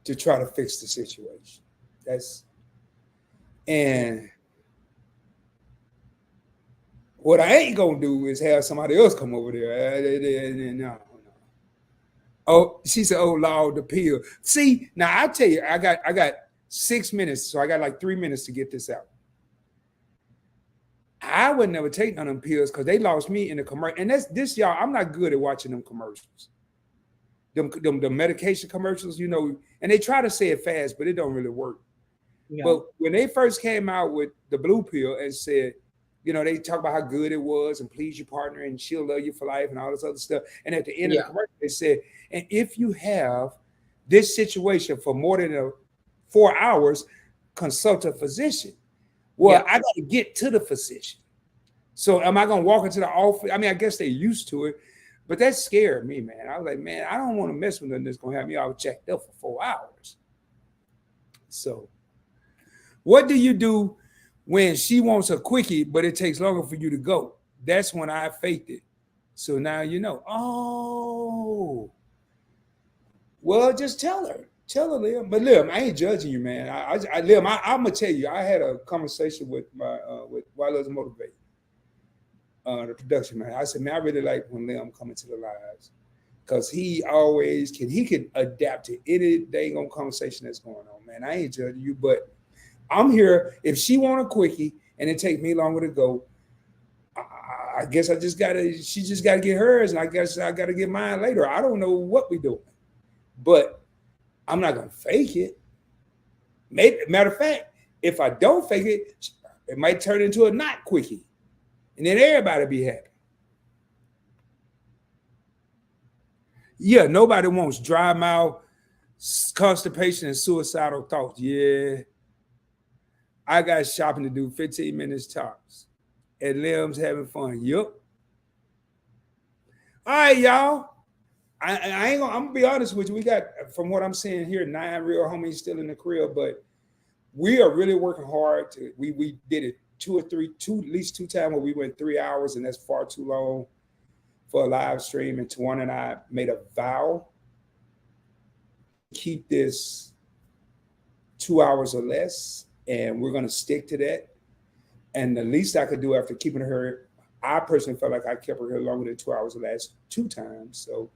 to try to fix the situation, that's and what I ain't gonna do is have somebody else come over there. No. Oh, she said, "Oh Lord, the pill." See, now I tell you, I got 6 minutes, so I got like 3 minutes to get this out. I would never take none of them pills because they lost me in the commercial. And that's this, y'all. I'm not good at watching them commercials. The medication commercials, and they try to say it fast, but it don't really work. Yeah. But when they first came out with the blue pill and said, they talk about how good it was and please your partner and she'll love you for life and all this other stuff. And at the end of the Yeah. commercial, they said, and if you have this situation for more than 4 hours, consult a physician. Well, Yeah. I got to get to the physician. So am I going to walk into the office? I mean, I guess they're used to it, but that scared me, man. I was like, man, I don't want to mess with nothing that's going to have me all checked up for 4 hours. So what do you do when she wants a quickie, but it takes longer for you to go? That's when I faked it. So now you know. Oh, well, just tell her. Tell her, Liam. But Liam, I ain't judging you, man. Liam, I'm gonna tell you. I had a conversation with my with Wilders Motivate, the production man. I said, man, I really like when Liam come into the lives because he can adapt to any dang on conversation that's going on, man. I ain't judging you, but I'm here. If she want a quickie and it takes me longer to go, I guess she just gotta get hers, and I guess I gotta get mine later. I don't know what we doing, but I'm not gonna fake it. Matter of fact, if I don't fake it, it might turn into a not quickie, and then everybody be happy. Yeah, nobody wants dry mouth, constipation, and suicidal thoughts. Yeah, I got shopping to do, 15 minutes tops. And Liam's having fun. Yup. All right, y'all. I ain't gonna. I'm gonna be honest with you. We got, from what I'm seeing here, 9 real homies still in the crib, but we are really working hard. We did it at least two times where we went 3 hours, and that's far too long for a live stream. And Twanna and I made a vow to keep this 2 hours or less, and we're gonna stick to that. And the least I could do after keeping her, I personally felt like I kept her here longer than 2 hours the last 2 times. So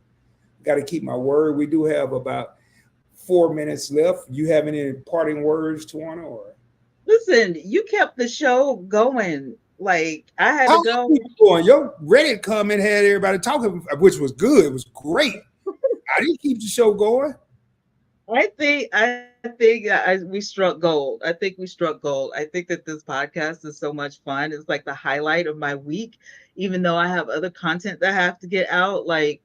got to keep my word. We do have about 4 minutes left. You have any parting words, Twanna, or Listen, you kept the show going. Like I had how to you go. keep going? Your Reddit comment had everybody talking, which was good. It was great. How do you keep the show going? I think we struck gold. I think we struck gold. I think that this podcast is so much fun. It's like the highlight of my week, even though I have other content that I have to get out. Like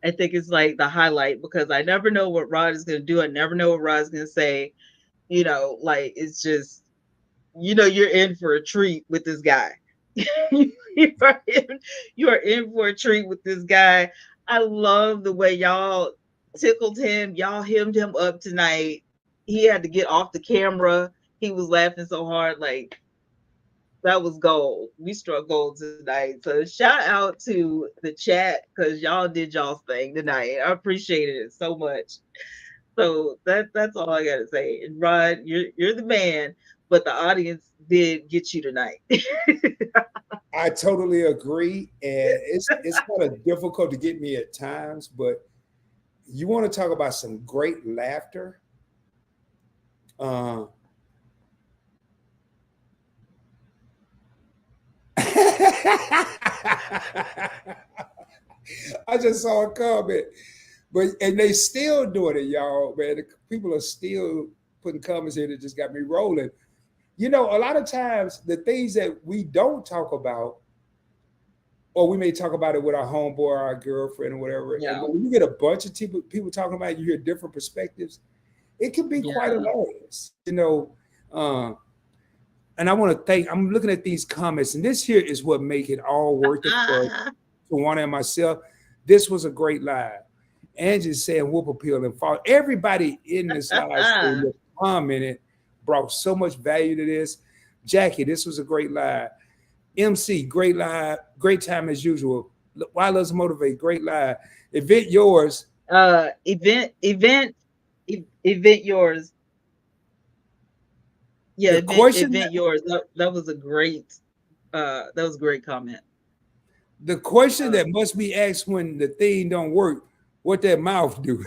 I think it's like the highlight because I never know what Rod is going to do. I never know what Rod's going to say. Like it's just you're in for a treat with this guy. you are in, you are in for a treat with this guy. I love the way y'all tickled him. Y'all hemmed him up tonight. He had to get off the camera. He was laughing so hard. Like that was gold. We struck gold tonight. So shout out to the chat because y'all did y'all's thing tonight. I appreciated it so much. So that's all I gotta say. And Rod, you're the man, but the audience did get you tonight. I totally agree, and it's kind of difficult to get me at times, but you want to talk about some great laughter. Uh, I just saw a comment, but and they still doing it, y'all. Man, the people are still putting comments here that just got me rolling. You know, a lot of times the things that we don't talk about, or we may talk about it with our homeboy or our girlfriend or whatever. And Yeah. when you get a bunch of people talking about it, you hear different perspectives. It can be quite Yeah. hilarious, you know. Uh, and I want to thank. I'm looking at these comments, and this here is what make it all worth it for Tawana and myself. This was a great live. Angie's saying whoop appeal and fall. Everybody in this live stream that commented brought so much value to this. Jackie, this was a great live. MC, great live, great time as usual. Why Let's Motivate, great live. Event yours. Event yours. Yeah, The question event yours. That was a great that was a great comment. the question Uh, that must be asked when the thing don't work, what that mouth do?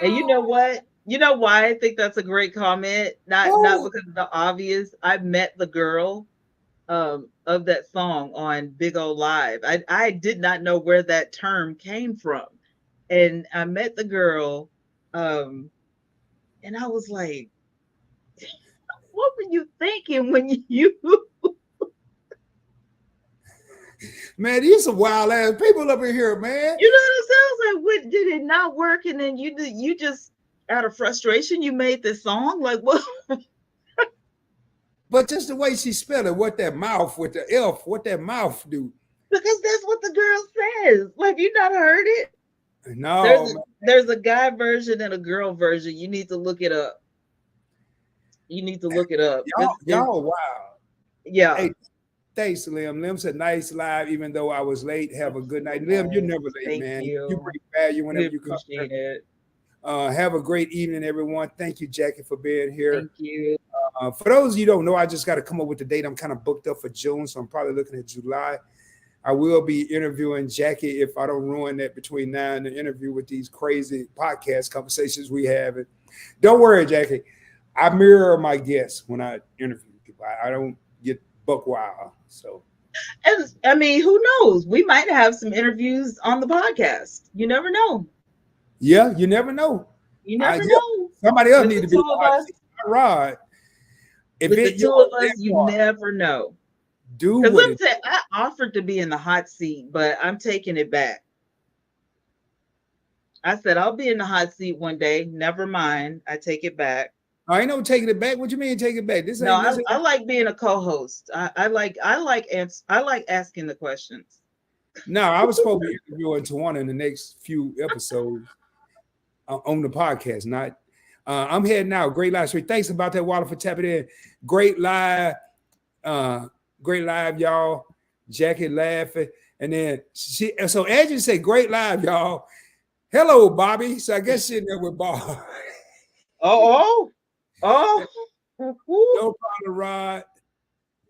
and you know what? You know why I think that's a great comment? Not Oh, because of the obvious. I met the girl of that song on Big O Live. I did not know where that term came from. And I met the girl um and I was like, what were you thinking when you man, these some wild ass people up in here, man. you know what I'm saying? I was like, what did it not work? And then you just out of frustration you made this song? Like what? But just the way she spelled it, what that mouth with the F, what that mouth do? Because that's what the girl says. Like you not heard it? There's No, a man. there's a guy version and a girl version. You need to look it up. You need to look it up. It's Y'all, wow. yeah. Hey, thanks, Lim. Lim said nice live, even though I was late. Have a good night. Lim, you're never late, Thank man. You you. bring value We whenever you come here. appreciate it. Have a great evening, everyone. Thank you, Jackie, for being here. Thank you. For those of you who don't know, I just got to come up with the date. I'm kind of booked up for June, so I'm probably looking at July. I will be interviewing Jackie if I don't ruin that between now and the interview with these crazy podcast conversations we have. And don't worry, Jackie. I mirror my guests when I interview people. I don't get buck wild. So And I mean, who knows? We might have some interviews on the podcast. You never know. yeah, you never know. You I never yeah, know. somebody else With need the to be two the of hot us, seat. Rod, if with the it two yours of us, that you part, never know. do Because what let me it. say, I offered to be in the hot seat, but I'm taking it back. I said I'll be in the hot seat one day. Never mind. I take it back. I ain't no taking it back. What you mean take it back? This No, ain't this I ain't. like being a co-host. I like asking the questions. No, I was supposed to be interviewing Tawana in the next few episodes on the podcast. Not, I'm heading out. Great live stream. Thanks about that, Water, for tapping in. Great live, uh, great live, y'all. Jackie laughing, and then so Angie said, "Great live, y'all." Hello, Bobby. So I guess she's in there with Bob. Oh, oh, oh. No problem, Rod.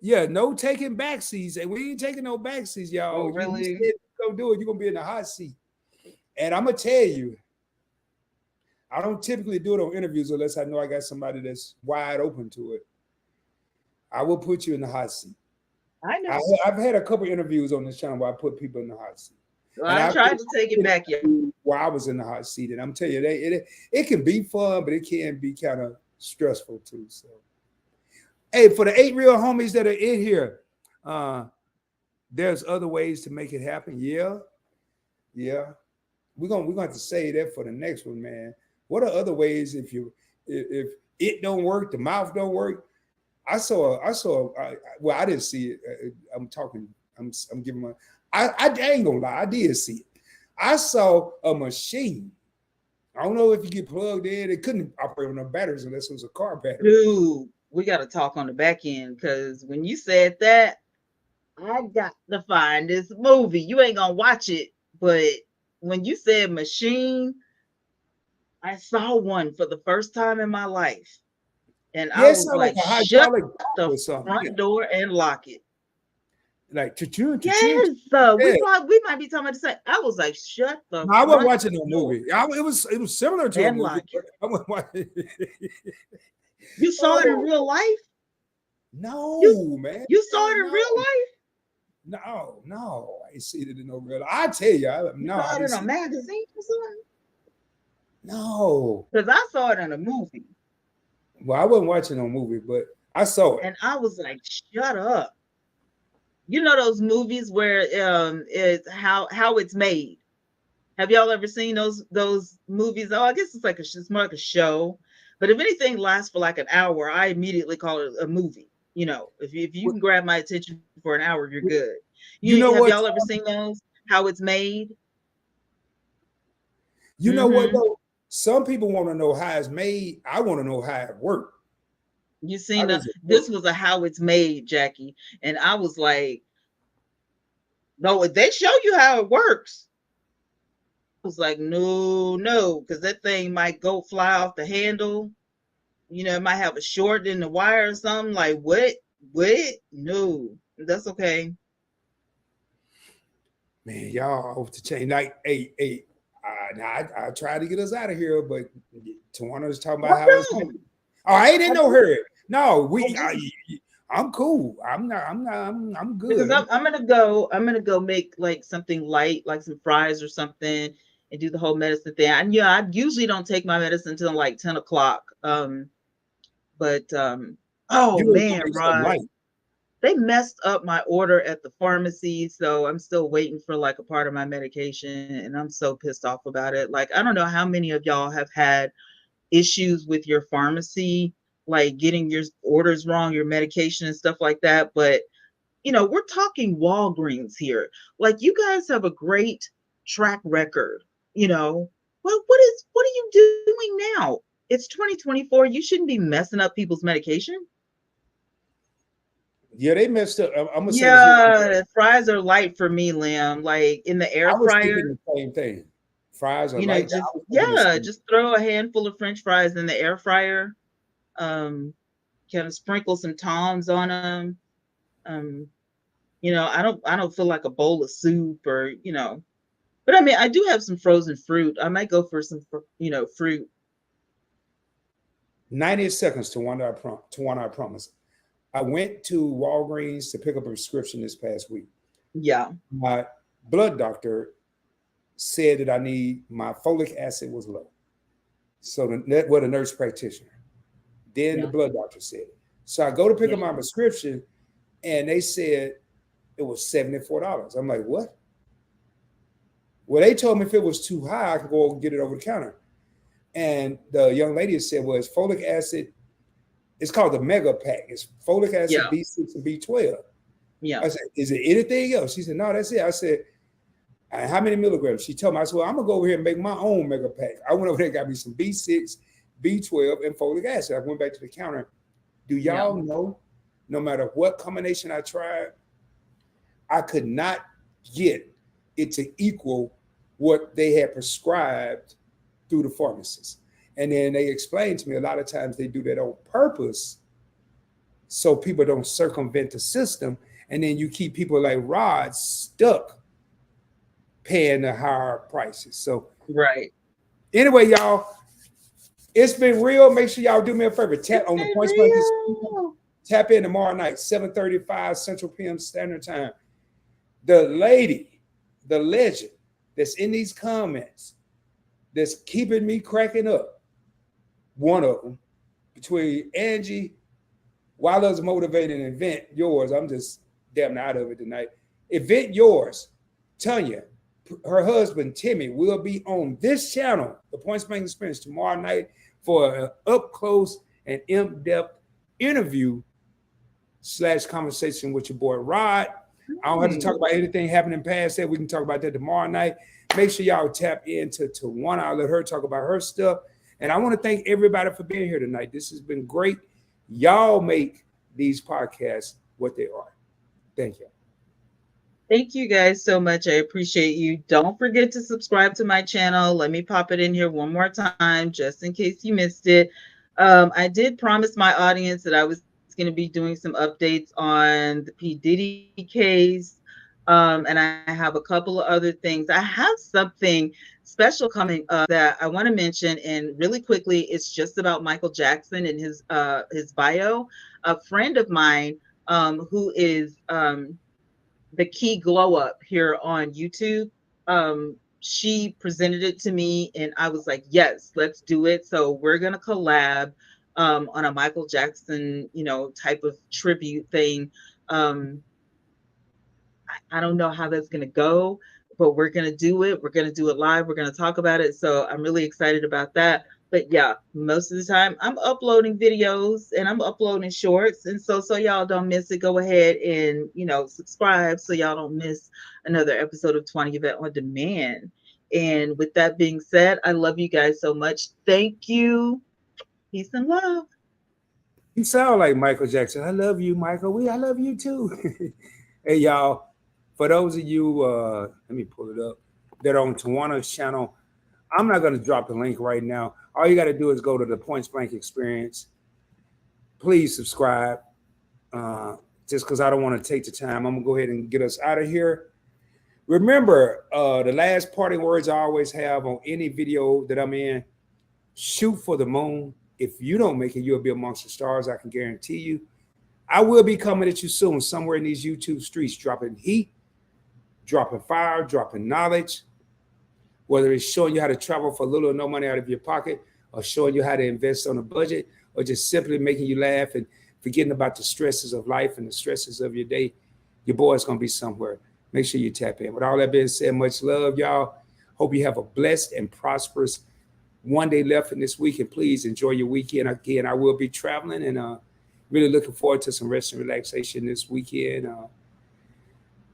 Yeah, no taking back seats. And we ain't taking no back seats, Oh, y'all. You said really? you gonna do it, you're gonna be in the hot seat. And I'm gonna tell you, I don't typically do it on interviews unless I know I got somebody that's wide open to it. I will put you in the hot seat. I know. I've had a couple interviews on this channel where I put people in the hot seat. Well, And I I tried to take it back, yeah. where I was in the hot seat, and I'm telling you, it can be fun, but it can be kind of stressful too. So, hey, for the 8 real homies that are in here, there's other ways to make it happen. Yeah, yeah. We're gonna have to say that for the next one, man. What are other ways if it don't work, the mouth don't work? Well, I didn't see it. I'm giving my. I ain't gonna lie, I did see it. I saw a machine. I don't know if you get plugged in. It couldn't operate on no batteries unless it was a car battery. Dude, we got to talk on the back end because when you said that, I got to find this movie. You ain't gonna watch it, but when you said machine, I saw one for the first time in my life. And I Yeah, it was sounded like like, a shut hydraulic the or something. front door and lock it. Like choo-choo. Yes, Yeah. we might be talking about the same. I was like, shut the No, I wasn't front watching no door movie. It was similar to a and movie. lock it. I wasn't watching. You saw it in real life? No, man. You saw it in No. real life? No. I ain't seen it in no real life. I tell you, You saw it in a magazine or something? No. Because I saw it in a movie. Well, I wasn't watching no movie, but I saw it. And I was like, shut up. You know those movies where it's how it's made. Have y'all ever seen those movies? Oh, I guess it's more like a show. But if anything lasts for like an hour, I immediately call it a movie. You know, if you can grab my attention for an hour, you're good. You know Have what? y'all ever seen those? How it's made? You know what though? Some people want to know how it's made. I want to know how it worked. You seen this was a how it's made, Jackie. And I was like, no, they show you how it works. I was like, no, because that thing might go fly off the handle. You know, it might have a short in the wire or something. Like, what? No, that's okay. Man, y'all off the chain. Like, hey, I tried to get us out of here, but Twanna's talking about how it's made. Oh, I didn't know her. No, I'm cool. I'm good. Because I'm gonna go make like something light, like some fries or something, and do the whole medicine thing. And yeah, I usually don't take my medicine until like 10 o'clock. But oh man, Rod, they messed up my order at the pharmacy, so I'm still waiting for like a part of my medication, and I'm so pissed off about it. Like, I don't know how many of y'all have had issues with your pharmacy, like getting your orders wrong, your medication and stuff like that, but you know, we're talking Walgreens here. Like, you guys have a great track record, you know. Well, what are you doing now? It's 2024. You shouldn't be messing up people's medication. Yeah, they messed up. I'm gonna say Yeah, fries are light for me, Liam. Like in the air I was fryer. thinking the same thing. Fries are You know, light. just throw a handful of French fries in the air fryer. Kind of sprinkle some Toms on them. You know, I don't feel like a bowl of soup or, you know, but I mean, I do have some frozen fruit. I might go for some, you know, fruit. 90 seconds to one. I promise. I went to Walgreens to pick up a prescription this past week. Yeah. My blood doctor said that my folic acid was low. So what a nurse practitioner. Then the blood doctor said it. So I go to pick up my prescription, and they said it was $74. I'm like, what? Well, they told me if it was too high, I could go and get it over the counter. And the young lady said, well, it's folic acid. It's called the mega pack. It's folic acid, B6 and B12. Yeah. I said, is it anything else? She said, no, that's it. I said, how many milligrams? She told me, I said, well, I'm going to go over here and make my own mega pack. I went over there and got me some B6, B12, and folic acid. I went back to the counter. Do y'all know, no matter what combination I tried, I could not get it to equal what they had prescribed through the pharmacist. And then they explained to me a lot of times they do that on purpose so people don't circumvent the system. And then you keep people like Rod stuck paying the higher prices. So Right. anyway, y'all, it's been real. Make sure y'all do me a favor. Tap It's on the been Points Blank. real. Tap in tomorrow night, 7:35 Central PM Standard Time. The lady, the legend that's in these comments that's keeping me cracking up, one of them, between Angie, Wilder's motivating event, yours. I'm just damn out of it tonight. Event yours, Tanya, her husband Timmy will be on this channel, the Points Blank Experience, tomorrow night for an up close and in-depth interview / conversation with your boy Rod. I don't have to talk about anything happening past that. We can talk about that tomorrow night. Make sure y'all tap into Twanna. I'll let her talk about her stuff. And I want to thank everybody for being here tonight. This has been great. Y'all make these podcasts what they are. Thank you. Thank you guys so much. I appreciate you. Don't forget to subscribe to my channel. Let me pop it in here one more time, just in case you missed it. I did promise my audience that I was going to be doing some updates on the P. Diddy case. And I have a couple of other things. I have something special coming up that I want to mention. And really quickly, it's just about Michael Jackson and his bio. A friend of mine who is the Key Glow Up here on YouTube. She presented it to me and I was like, yes, let's do it. So we're going to collab on a Michael Jackson, type of tribute thing. I don't know how that's going to go, but we're going to do it. We're going to do it live. We're going to talk about it. So I'm really excited about that. But yeah, most of the time I'm uploading videos and I'm uploading shorts. And so y'all don't miss it, go ahead and, subscribe so y'all don't miss another episode of Twanna Y'vette on Demand. And with that being said, I love you guys so much. Thank you. Peace and love. You sound like Michael Jackson. I love you, Michael. I love you too. Hey, y'all. For those of you, let me pull it up, that are on Twanna's channel, I'm not going to drop the link right now. All you got to do is go to the Points Blank Experience. Please subscribe. Just because I don't want to take the time, I'm going to go ahead and get us out of here. Remember, the last parting words I always have on any video that I'm in, shoot for the moon. If you don't make it, you'll be amongst the stars. I can guarantee you. I will be coming at you soon, somewhere in these YouTube streets, dropping heat, dropping fire, dropping knowledge, whether it's showing you how to travel for little or no money out of your pocket, or showing you how to invest on a budget, or just simply making you laugh and forgetting about the stresses of life and the stresses of your day. Your boy's going to be somewhere. Make sure you tap in. With all that being said, much love, y'all. Hope you have a blessed and prosperous one day left in this week, and please enjoy your weekend. Again, I will be traveling and really looking forward to some rest and relaxation this weekend.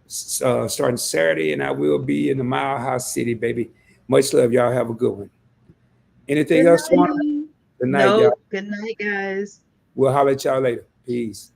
Starting Saturday, and I will be in the Mile High City, baby. Much love, y'all. Have a good one. Anything else, Twanna? Good night, y'all. Good night, guys. We'll holler at y'all later. Peace.